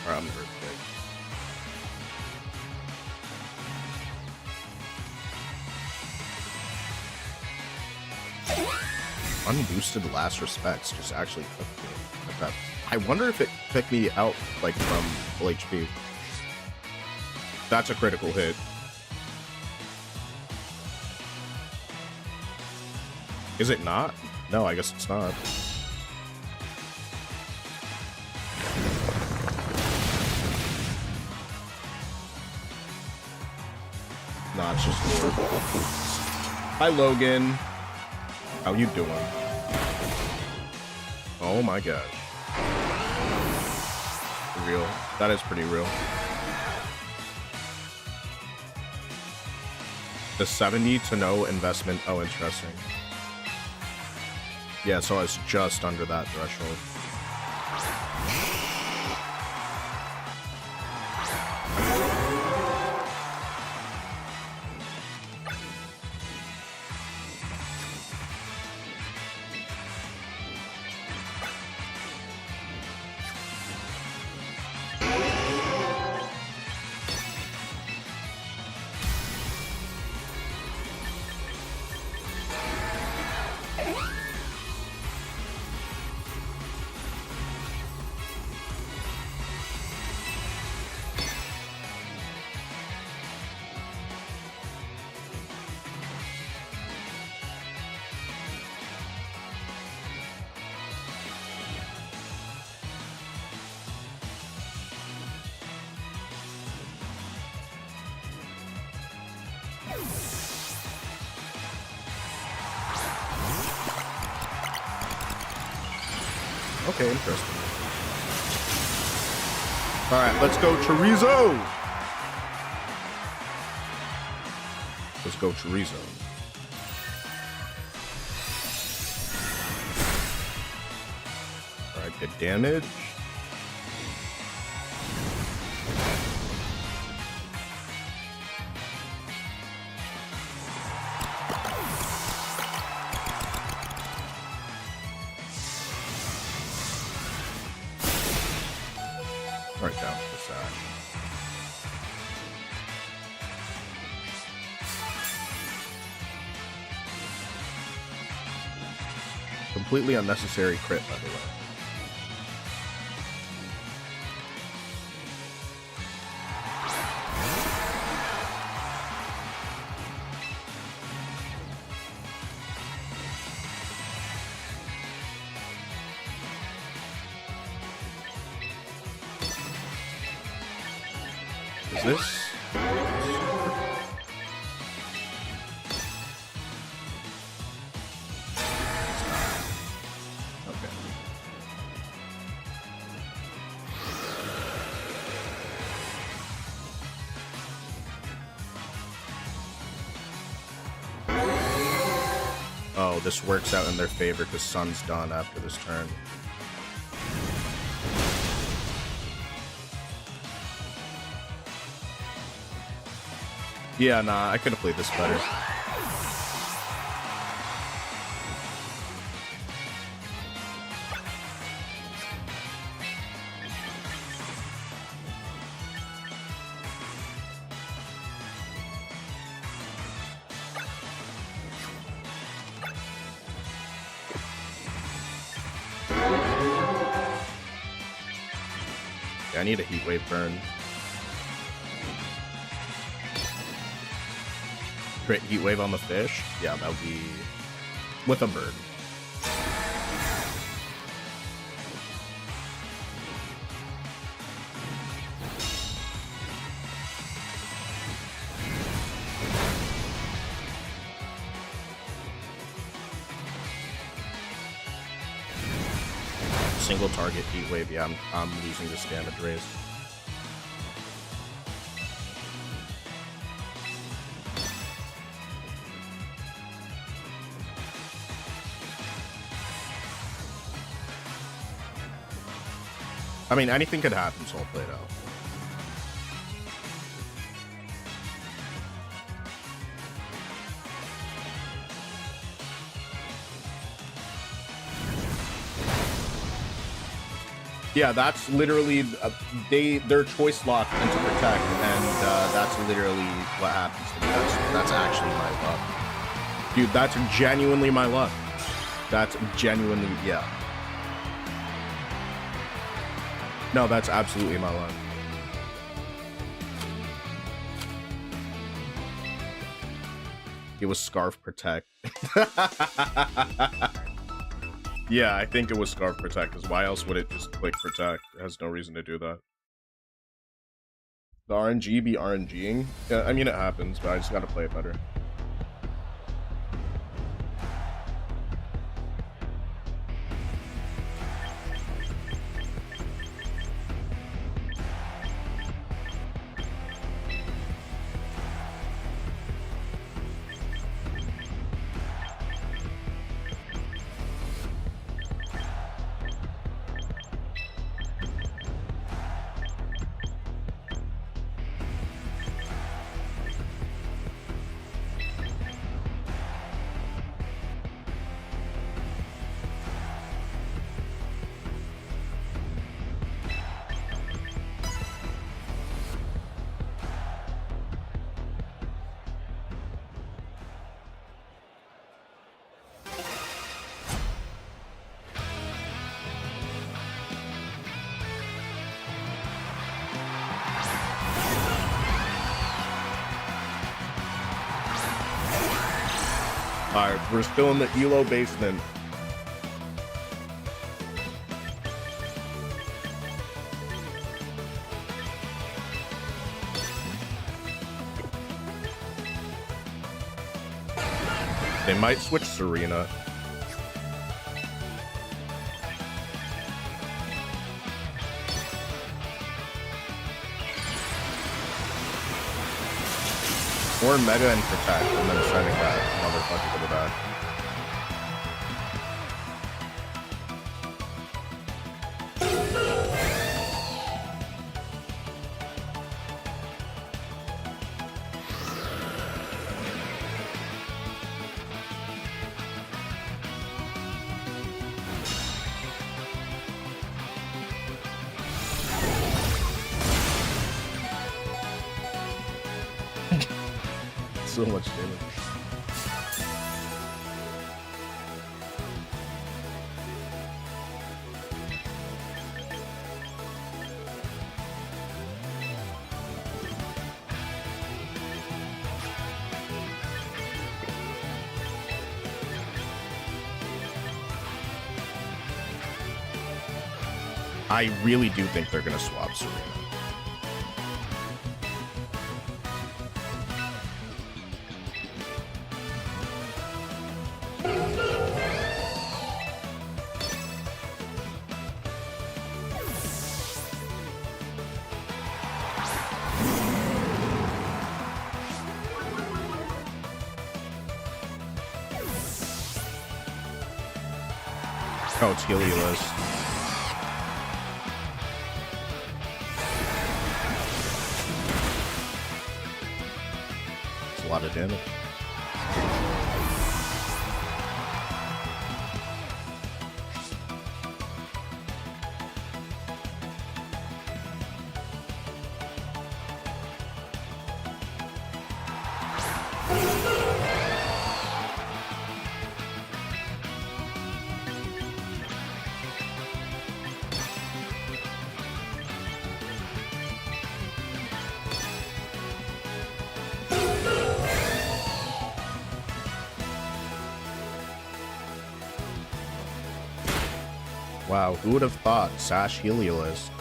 I'm hurt big. Unboosted Last Respects just actually took me at that. I wonder if it took me out like from full HP. That's a critical hit. Is it not? No, I guess it's not. Nah, it's just horrible. Hi, Logan. How you doing? Oh my gosh. Real. That is pretty real. The 70 to no investment. Oh, interesting. Yeah, so I was just under that threshold. Okay, interesting. All right, let's go chorizo. Let's go chorizo. All right, good damage. Right down to the side. Completely unnecessary crit, by the way. Is this? Okay. Oh, this works out in their favor because Sun's done after this turn. Yeah, nah, I could have played this better. Yeah, I need a heat wave burn. Crit heat wave on the fish? Yeah, that would be with a bird. Single target heat wave. Yeah, I'm losing this damage raise. I mean, anything could happen, so I'll play it out. Yeah, that's literally their choice lock into protect, and that's literally what happens to me. That's actually my luck, dude. That's genuinely my luck. That's genuinely, yeah. No, that's absolutely my luck. It was Scarf Protect. Yeah, I think it was Scarf Protect, because why else would it just click Protect? It has no reason to do that. The RNG be RNGing? Yeah, I mean, it happens, but I just gotta play it better. Alright, we're still in the Elo basement. They might switch Serena. Or Mega and Protect, and then sending that motherfucker to the back. So much damage. I really do think they're gonna swap Serena. Oh, it's Helios. It's a lot of damage. Wow, who would have thought? Sash Helios.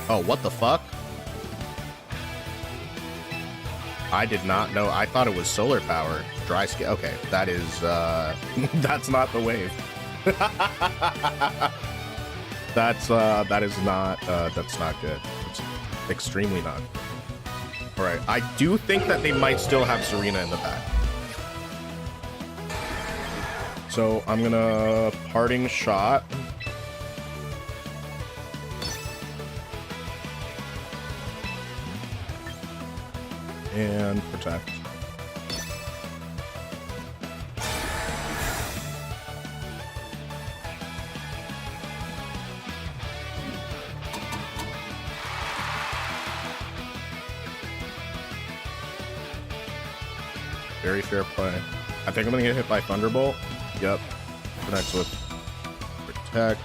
Oh, what the fuck? I did not know. I thought it was solar power. Dry skin. Okay, that is, that's not the wave. That is not, that's not good. It's extremely not. All right, I do think that they might still have Serena in the back. So I'm gonna parting shot. And protect. Very fair play. I think I'm gonna get hit by Thunderbolt. Yep. Connects with protect.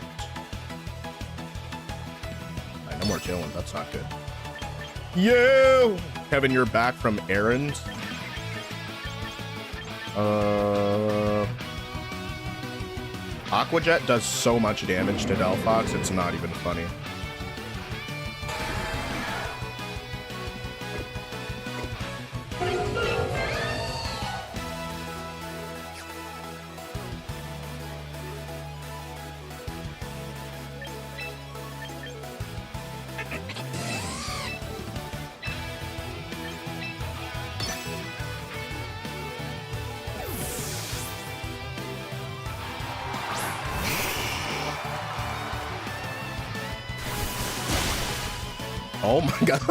Alright, no more Tailwind. That's not good. Yo! Kevin, you're back from errands. Aqua Jet does so much damage to Delphox, it's not even funny. Oh my god.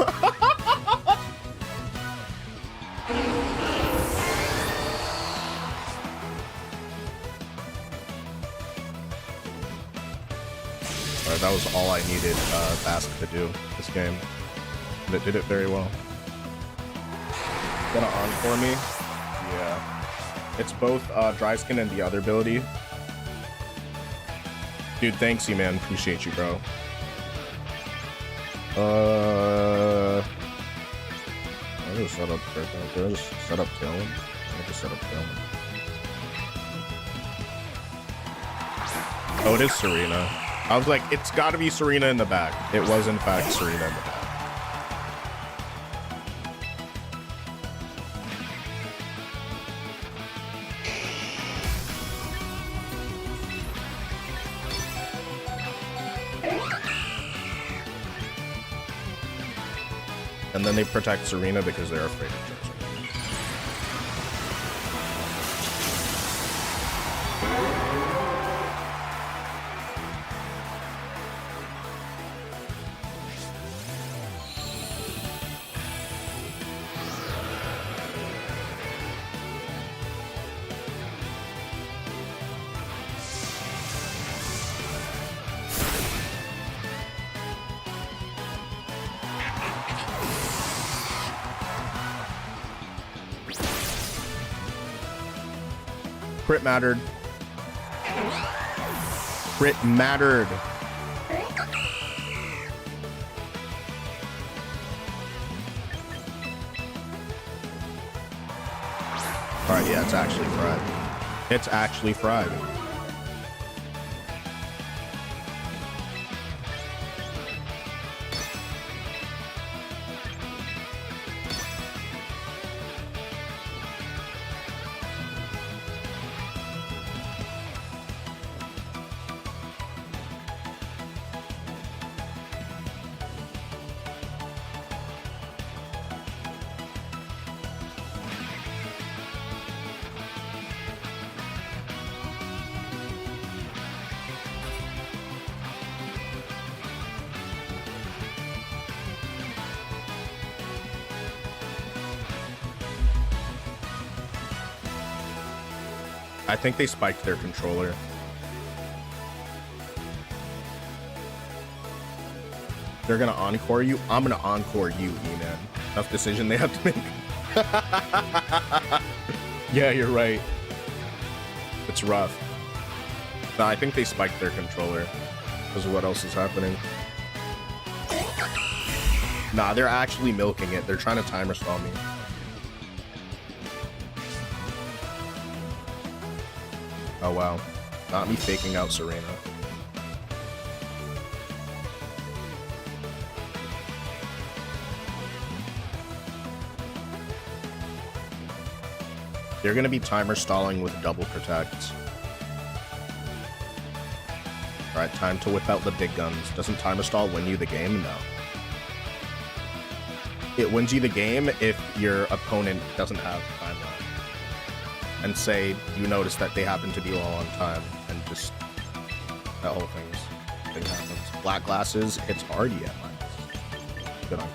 Alright, that was all I needed Basque to do this game. And it did it very well. Gonna encore me? Yeah. It's both dry skin and the other ability. Dude, thanks you, man. Appreciate you, bro. I just set up Did I just set up Tailwind? I just set up Tailwind. Oh, it is Serena. I was like, it's gotta be Serena in the back. It was in fact Serena in the back. And then they protect Serena because they're afraid of Joseph. Crit mattered. Crit mattered. Alright, yeah, it's actually fried. It's actually fried. I think they spiked their controller. They're gonna encore you. I'm gonna encore you, E-Man. Tough decision they have to make. Yeah, you're right. It's rough. No, I think they spiked their controller because of what else is happening. Nah, they're actually milking it. They're trying to timer stall me. Oh, wow. Not me faking out Serena. They're going to be timer stalling with double protects. Alright, time to whip out the big guns. Doesn't timer stall win you the game? No. It wins you the game if your opponent doesn't have timeline. And say you notice that they happen to be low on time, and just that whole thing happens. Black glasses, it's hard yet. Good on you.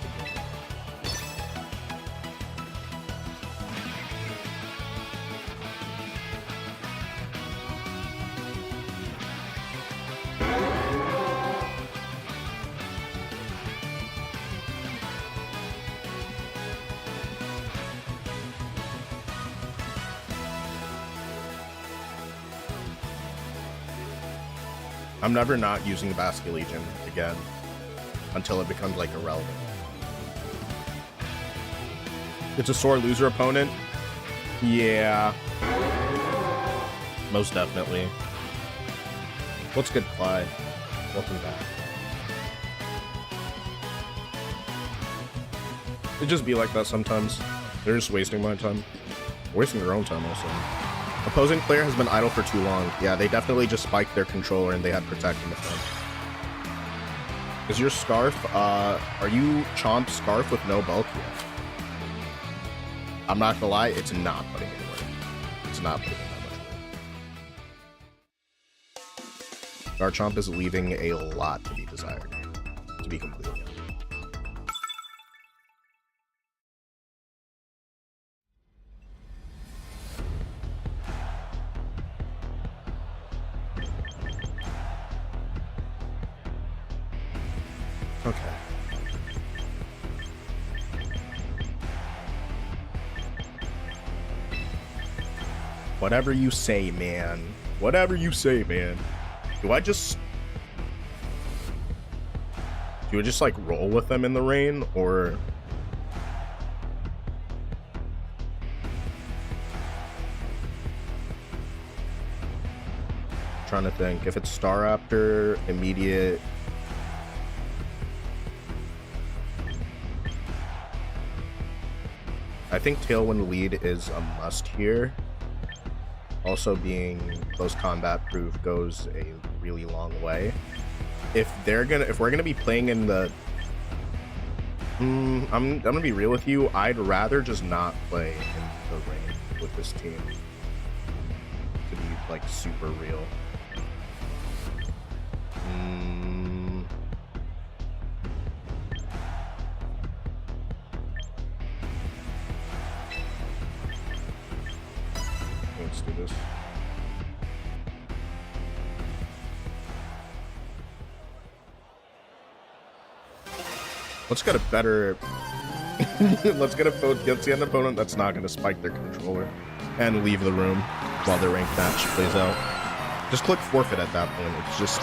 I'm never not using Basket Legion again until it becomes like irrelevant. It's a sore loser opponent. Yeah, most definitely. What's good, Clyde? Welcome back. It just be like that sometimes. They're just wasting my time, wasting their own time also. Opposing player has been idle for too long. Yeah, they definitely just spiked their controller and they had protect in the front. Is your Scarf, are you Chomp Scarf with no bulk yet? I'm not gonna lie, it's not putting in work. It's not putting in that much work. Garchomp is leaving a lot to be desired, to be completely honest. Okay. Whatever you say, man. Whatever you say, man. Do I just like roll with them in the rain, or trying to think if it's Staraptor, immediate. I think Tailwind lead is a must here. Also, being close combat proof goes a really long way. If we're gonna be playing in the, I'm gonna be real with you. I'd rather just not play in the rain with this team. To be like super real. Let's do this. Let's get a better. Let's get an opponent that's not going to spike their controller and leave the room while their ranked match plays out. Just click forfeit at that point. It's just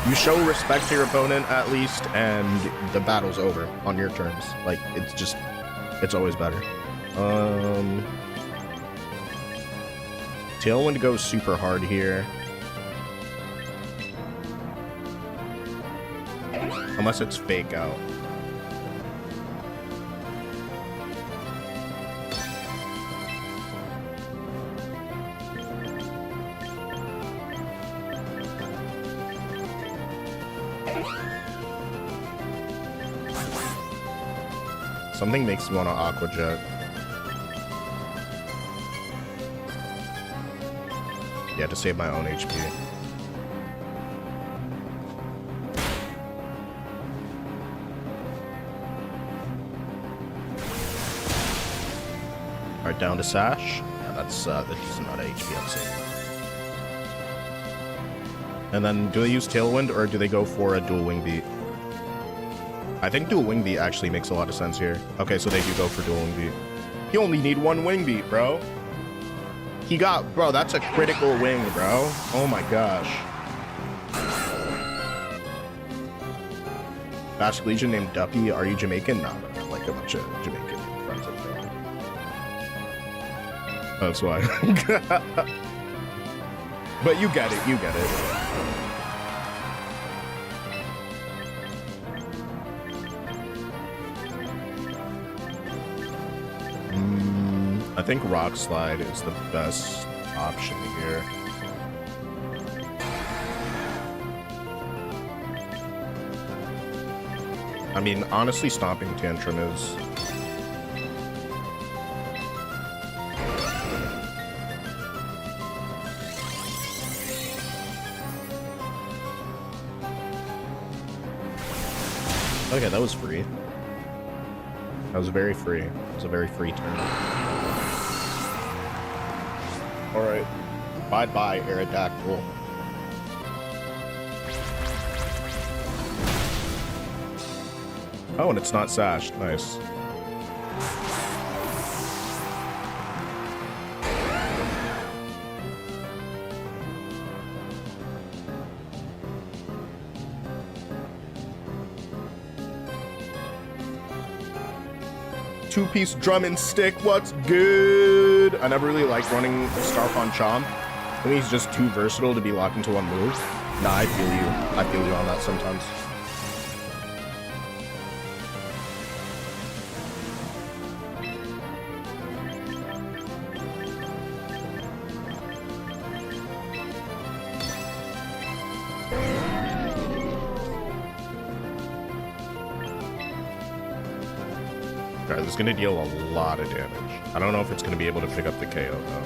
you show respect to your opponent at least, and the battle's over on your terms. Like it's always better. Tailwind goes super hard here. Unless it's fake out. Something makes me want to Aqua Jet. Yeah, to save my own HP. Alright, down to Sash. Yeah, that's the decent amount of HP I'm saving. And then do they use Tailwind or do they go for a dual wing beat? I think dual wing beat actually makes a lot of sense here. Okay, so they do go for dual wing beat. You only need one wing beat, bro. He got, bro, that's a critical wing, bro. Oh my gosh. Basque Legion named Duppy. Are you Jamaican? No, no, like a bunch of Jamaican friends of mine. That's why. But you get it, you get it. I think Rock Slide is the best option here. I mean, honestly, Stomping Tantrum is... Okay, that was free. That was very free. It was a very free turn. Alright. Bye-bye, Aerodactyl. Oh, and it's not sashed. Nice. Two-piece drum and stick, what's good? I never really liked running Scarf on Chomp. I think he's just too versatile to be locked into one move. Nah, I feel you. I feel you on that sometimes. It's going to deal a lot of damage. I don't know if it's going to be able to pick up the KO, though.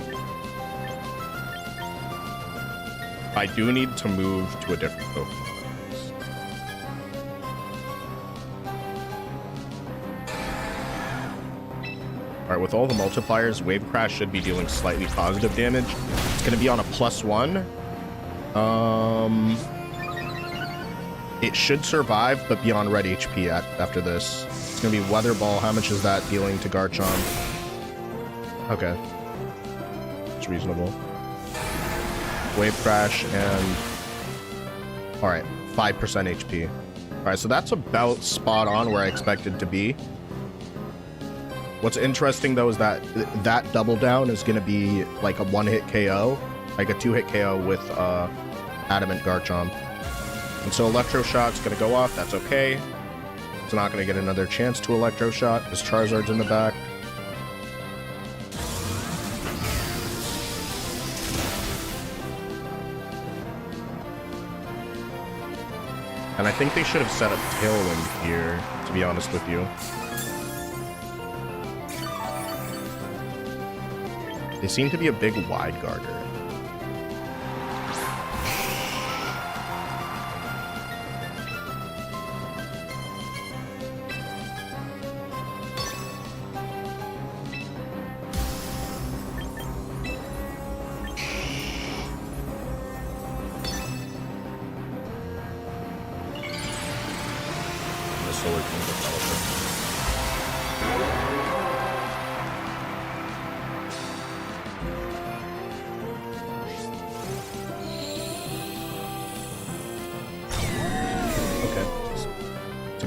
I do need to move to a different Pokemon. Alright, with all the multipliers, Wave Crash should be dealing slightly positive damage. It's going to be on a +1. It should survive, but be on red HP after this. It's gonna be Weather Ball. How much is that dealing to Garchomp? Okay. It's reasonable. Wave Crash and... Alright, 5% HP. Alright, so that's about spot on where I expected to be. What's interesting, though, is that that double down is gonna be like a one-hit KO. Like a two-hit KO with Adamant Garchomp. And so Electro Shot's gonna go off. That's okay. It's not going to get another chance to Electro Shot because Charizard's in the back. And I think they should have set up Tailwind here, to be honest with you. They seem to be a big wide guarder.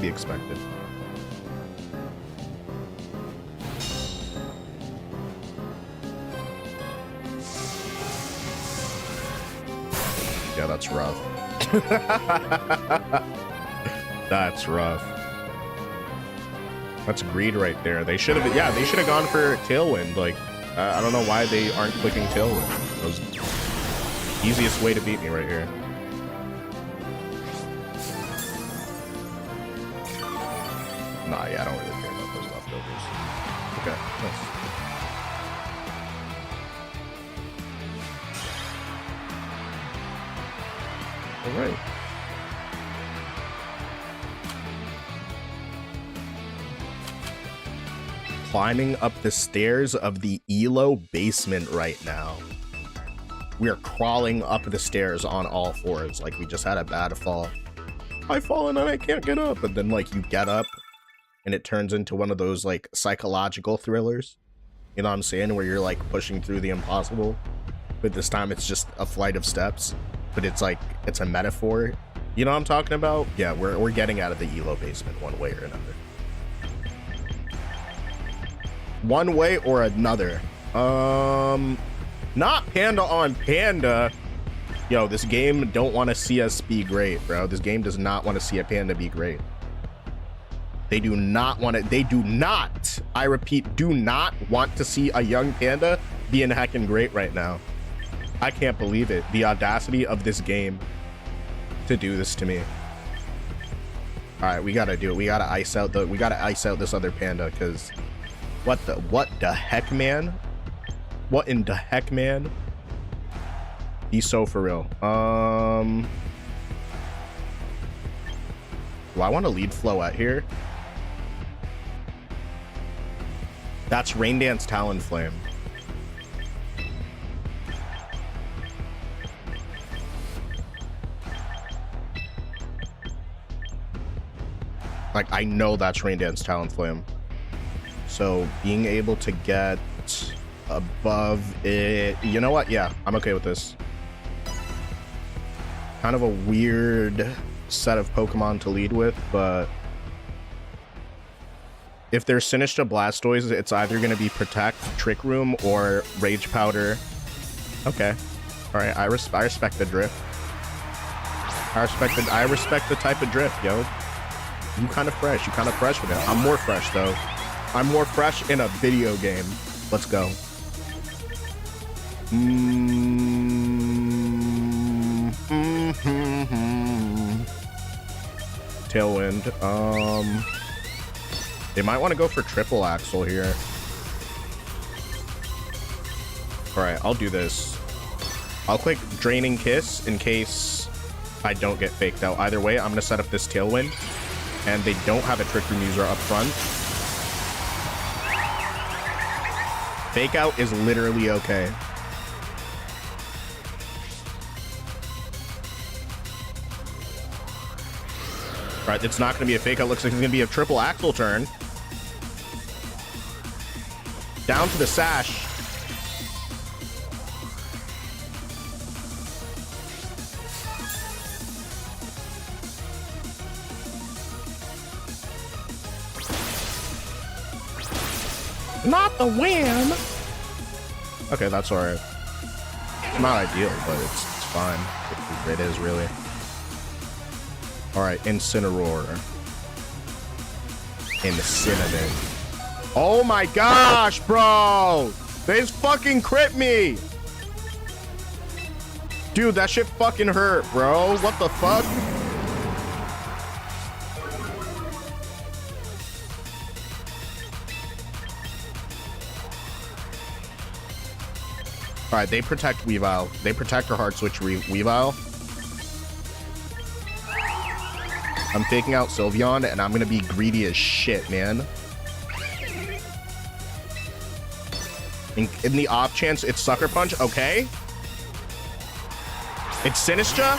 Expected. Yeah, that's rough. That's rough. That's greed right there. They should have, yeah, they should have gone for Tailwind. Like, I don't know why they aren't clicking Tailwind. That was the easiest way to beat me right here. Nah, yeah, I don't really care about those leftovers. Okay, nice. All right. Climbing up the stairs of the ELO basement right now. We are crawling up the stairs on all fours. Like we just had a bad fall. I've fallen and I can't get up. But then like you get up and it turns into one of those like psychological thrillers. You know what I'm saying? Where you're like pushing through the impossible. But this time it's just a flight of steps. But it's like, it's a metaphor. You know what I'm talking about? Yeah, we're getting out of the ELO basement one way or another. One way or another. Not Panda on Panda. Yo, this game don't want to see us be great, bro. This game does not want to see a panda be great. They do not want it. They do not, I repeat, do not want to see a young panda being heckin' great right now. I can't believe it. The audacity of this game to do this to me. All right, we gotta do it. We gotta ice out this other panda, because what the heck, man? What in the heck, man? He's so for real. Do I want to lead Floette here? That's Rain Dance Talonflame. Like, I know that's Rain Dance Talonflame. So being able to get above it, you know what? Yeah, I'm okay with this. Kind of a weird set of Pokemon to lead with, but if there's Sinistra Blastoise, it's either going to be Protect, Trick Room, or Rage Powder. Okay. All right, I respect the drift. I respect the type of drift, yo. You kind of fresh. You kind of fresh with it. I'm more fresh, though. I'm more fresh in a video game. Let's go. Tailwind. They might want to go for Triple Axle here. Alright, I'll do this. I'll click Draining Kiss in case I don't get faked out. Either way, I'm going to set up this Tailwind. And they don't have a Trick Room user up front. Fake out is literally okay. Alright, it's not going to be a fake out. Looks like it's going to be a Triple Axle turn. Down to the Sash. Not the win. Okay, that's alright. It's not ideal, but it's fine. It is really. Alright, Incineroar. Incineroar. Oh my gosh, bro! They just fucking crit me! Dude, that shit fucking hurt, bro. What the fuck? Alright, they protect Weavile. They protect her Hard Switch Weavile. I'm taking out Sylveon, and I'm gonna be greedy as shit, man. In the off chance it's Sucker Punch, okay. It's Sinistra?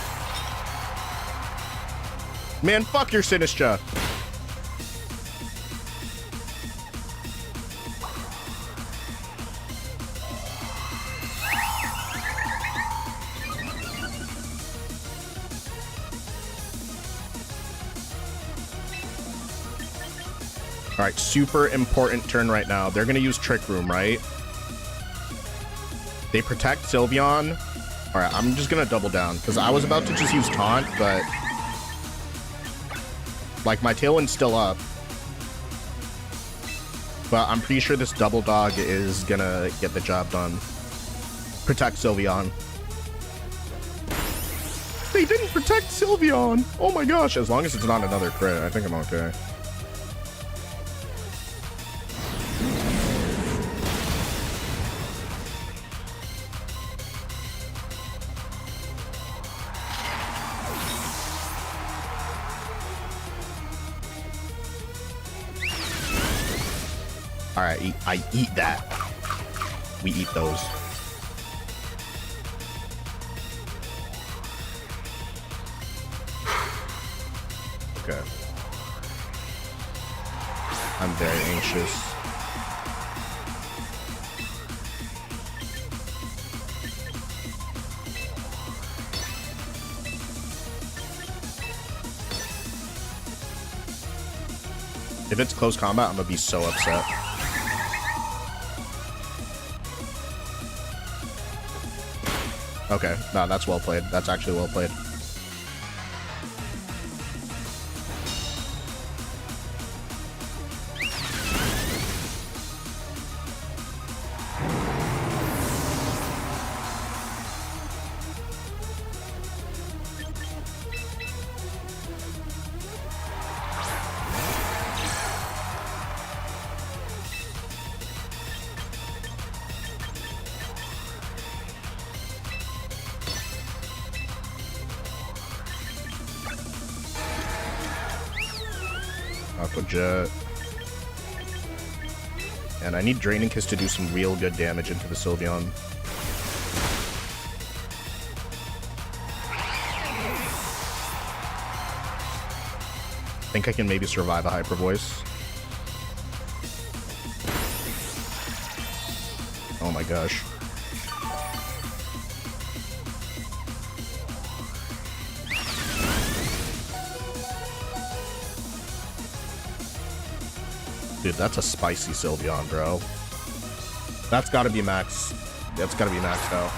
Man, fuck your Sinistra. All right, super important turn right now. They're going to use Trick Room, right? They protect Sylveon. All right, I'm just going to double down because I was about to just use Taunt, but like my Tailwind's still up. But I'm pretty sure this Double Dog is going to get the job done. Protect Sylveon. They didn't protect Sylveon. Oh my gosh, as long as it's not another crit, I think I'm okay. All right, I eat that. We eat those. I'm very anxious. If it's close combat, I'm gonna be so upset. Okay, no, that's well played. That's actually well played. Jet. And I need Draining Kiss to do some real good damage into the Sylveon. I think I can maybe survive a Hyper Voice. Oh my gosh. Dude, that's a spicy Sylveon, bro. That's gotta be max. That's gotta be maxed out.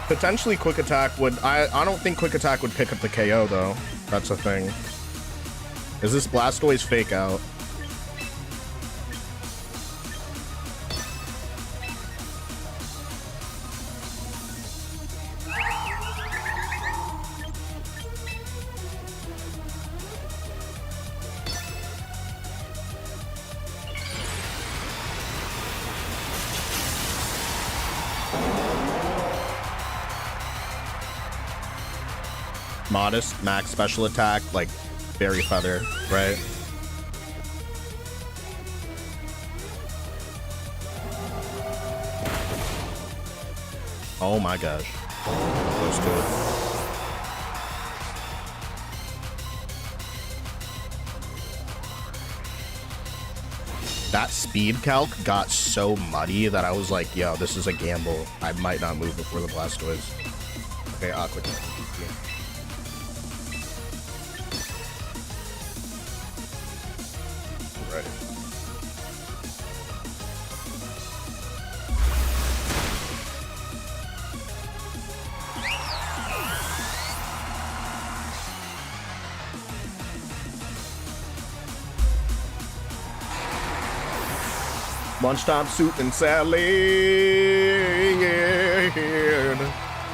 Potentially Quick Attack would... I don't think Quick Attack would pick up the KO, though. That's a thing. Is this Blastoise fake out? Modest, max special attack, like Fairy Feather, right? Oh my gosh. Close to it. That speed calc got so muddy that I was like, yo, this is a gamble. I might not move before the Blastoise. Okay, Aqua. Lunchtime soup and salad.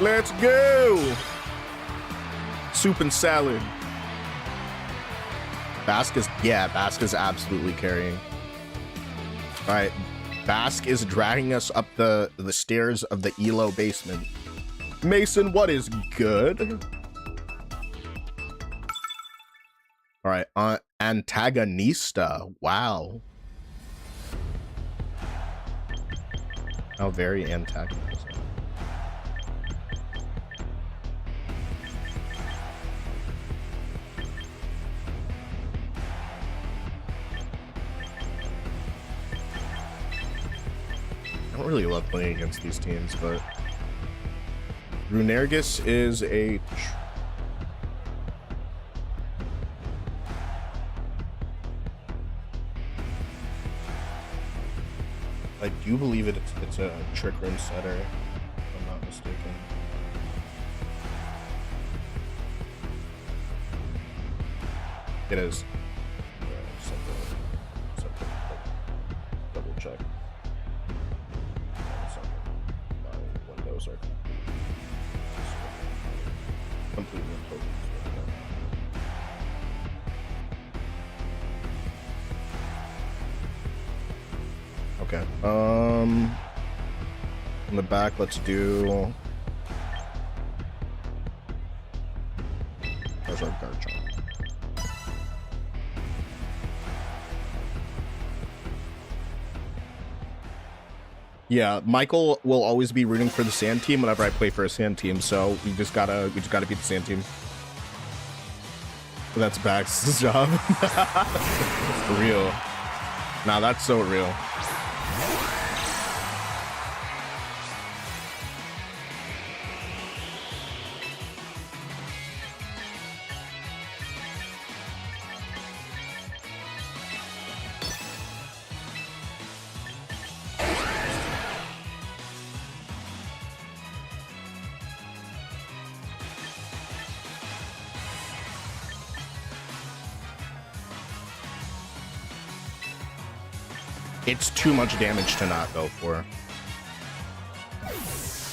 Let's go. Soup and salad. Bask is, yeah, Bask is absolutely carrying. All right, Bask is dragging us up the stairs of the Elo basement. Mason, what is good? All right, Antagonista. Wow. How very antagonistic. I don't really love playing against these teams, but Runergus is a I do believe it's a Trick Room setter, if I'm not mistaken. It is. Double check. My windows are completely focused right now. Okay. In the back, let's do. There's our Garchomp. Yeah, Michael will always be rooting for the Sand team whenever I play for a Sand team, so we just gotta beat the Sand team. That's Bax's job. It's real. Nah, that's so real. It's too much damage to not go for.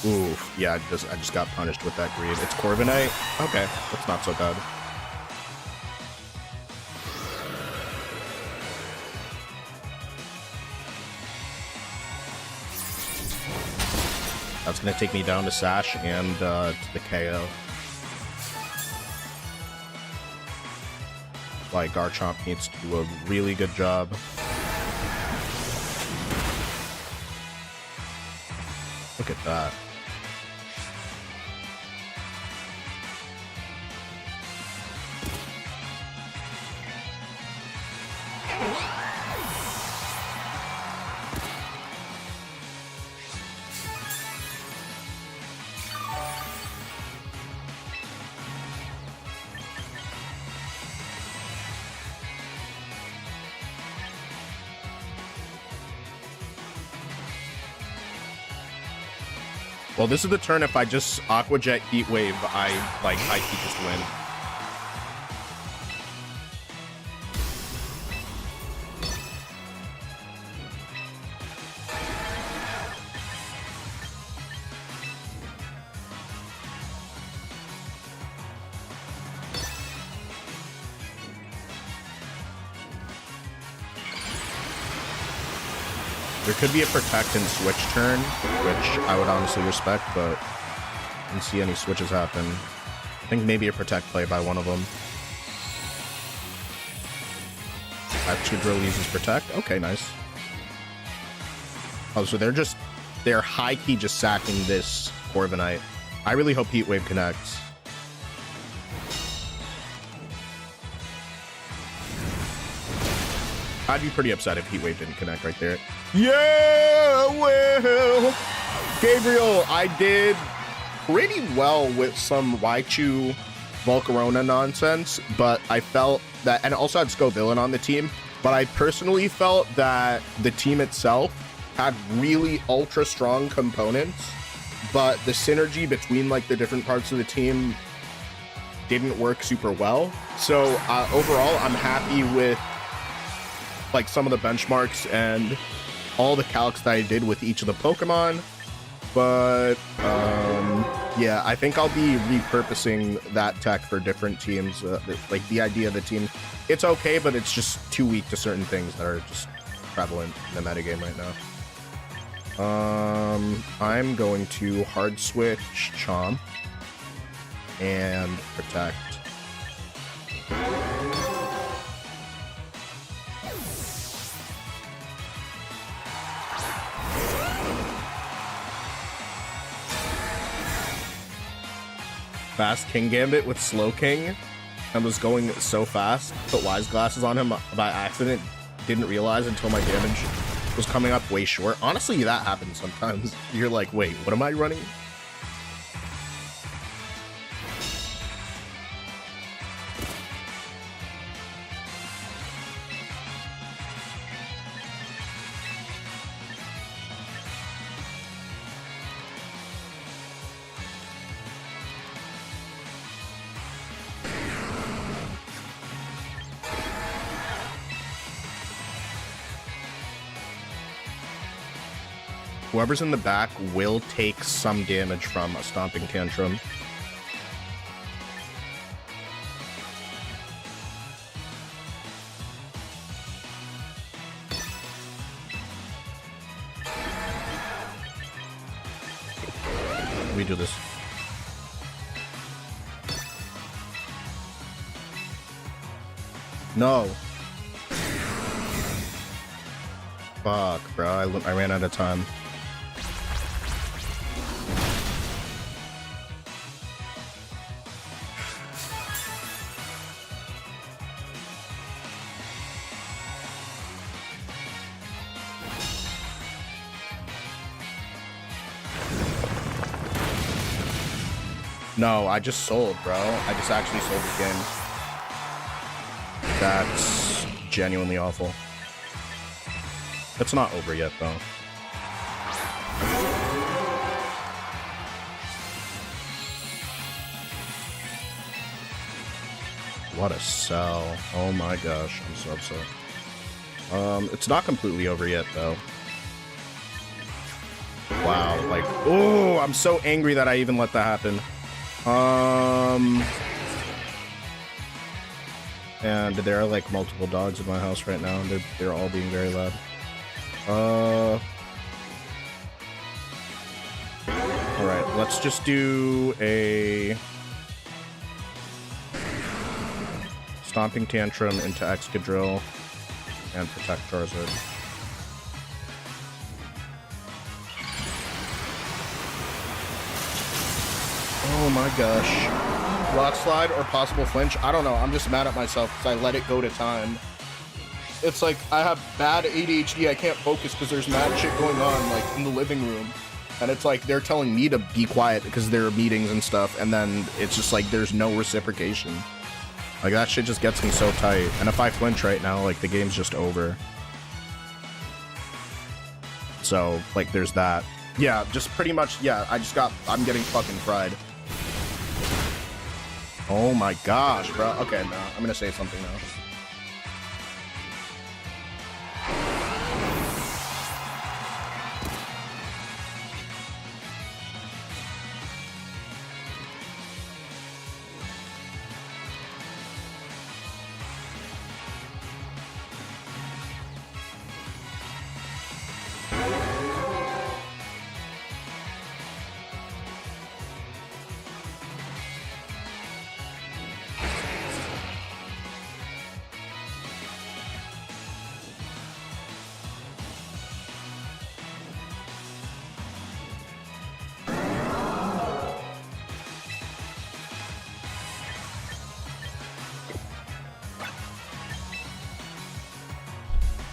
Oof, yeah, I just got punished with that greed. It's Corviknight? Okay, that's not so bad. That's gonna take me down to Sash and to the KO. Like, Garchomp needs to do a really good job. Look at that. Well, this is the turn. If I just Aqua Jet Heat Wave, I just win. There could be a protect and switch turn, which I would honestly respect, but I didn't see any switches happen. I think maybe a protect play by one of them. Drill uses protect. Okay, nice. Oh, so they're high key just sacking this Corviknight. I really hope Heat Wave connects. I'd be pretty upset if Heat Wave didn't connect right there. Yeah, well, Gabriel, I did pretty well with some Raichu Volcarona nonsense, but I felt that, and also had Scovillain on the team, but I personally felt that the team itself had really ultra strong components, but the synergy between like the different parts of the team didn't work super well. So overall, I'm happy with like some of the benchmarks and all the calcs that I did with each of the Pokemon, but yeah, I think I'll be repurposing that tech for different teams. Like the idea of the team, it's okay, but it's just too weak to certain things that are just prevalent in the metagame right now. I'm going to hard switch Chomp and protect. Fast King Gambit with Slow King and was going so fast. Put Wise Glasses on him by accident. Didn't realize until my damage was coming up way short. Honestly, that happens sometimes. You're like, wait, what am I running? Whoever's in the back will take some damage from a Stomping Tantrum. We do this. No. Fuck, bro. I ran out of time. No, I just sold, bro. I just actually sold the game. That's genuinely awful. It's not over yet, though. What a sell. Oh my gosh, I'm so upset. It's not completely over yet, though. Wow, like, oh, I'm so angry that I even let that happen. And there are like multiple dogs in my house right now, and they're all being very loud. Alright, let's just do a Stomping Tantrum into Excadrill and Protect Charizard. Oh my gosh. Rock Slide or possible flinch? I don't know. I'm just mad at myself because I let it go to time. It's like I have bad ADHD. I can't focus because there's mad shit going on like in the living room. And it's like they're telling me to be quiet because there are meetings and stuff. And then it's just like there's no reciprocation. Like that shit just gets me so tight. And if I flinch right now, like the game's just over. So like there's that. Yeah, just pretty much, yeah, I'm getting fucking fried. Oh my gosh, bro. Okay, no, I'm gonna say something now.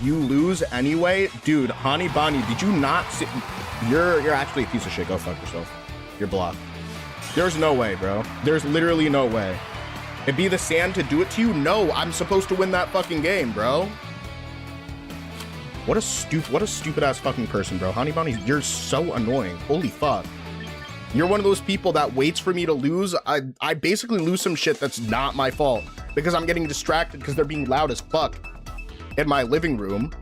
You lose anyway? Dude, Hani Bani, did you not see? You're actually a piece of shit. Go fuck yourself. You're blocked. There's no way, bro. There's literally no way. It'd be the sand to do it to you? No, I'm supposed to win that fucking game, bro. What a stupid ass fucking person, bro. Hani Bani, you're so annoying. Holy fuck. You're one of those people that waits for me to lose. I basically lose some shit that's not my fault because I'm getting distracted because they're being loud as fuck in my living room.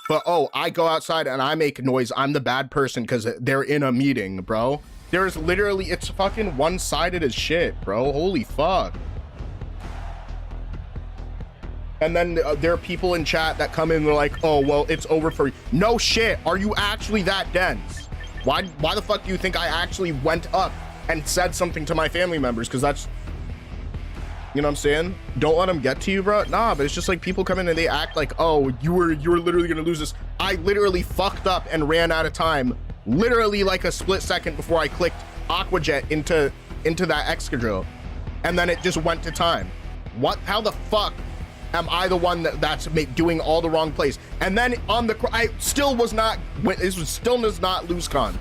But oh, I go outside and I make noise. I'm the bad person because they're in a meeting, bro. There's literally, it's fucking one-sided as shit, bro. Holy fuck. And then there are people in chat that come in and they're like, oh, well, it's over for you. No shit. Are you actually that dense? Why the fuck do you think I actually went up and said something to my family members? Because that's, you know what I'm saying? Don't let them get to you, bro. Nah, but it's just like people come in and they act like, oh, you were literally gonna lose this. I literally fucked up and ran out of time, literally like a split second before I clicked Aqua Jet into that Excadrill, and then it just went to time. What? How the fuck am I the one that's doing all the wrong plays? And then on the, I still was not. This was still does not lose con.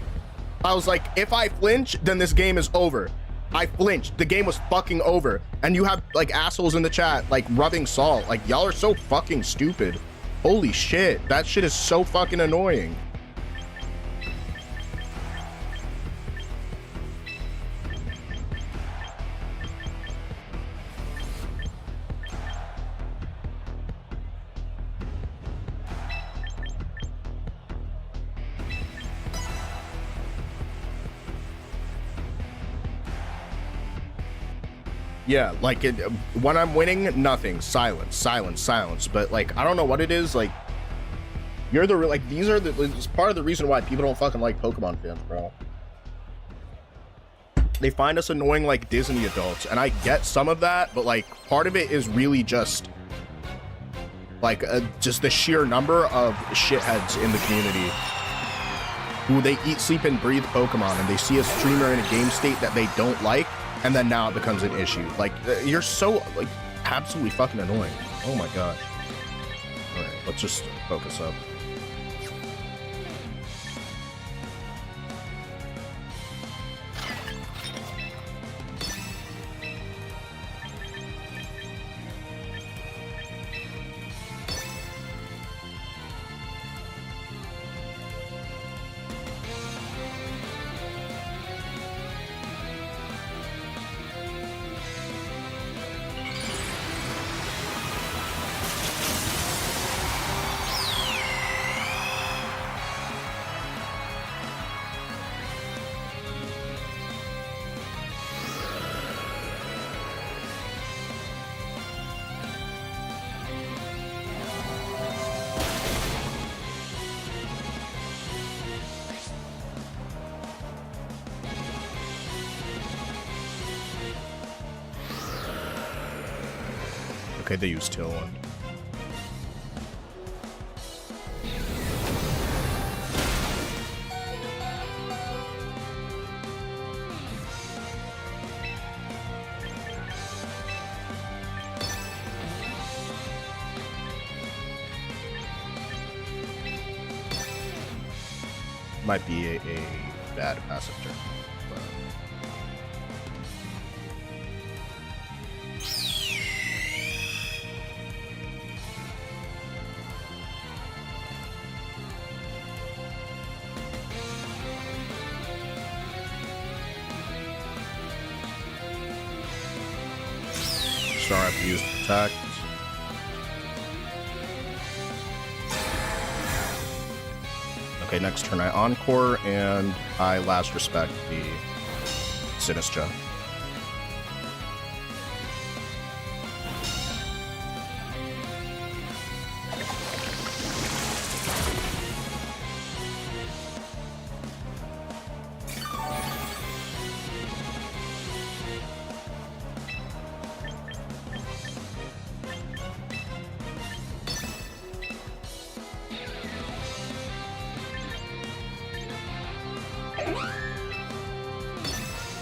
I was like, if I flinch, then this game is over. I flinched. The game was fucking over. And you have like assholes in the chat like rubbing salt. Like y'all are so fucking stupid. Holy shit. That shit is so fucking annoying. Yeah, like when I'm winning, nothing, silence. But like, I don't know what it is. Like, you're the like, these are it's part of the reason why people don't fucking like Pokemon fans, bro. They find us annoying like Disney adults, and I get some of that, but like part of it is really just like just the sheer number of shitheads in the community who they eat, sleep, and breathe Pokemon, and they see a streamer in a game state that they don't like, and then now it becomes an issue. Like, you're so, like, absolutely fucking annoying. Oh my god. Alright, let's just focus up. Okay, they use Tailwind. Might be a bad passive turn. Sorry, I have to use protect. Okay, next turn I Encore, and I last respect the Sinistra.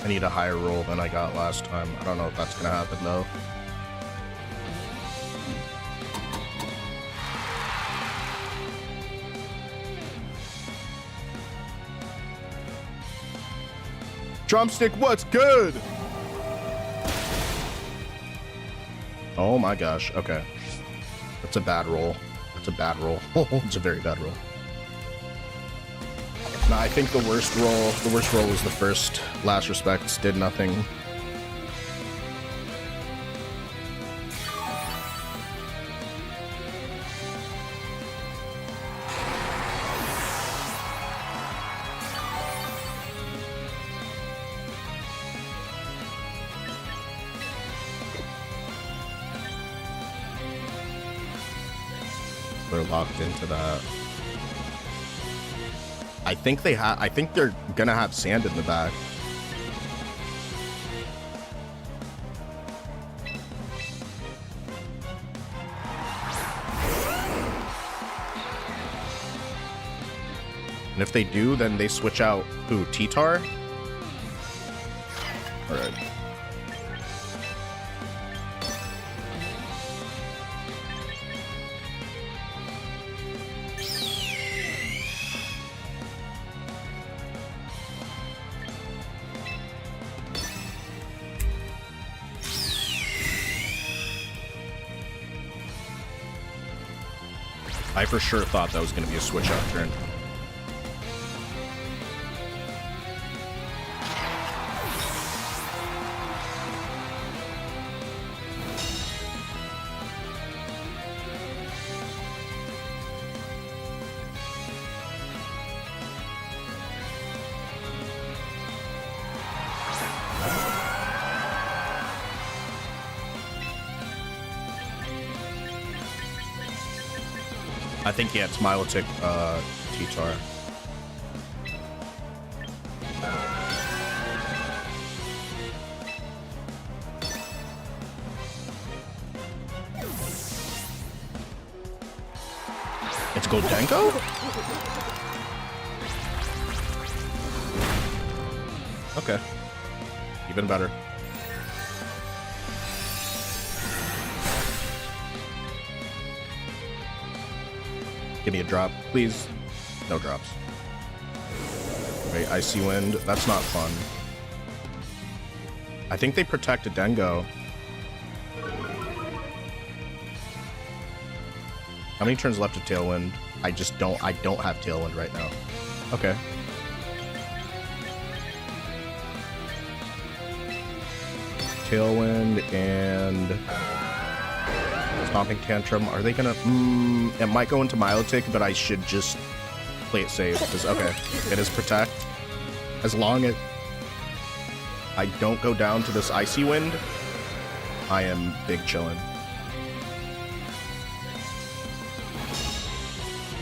I need a higher roll than I got last time. I don't know if that's gonna happen though. Drumstick, what's good? Oh my gosh, okay. That's a bad roll. That's a bad roll. It's a very bad roll. No, I think the worst roll was the first. Last respects did nothing. They're locked into that. I think they're gonna have sand in the back. And if they do, then they switch out who? T-Tar? Alright. I for sure thought that was going to be a switch out turn. I think, yeah, it's Milotic, T-Tar. It's Goldenko? Okay. Even better. Give me a drop, please. No drops. Wait, Icy Wind. That's not fun. I think they protected Dengo. How many turns left of Tailwind? I don't have Tailwind right now. Okay. Tailwind and Stomping Tantrum. Are they gonna... it might go into Milotic, but I should just play it safe. Because, okay, it is Protect. As long as I don't go down to this Icy Wind, I am big chillin'.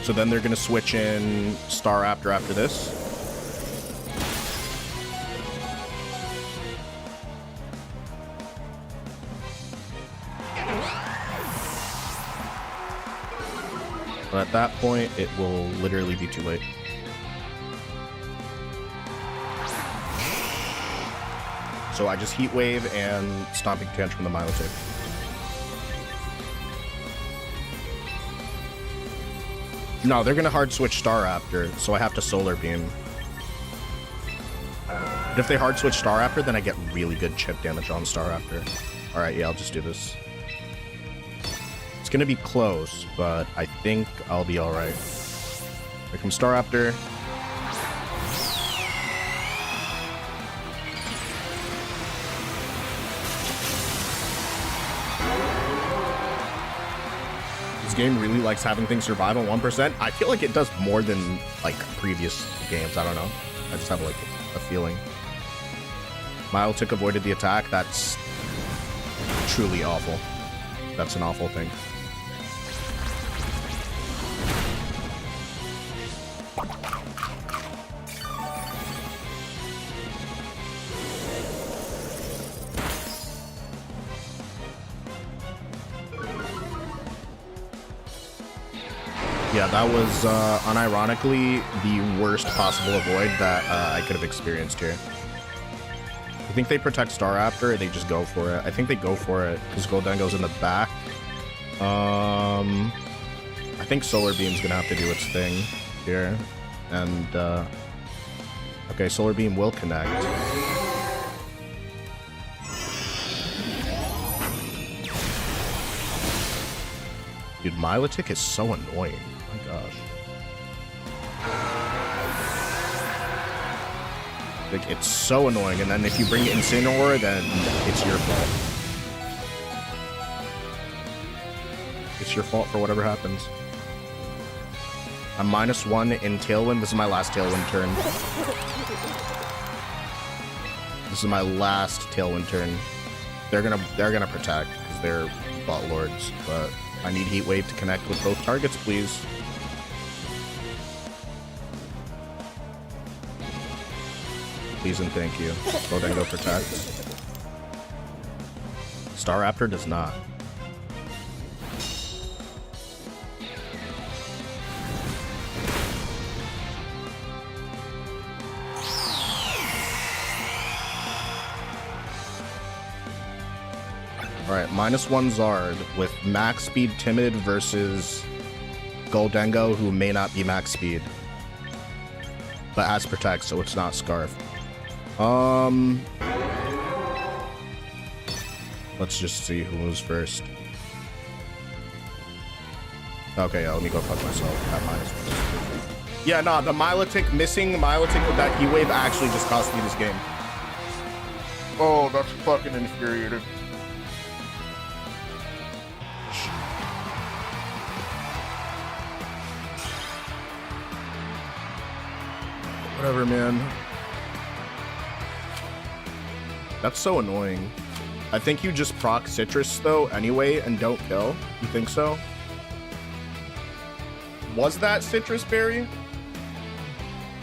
So then they're gonna switch in Star Raptor after this. But at that point, it will literally be too late. So I just Heat Wave and Stomping Tantrum the Milotic. No, they're gonna hard switch Staraptor, so I have to Solar Beam. But if they hard switch Staraptor, then I get really good chip damage on Staraptor. Alright, yeah, I'll just do this. It's gonna be close, but I think I'll be alright. Here comes Staraptor. This game really likes having things survive on 1%. I feel like it does more than, like, previous games. I don't know. I just have, like, a feeling. Milotic avoided the attack. That's truly awful. That's an awful thing. Yeah, that was unironically the worst possible avoid that I could have experienced here. I think they protect Staraptor, or they just go for it. I think they go for it because Goldengo's in the back. I think Solar Beam's gonna have to do its thing here, and okay, Solar Beam will connect. Dude, Milotic is so annoying. Oh my gosh. Like, it's so annoying, and then if you bring Incineroar, then it's your fault. It's your fault for whatever happens. I'm -1 in Tailwind. This is my last Tailwind turn. This is my last Tailwind turn. They're gonna protect because they're bot lords, but I need Heat Wave to connect with both targets, please. Please and thank you. Goldengo protects. Staraptor does not. Alright, -1 Zard with max speed Timid versus Goldengo, who may not be max speed. But has Protect, so it's not Scarf. Let's just see who moves first. Okay, yeah, let me go fuck myself at -1. Yeah, nah, the Milotic, missing Milotic with that Heat Wave actually just cost me this game. Oh, that's fucking infuriating. Whatever, man. That's so annoying. I think you just proc Citrus, though, anyway, and don't kill. You think so? Was that Citrus Berry?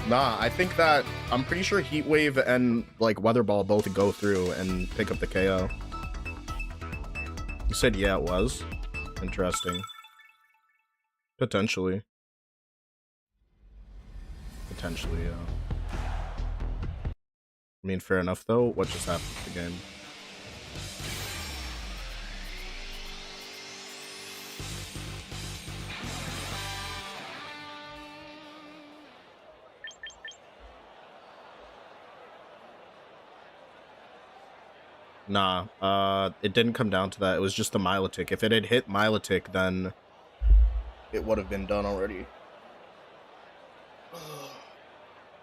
Nah, I think that... I'm pretty sure Heat Wave and, like, Weather Ball both go through and pick up the KO. You said, yeah, it was. Interesting. Potentially. Potentially, yeah. I mean, fair enough, though. What just happened to the game? Nah, it didn't come down to that. It was just the Milotic. If it had hit Milotic, then it would have been done already.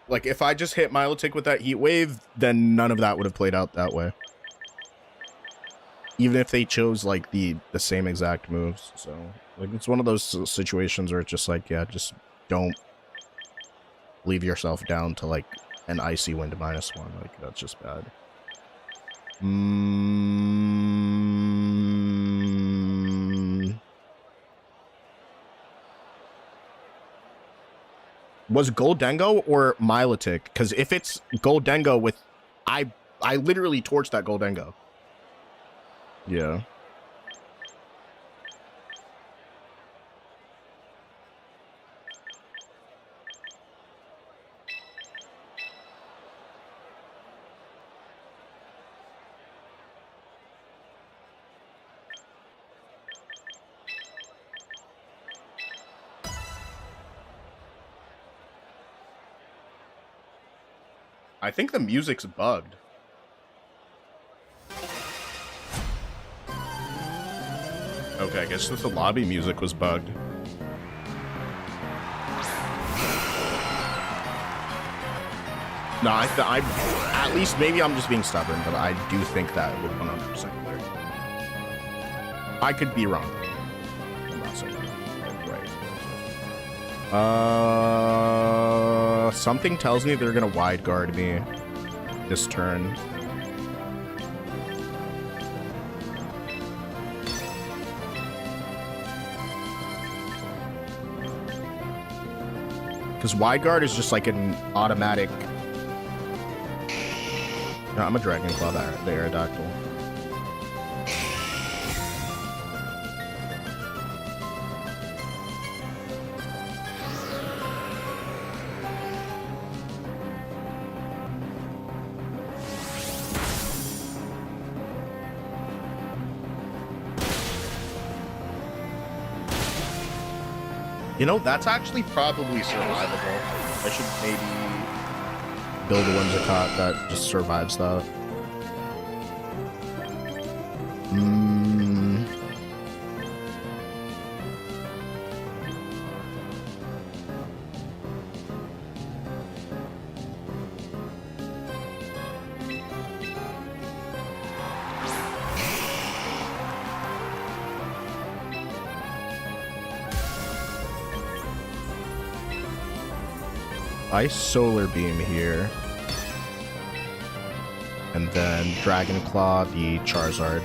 Like, if I just hit Milotic with that Heat Wave, then none of that would have played out that way. Even if they chose, like, the same exact moves. So, like, it's one of those situations where it's just like, yeah, just don't leave yourself down to, like, an Icy Wind -1. Like, that's just bad. Was Goldengo or Milotic? Because if it's Goldengo with... I literally torched that Goldengo. Yeah. I think the music's bugged. Okay, I guess the lobby music was bugged. No, I at least maybe I'm just being stubborn, but I do think that would 100% clear. I could be wrong. I'm not saying right. Something tells me they're gonna wide guard me this turn. Because wide guard is just like an automatic. No, I'm a Dragon Claw, the Aerodactyl. You know, that's actually probably survivable. I should maybe build a Whimsicott that just survives that. Ice Solar Beam here. And then Dragon Claw the Charizard.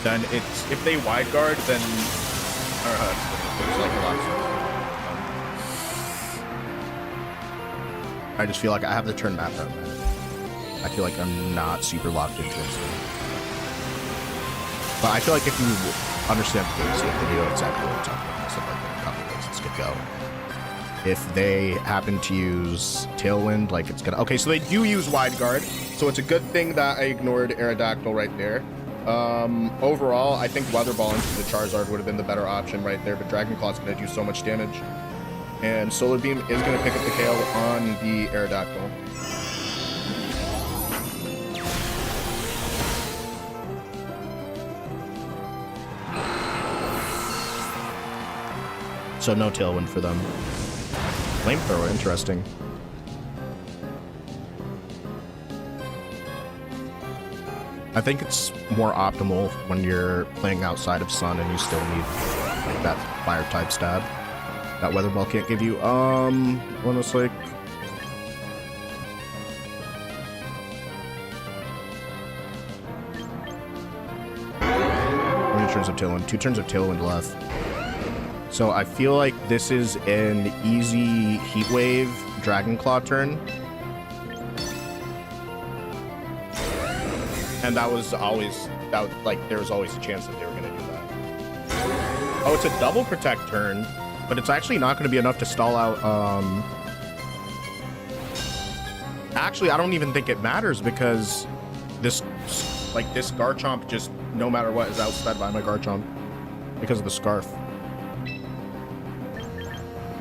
Then it's if they wide guard, then there's like a lot of I just feel like I have the turn mapped out, man. I feel like I'm not super locked into it. But I feel like if you understand the game, then you know exactly what I'm talking about. Stuff like that. A couple things, let's get going. If they happen to use Tailwind, like it's gonna... Okay, so they do use Wide Guard, so it's a good thing that I ignored Aerodactyl right there. Overall, I think Weather Ball into the Charizard would have been the better option right there, but Dragon Claw's gonna do so much damage. And Solar Beam is gonna pick up the KO on the Aerodactyl. So no Tailwind for them. Flamethrower, interesting. I think it's more optimal when you're playing outside of Sun and you still need like that fire type stab that Weather Ball can't give you. When it's like how many turns of Tailwind? 2 turns of Tailwind left. So I feel like this is an easy Heat Wave Dragon Claw turn. And that was always, there was always a chance that they were going to do that. Oh, it's a double protect turn, but it's actually not going to be enough to stall out. Actually, I don't even think it matters because this Garchomp just, no matter what, is outsped by my Garchomp because of the Scarf.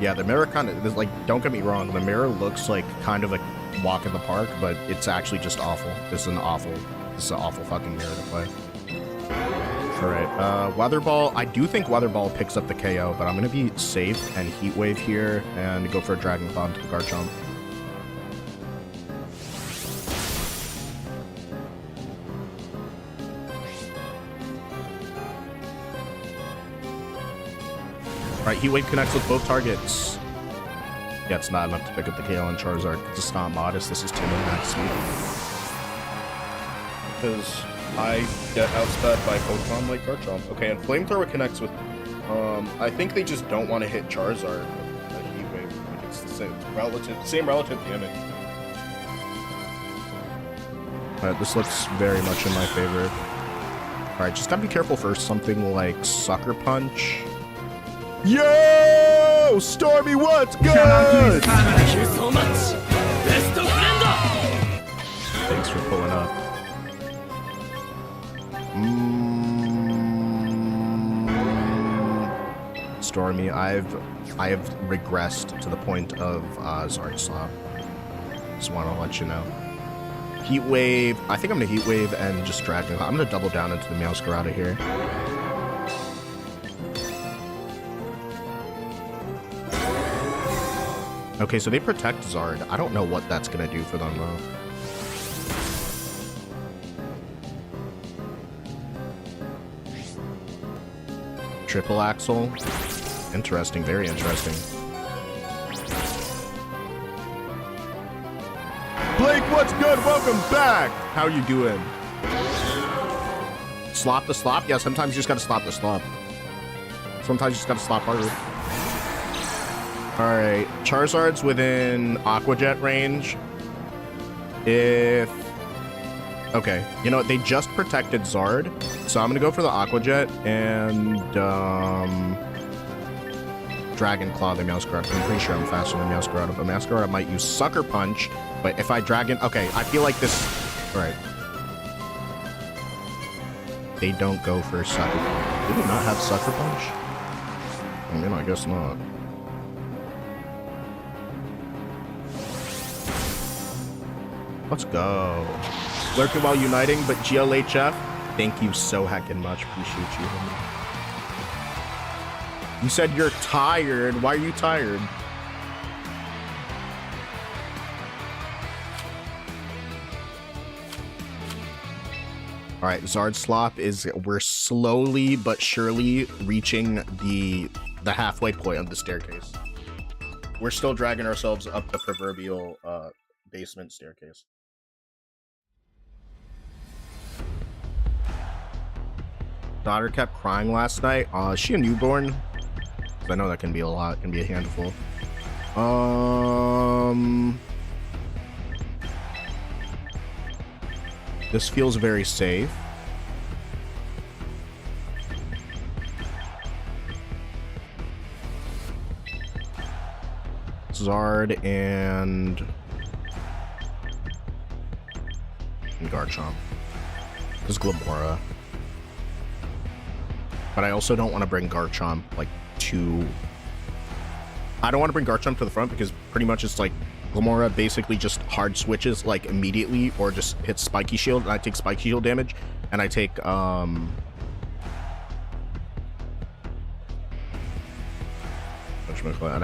Yeah, the mirror kind of, like, don't get me wrong, the mirror looks like kind of a walk in the park, but it's actually just awful. This is an awful fucking mirror to play. Alright, Weather Ball. I do think Weather Ball picks up the KO, but I'm going to be safe and Heat Wave here and go for a Dragon Claw into the Garchomp. Alright, Heat Wave connects with both targets. Yeah, it's not enough to pick up the KO on Charizard. It's not modest. This is Timon max speed. Because I get outsped by Pokemon like Garchomp. Okay, and Flamethrower connects with... I think they just don't want to hit Charizard with a Heat Wave. Like it's the same relative damage. Alright, this looks very much in my favor. Alright, just gotta be careful for something like Sucker Punch. Yo! Stormy, what's good? Thank you so much. Best of friend. Thanks for pulling up. Stormy. I have regressed to the point of Zard Slop. Just want to let you know. Heat Wave. I think I'm gonna Heat Wave and just Dragon. I'm gonna double down into the Meowscarada here. Okay, so they protect Zard. I don't know what that's gonna do for them though. Triple Axle. Interesting, very interesting. Blake, what's good? Welcome back! How you doing? Slop the slop? Yeah, sometimes you just gotta slop the slop. Sometimes you just gotta slop harder. Alright, Charizard's within Aqua Jet range. If... Okay, you know what? They just protected Zard, so I'm gonna go for the Aqua Jet and, Dragon Claw the Meowscarada. I'm pretty sure I'm faster than Meowscarada, but Meowscarada might use Sucker Punch, but if I Dragon... Okay, I feel like this... Alright. They don't go for Sucker Punch. Do they not have Sucker Punch? I mean, I guess not. Let's go. Lurking while uniting, but GLHF, thank you so heckin' much. Appreciate you. You said you're tired. Why are you tired? All right, Zard Slop is, we're slowly but surely reaching the halfway point of the staircase. We're still dragging ourselves up the proverbial basement staircase. Daughter kept crying last night. Is she a newborn? I know that can be a lot, can be a handful. This feels very safe. Zard and Garchomp. Because Glamora. But I also don't want to bring Garchomp, like, to... I don't want to bring Garchomp to the front because pretty much it's like Glamora basically just hard switches, like, immediately or just hits Spiky Shield, and I take Spiky Shield damage, and I take, and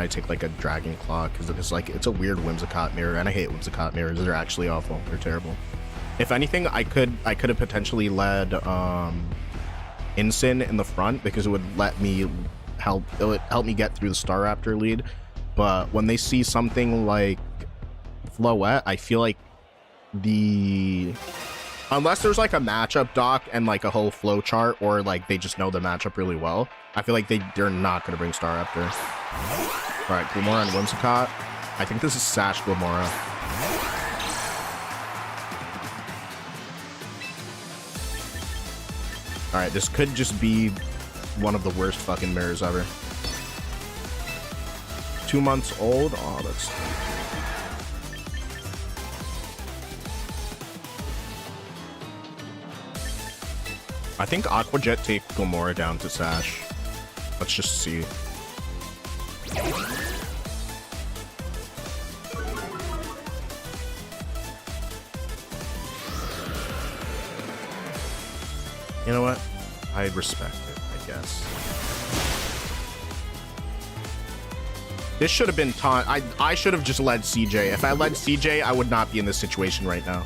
I take, like, a Dragon Claw because it's, like, it's a weird Whimsicott mirror, and I hate Whimsicott mirrors. They're actually awful. They're terrible. If anything, I could have potentially led, Incin in the front because it would let me help me get through the Staraptor lead, but when they see something like Floette, I feel like unless there's like a matchup doc and like a whole flow chart, or like they just know the matchup really well, I feel like they're not going to bring Staraptor. All right, Glamora and Whimsicott. I think this is Sash Glamora. Alright, this could just be one of the worst fucking mirrors ever. 2 months old? Oh, that's... I think Aqua Jet take Glamora down to Sash. Let's just see. You know what? I respect it, I guess. This should have been taunt. I should have just led CJ. If I led CJ, I would not be in this situation right now.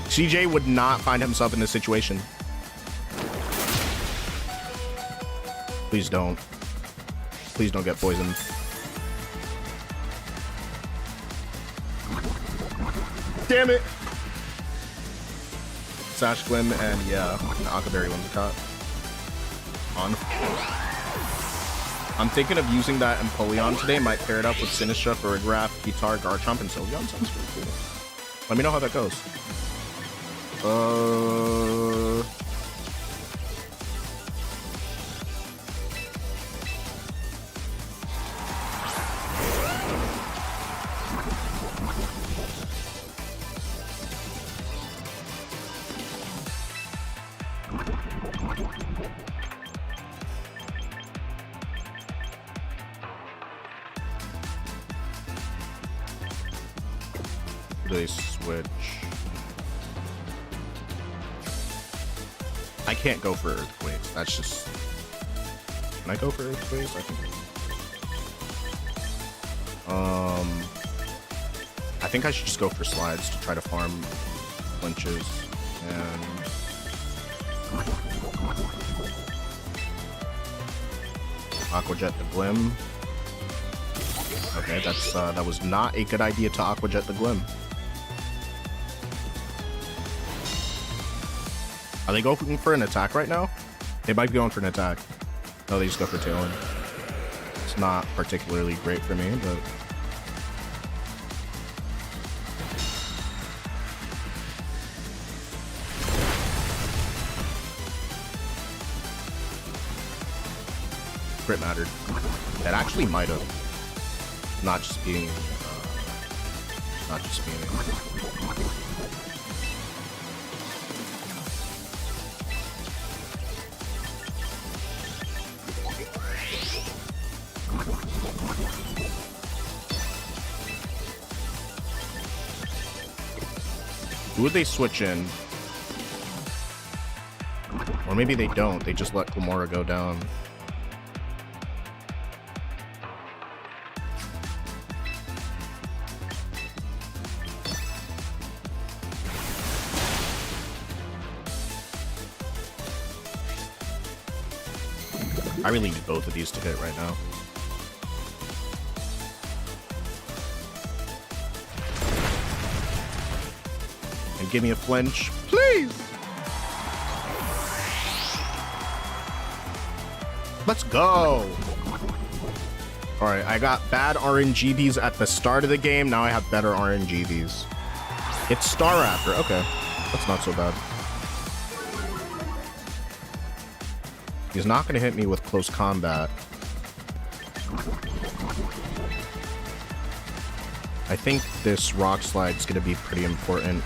CJ would not find himself in this situation. Please don't. Please don't get poisoned. Damn it! Sash Glim and yeah, Akaberry Whimsicott. On. I'm thinking of using that Empoleon today. Might pair it up with Sinistra, Farigiraf, Guitar, Garchomp, and Sylveon. Sounds pretty cool. Let me know how that goes. do they switch? I can't go for earthquakes. That's just... Can I go for earthquakes? I think... I think I should just go for slides to try to farm flinches. And... Aquajet the Glim. Okay, that's that was not a good idea to Aquajet the Glim. Are they going for an attack right now? They might be going for an attack. No, they just go for tailing. It's not particularly great for me, but... Crit mattered. That actually might have. Not just being... not just being... Who would they switch in? Or maybe they don't. They just let Clamora go down. I really need both of these to hit right now. And give me a flinch, please! Let's go! Alright, I got bad RNGBs at the start of the game, now I have better RNGBs. It's Star Raptor, okay. That's not so bad. He's not going to hit me with close combat. I think this rock slide is going to be pretty important.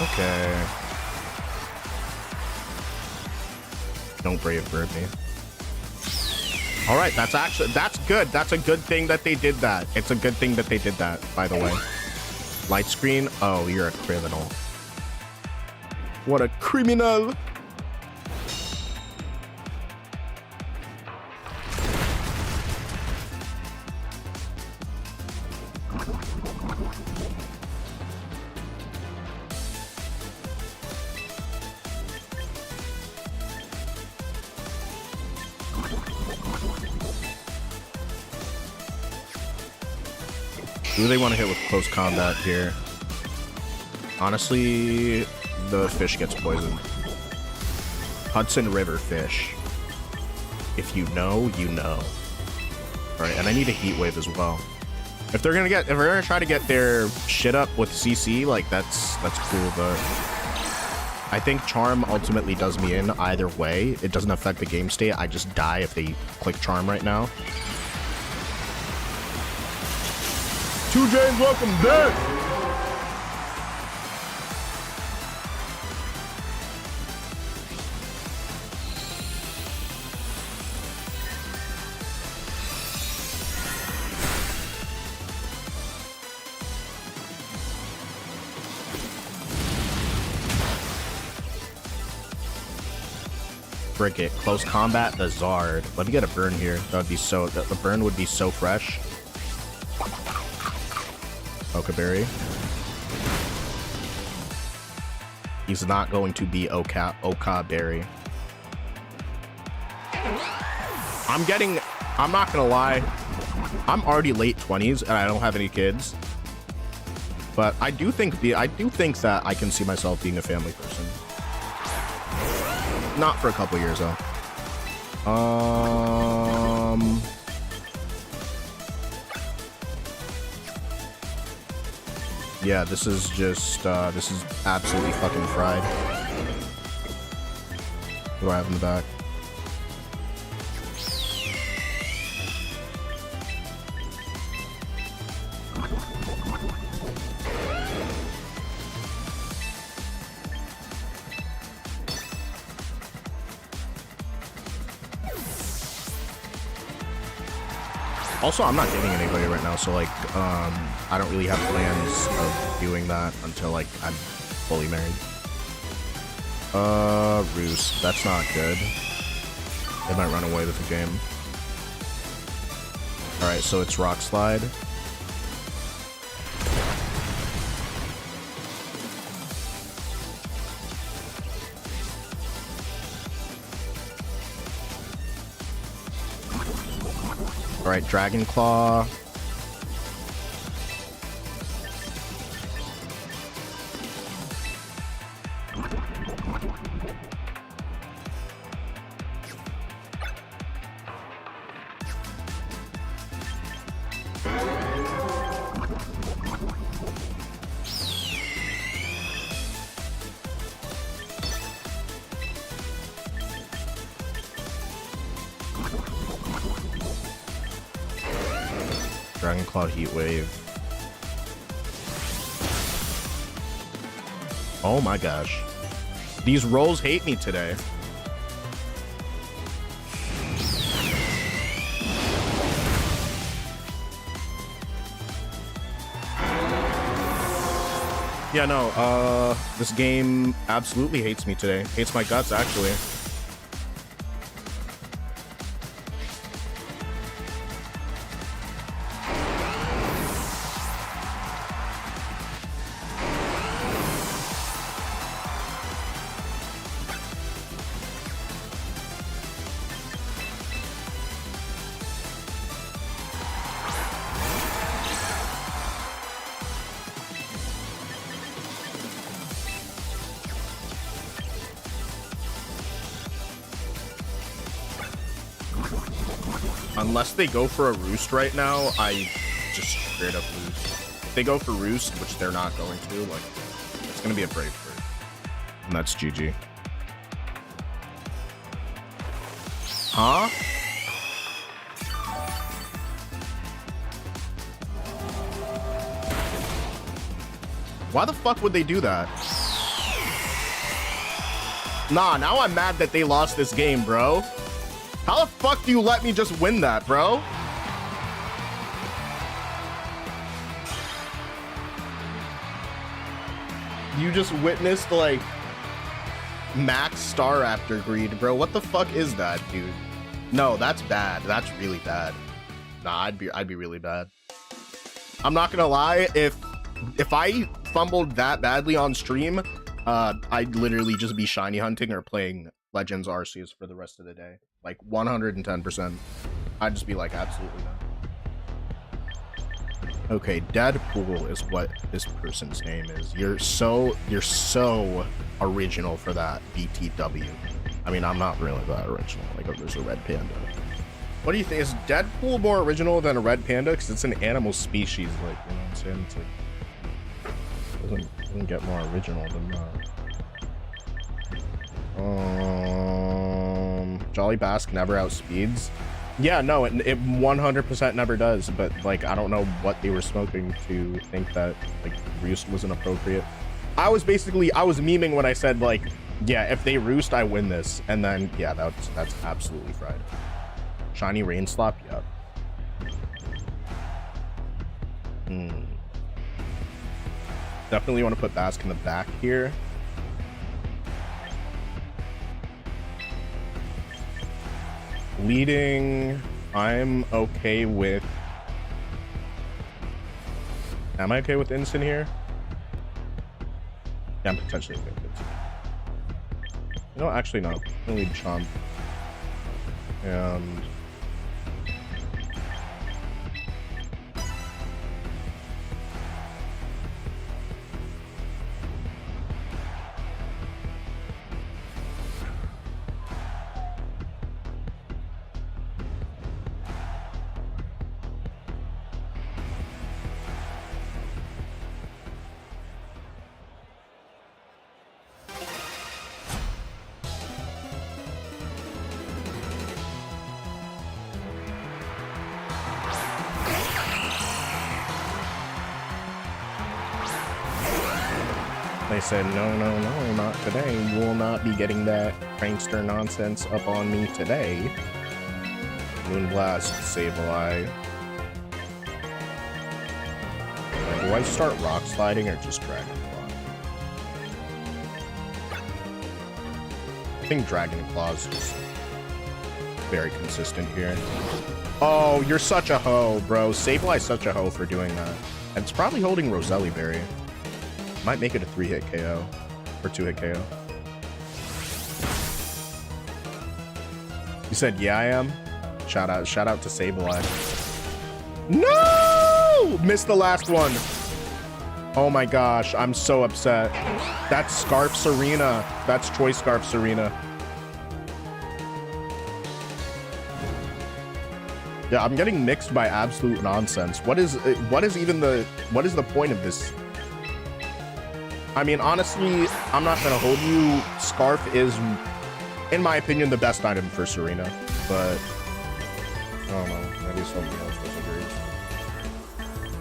Okay. Don't Brave Bird me. All right, that's good. That's a good thing that they did that. It's a good thing that they did that, by the way. Light screen. Oh, you're a criminal. What a criminal. Who do they want to hit with close combat here? Honestly, the fish gets poisoned. Hudson River fish. If you know, you know. Alright, and I need a heat wave as well. If they're gonna try to get their shit up with CC, like that's cool, but I think Charm ultimately does me in either way. It doesn't affect the game state. I just die if they click Charm right now. 2 James, welcome back! Frigate, close combat, the Zard. Let me get a burn here. That would be so, the burn would be so fresh. Okaberry. He's not going to be Okaberry. I'm not gonna lie, I'm already late 20s and I don't have any kids. But I do think that I can see myself being a family person. Not for a couple years though. Yeah, this is just, this is absolutely fucking fried. What do I have in the back? Also, I'm not dating anybody right now, so like, I don't really have plans of doing that until like I'm fully married. Roost. That's not good. They might run away with the game. All right, so it's Rock Slide. All right, Dragon Claw. Dragon Claw Heat Wave. Oh my gosh. These rolls hate me today. Yeah, no, this game absolutely hates me today. Hates my guts, actually. Unless they go for a Roost right now, I just straight up lose. If they go for Roost, which they're not going to, like, it's gonna be a Brave Bird. And that's GG. Huh? Why the fuck would they do that? Nah, now I'm mad that they lost this game, bro. How the fuck do you let me just win that, bro? You just witnessed, like, max Star Raptor greed, bro. What the fuck is that, dude? No, that's bad. That's really bad. Nah, I'd be really bad. I'm not gonna lie, if I fumbled that badly on stream, I'd literally just be shiny hunting or playing Legends Arceus for the rest of the day. Like 110%. I'd just be like, absolutely not. Okay, Deadpool is what this person's name is. You're so original for that, BTW. I mean, I'm not really that original. Like, there's a Red Panda. What do you think? Is Deadpool more original than a Red Panda? Because it's an animal species, like, you know what I'm saying? It's like, doesn't get more original than that. Jolly Bask never outspeeds. Yeah, no, it 100% never does, but like I don't know what they were smoking to think that like Roost wasn't appropriate. I was memeing when I said like, yeah, if they Roost, I win this, and then yeah, that's absolutely fried. Shiny Rain Slap, yep. Definitely want to put Bask in the back here. Leading, I'm okay with. Am I okay with instant here? Yeah, I'm potentially okay with instant. No, actually not. I'm gonna lead Chomp. And they said, no, not today. You will not be getting that prankster nonsense up on me today. Moonblast, Sableye. Do I start rock sliding or just dragon claw? I think dragon claw is just very consistent here. Oh, you're such a hoe, bro. Sablei's such a hoe for doing that. And it's probably holding Roselli Berry. Might make it a 3-hit KO or 2-hit KO. You said, yeah, I am. Shout out to Sableye. No! Missed the last one. Oh my gosh, I'm so upset. That's Scarf Serena. That's Choice Scarf Serena. Yeah, I'm getting mixed by absolute nonsense. What is the point of this? I mean, honestly, I'm not gonna hold you. Scarf is, in my opinion, the best item for Serena, but I don't know. Maybe something else disagrees.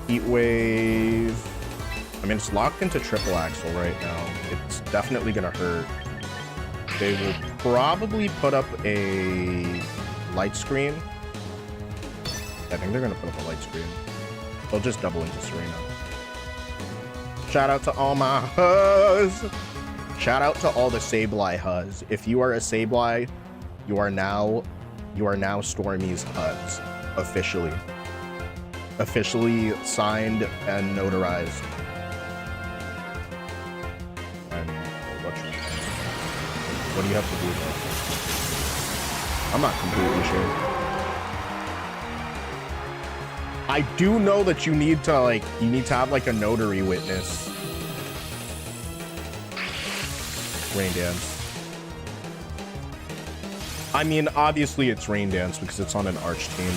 Heat Wave. I mean, it's locked into triple axle right now. It's definitely gonna hurt. They will probably put up a light screen. I think they're gonna put up a light screen. They'll just double into Serena. Shout out to all my huzz. Shout out to all the Sableye huzz. If you are a Sableye, you are now Stormy's huzz. Officially. Officially signed and notarized. And what do you have to do though? I'm not completely sure. I do know that you need to have like a notary witness. Rain Dance. I mean, obviously it's Rain Dance because it's on an Arch team.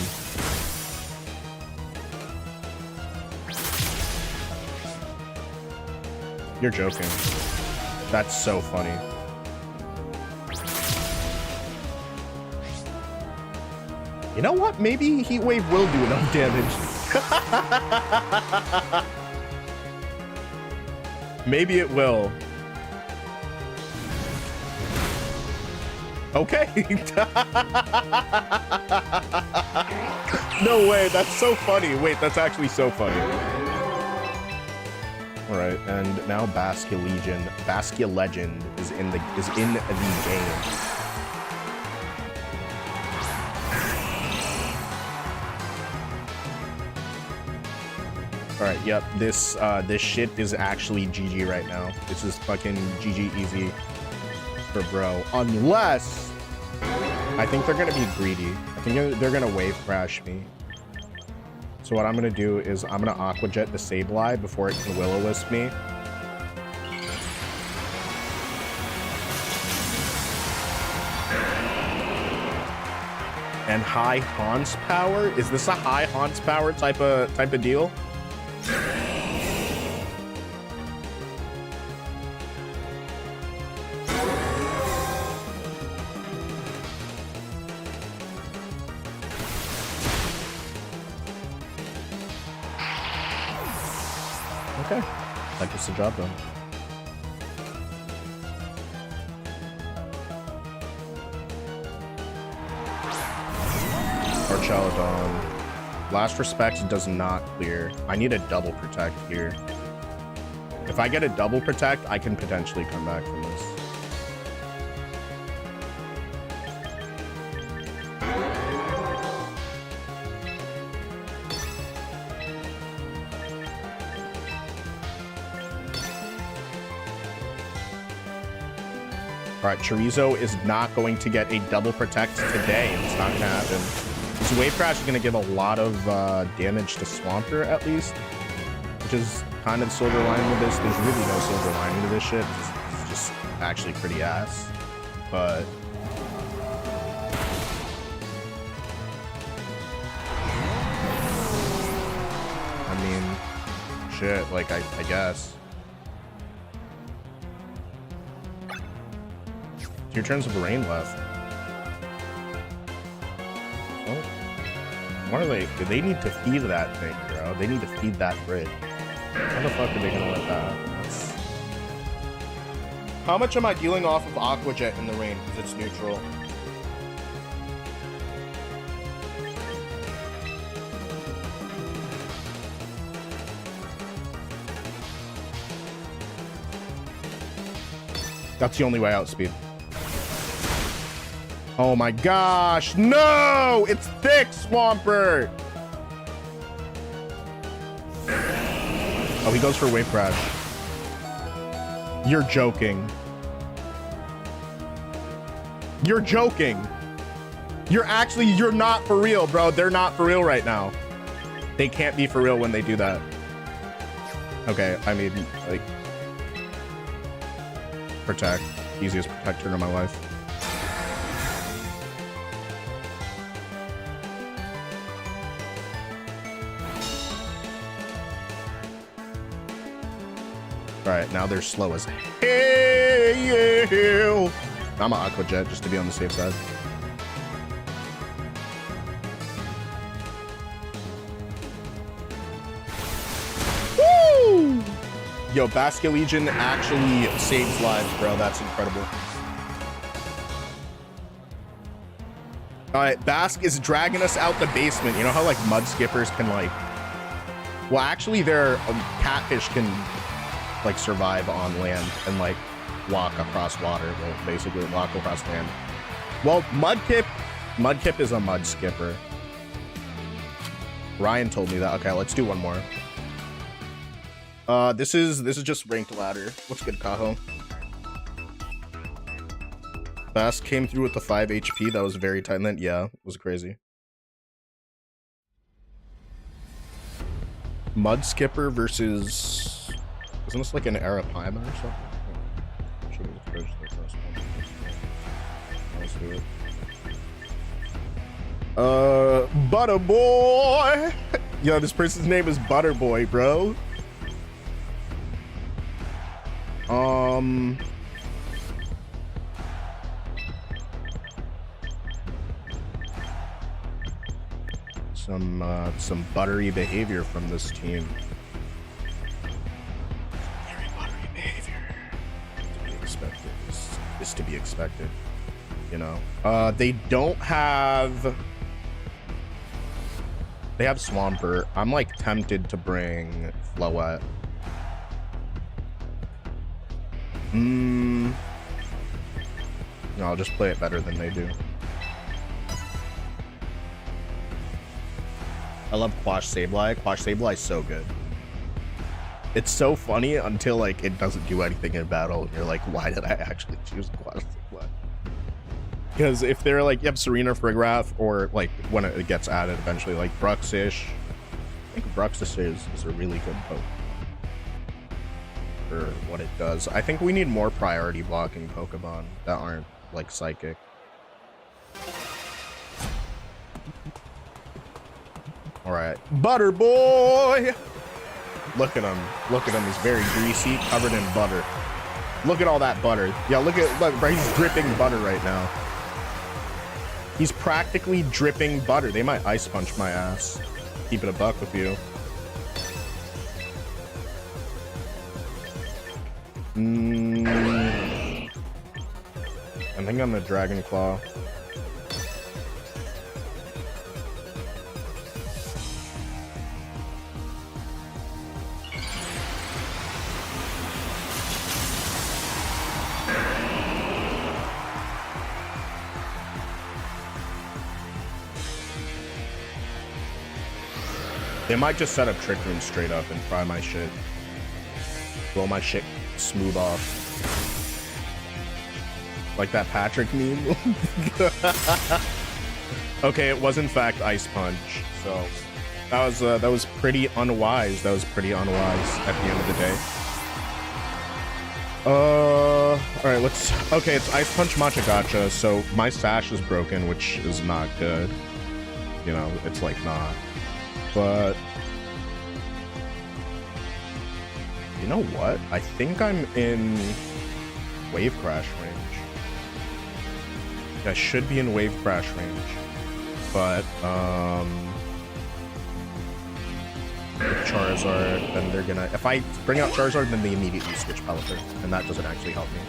You're joking. That's so funny. You know what? Maybe Heat Wave will do enough damage. Maybe it will. Okay. No way. That's so funny. Wait, that's actually so funny. All right, and now Baskia Legend is in the game. All right, yep, this shit is actually GG right now. This is fucking GG easy for bro. Unless, I think they're gonna be greedy. I think they're gonna wave crash me. So what I'm gonna do is I'm gonna Aqua Jet the Sableye before it can Will-O-Wisp me. And high Haunts power? Is this a high Haunts power type of deal? Okay, that gets the job done. Archaladon. Last Respects does not clear. I need a double protect here. If I get a double protect, I can potentially come back from this. All right, Chorizo is not going to get a double protect today. It's not gonna happen. So Wave Crash is going to give a lot of damage to Swampert, at least, which is kind of the silver lining of this. There's really no silver lining to this shit. It's just actually pretty ass. But I mean, shit, like, I guess. Your turns of rain left. Oh. What are they? They need to feed that thing, bro. They need to feed that bridge. How the fuck are they gonna let that? How much am I dealing off of Aqua Jet in the rain? Because it's neutral. That's the only way outspeed. Oh my gosh, no! It's thick, Swampert! Oh, he goes for wave crash. You're joking. You're joking. You're not for real, bro. They're not for real right now. They can't be for real when they do that. Okay, I mean, like, protect. Easiest protector in my life. All right, now they're slow as hell. I'm an Aqua Jet just to be on the safe side. Woo! Yo, Basket Legion actually saves lives, bro. That's incredible. All right, Bask is dragging us out the basement. You know how like mud skippers can like, well, actually their catfish can like survive on land and like walk across water. Well, basically walk across land. Well, Mudkip is a mud skipper. Ryan told me that. Okay, let's do one more. This is just ranked ladder. What's good, Kaho? Bask came through with the 5 HP. That was very tight. And then, yeah, it was crazy. Mud skipper versus... Isn't this like an Arapaima or something? Let's do it. Butter Boy! Yo, this person's name is Butter Boy, bro. Some buttery behavior from this team. Very buttery behavior. To be expected. Is to be expected. You know. They don't have... They have Swampert. I'm like tempted to bring Floette. No, I'll just play it better than they do. I love Quash Sableye. Quash Sableye is so good. It's so funny until like it doesn't do anything in battle. And you're like, why did I actually choose Quash Sableye? Because if they're like, you have Serena Frigrath, or like when it gets added eventually, like Bruxish. I think Bruxish is a really good poke for what it does. I think we need more priority blocking Pokemon that aren't like psychic. All right, Butter Boy. Look at him. Look at him. He's very greasy, covered in butter. Look at all that butter. Yeah, look, bro, he's dripping butter right now. He's practically dripping butter. They might ice punch my ass. Keep it a buck with you. I think I'm a Dragon Claw. They might just set up Trick Room straight up and try my shit. Blow my shit smooth off. Like that Patrick meme. Okay, it was in fact Ice Punch. So that was pretty unwise. That was pretty unwise at the end of the day. All right, let's. Okay, it's Ice Punch Machagacha. So my sash is broken, which is not good. You know, it's like not. But you know what? I think I'm in Wave Crash range. I should be in Wave Crash range, but with Charizard, then they're gonna. If I bring out Charizard, then they immediately switch Pelipper, and that doesn't actually help me.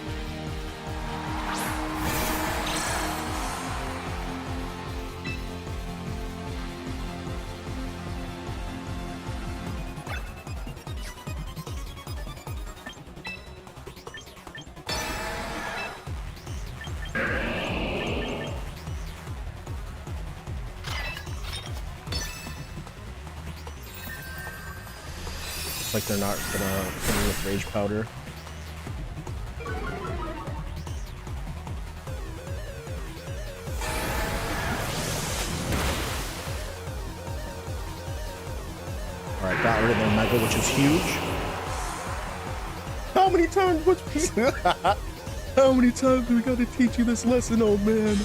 Looks like they're not gonna hit him with Rage Powder. Alright, got rid of their Mega, which is huge. How many times? How many times do we gotta teach you this lesson, old man?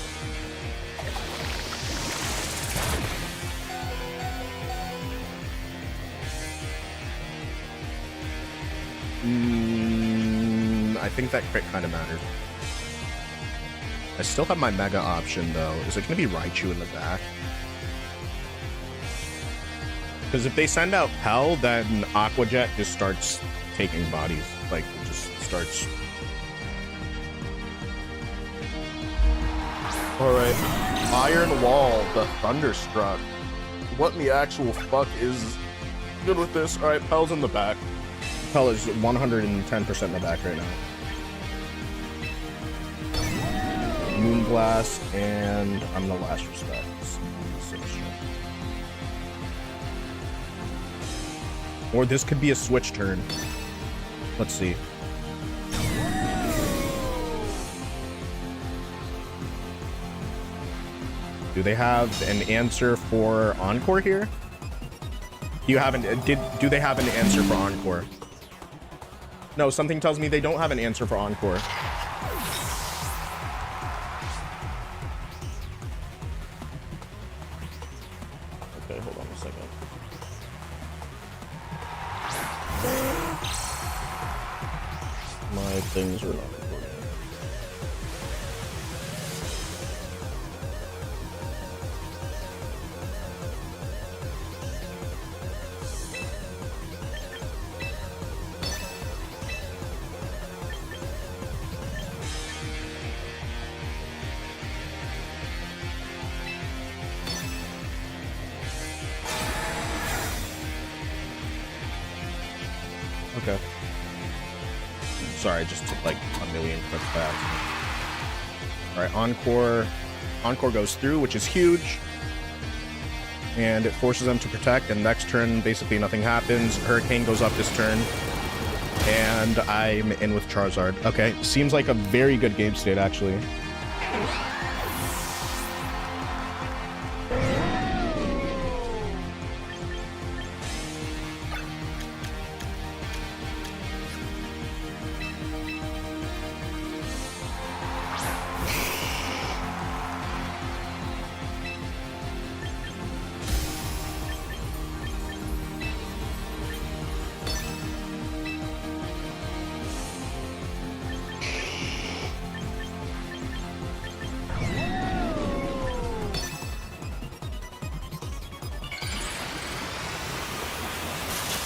I think that crit kind of matters. I still have my Mega option, though. Is it going to be Raichu in the back? Because if they send out Pell, then Aqua Jet just starts taking bodies. Like, it just starts... Alright. Iron Wall, the Thunderstruck. What in the actual fuck is good with this? Alright, Pell's in the back. Pell is 110% in the back right now. Moonblast, and I'm the last respect. Or this could be a switch turn. Let's see. Do they have an answer for Encore here? Do they have an answer for Encore? No, something tells me they don't have an answer for Encore. Okay, hold on a second. My things are not recording. Okay. Sorry, I just took like a million clicks fast. Alright, Encore. Encore goes through, which is huge. And it forces them to protect, and next turn, basically nothing happens. Hurricane goes up this turn. And I'm in with Charizard. Okay, seems like a very good game state, actually.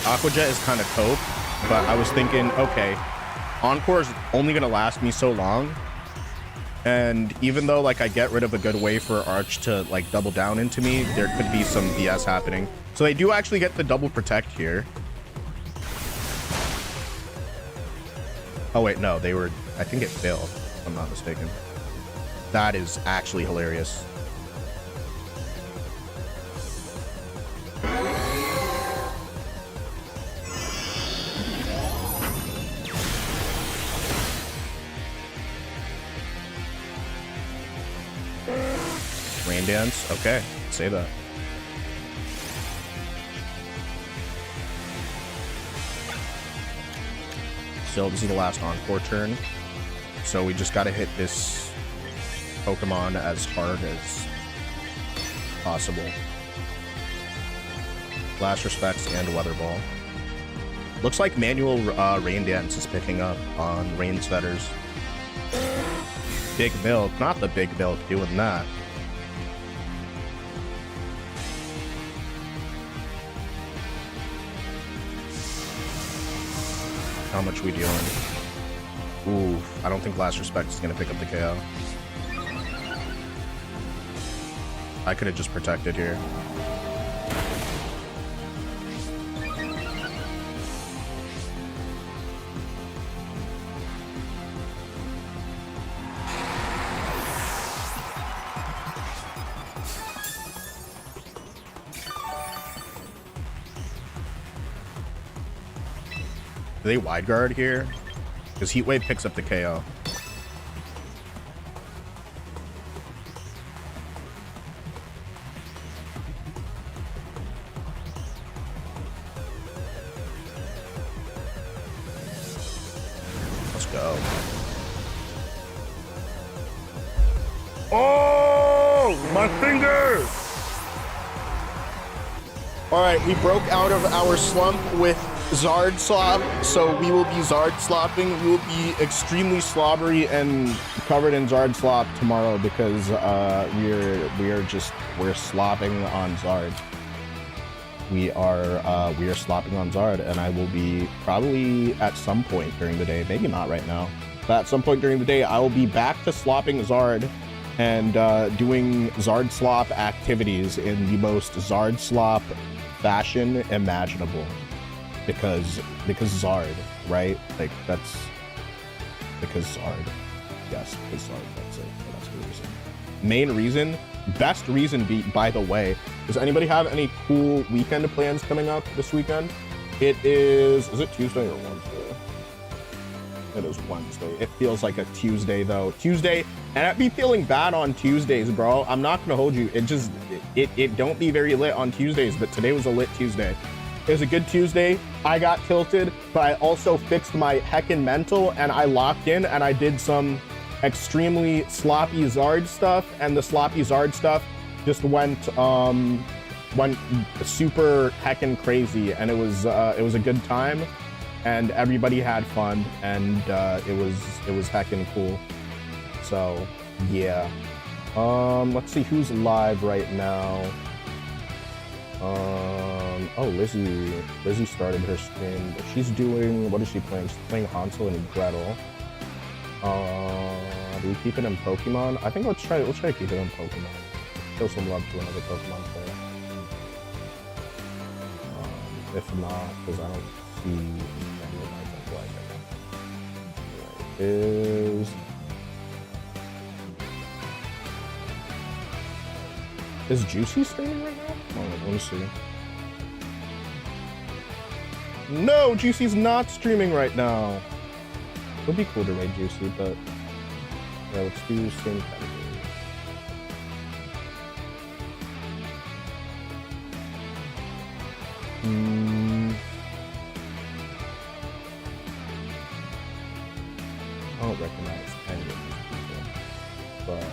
Aqua Jet is kind of cope, but I was thinking, okay, Encore is only going to last me so long. And even though, like, I get rid of a good way for Arch to, like, double down into me, there could be some BS happening. So they do actually get the double protect here. Oh, wait, no, they were... I think it failed, if I'm not mistaken. That is actually hilarious. Rain Dance? Okay, say that. So this is the last Encore turn. So we just gotta hit this Pokemon as hard as possible. Last respects and Weather Ball. Looks like manual Rain Dance is picking up on Rain Setters. Big Milk, not the Big Milk doing that. How much we dealing? Ooh, I don't think Last Respect is gonna pick up the KO. I could have just protected here. Do they wide guard here? Because Heat Wave picks up the KO. Let's go. Oh, my fingers! All right, we broke out of our slump with Zard slop, so we will be Zard slopping. We will be extremely slobbery and covered in Zard slop tomorrow because we're slopping on Zard. We are slopping on Zard, and I will be probably at some point during the day, maybe not right now, but at some point during the day, I will be back to slopping Zard and doing Zard slop activities in the most Zard slop fashion imaginable. Because Zard, right? Like that's because Zard. Yes, because Zard. That's it. That's the reason. Main reason, best reason. By the way, does anybody have any cool weekend plans coming up this weekend? It is. Is it Tuesday or Wednesday? It is Wednesday. It feels like a Tuesday though. Tuesday, and I'd be feeling bad on Tuesdays, bro. I'm not gonna hold you. It don't be very lit on Tuesdays, but today was a lit Tuesday. It was a good Tuesday. I got tilted, but I also fixed my heckin' mental and I locked in and I did some extremely sloppy Zard stuff, and the sloppy Zard stuff just went super heckin' crazy, and it was a good time and everybody had fun, and it was heckin' cool. So yeah. Let's see who's live right now. Oh, Lizzie started her stream, but she's doing, what is she playing? She's playing Hansel and Gretel. Do we keep it in Pokemon? I think let's try to keep it in Pokemon. Show some love to another Pokemon player. If not, because I don't see any of my flags right now. Is Juicy streaming right now? Oh, let me see. No, Juicy's not streaming right now. It would be cool to raid Juicy, but yeah, let's do same category. I don't recognize any of these people, but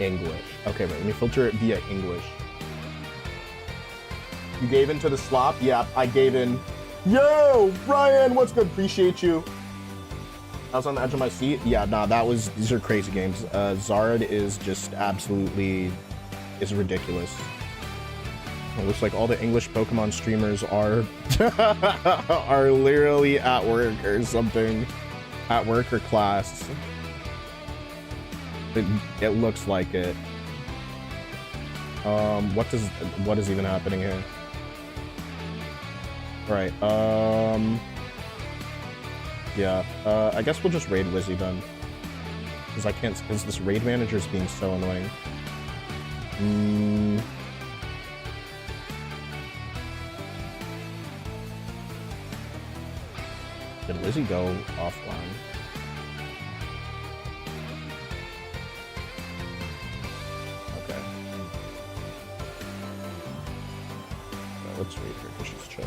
English. Okay, wait, let me filter it via English. You gave in to the slop? Yeah, I gave in. Yo, Brian, what's good? Appreciate you. I was on the edge of my seat. Yeah, nah, these are crazy games. Zard is just absolutely, is ridiculous. It looks like all the English Pokemon streamers are are literally at work or something, at work or class. It looks like it. What is even happening here? Right. Yeah. I guess we'll just raid Lizzie then, because I can't. Because this raid manager is being so annoying. Did Lizzie go offline? Okay. Let's read her because she's chill.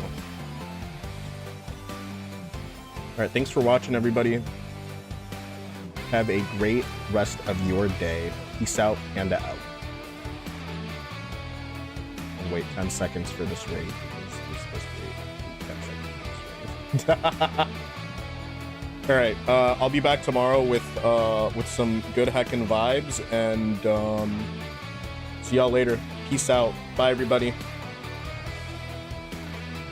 Alright, thanks for watching, everybody. Have a great rest of your day. Peace out, Panda out. And wait 10 seconds for this raid. Because we're supposed to wait 10 seconds for this raid. Alright, I'll be back tomorrow with some good heckin' vibes, and see y'all later. Peace out. Bye, everybody.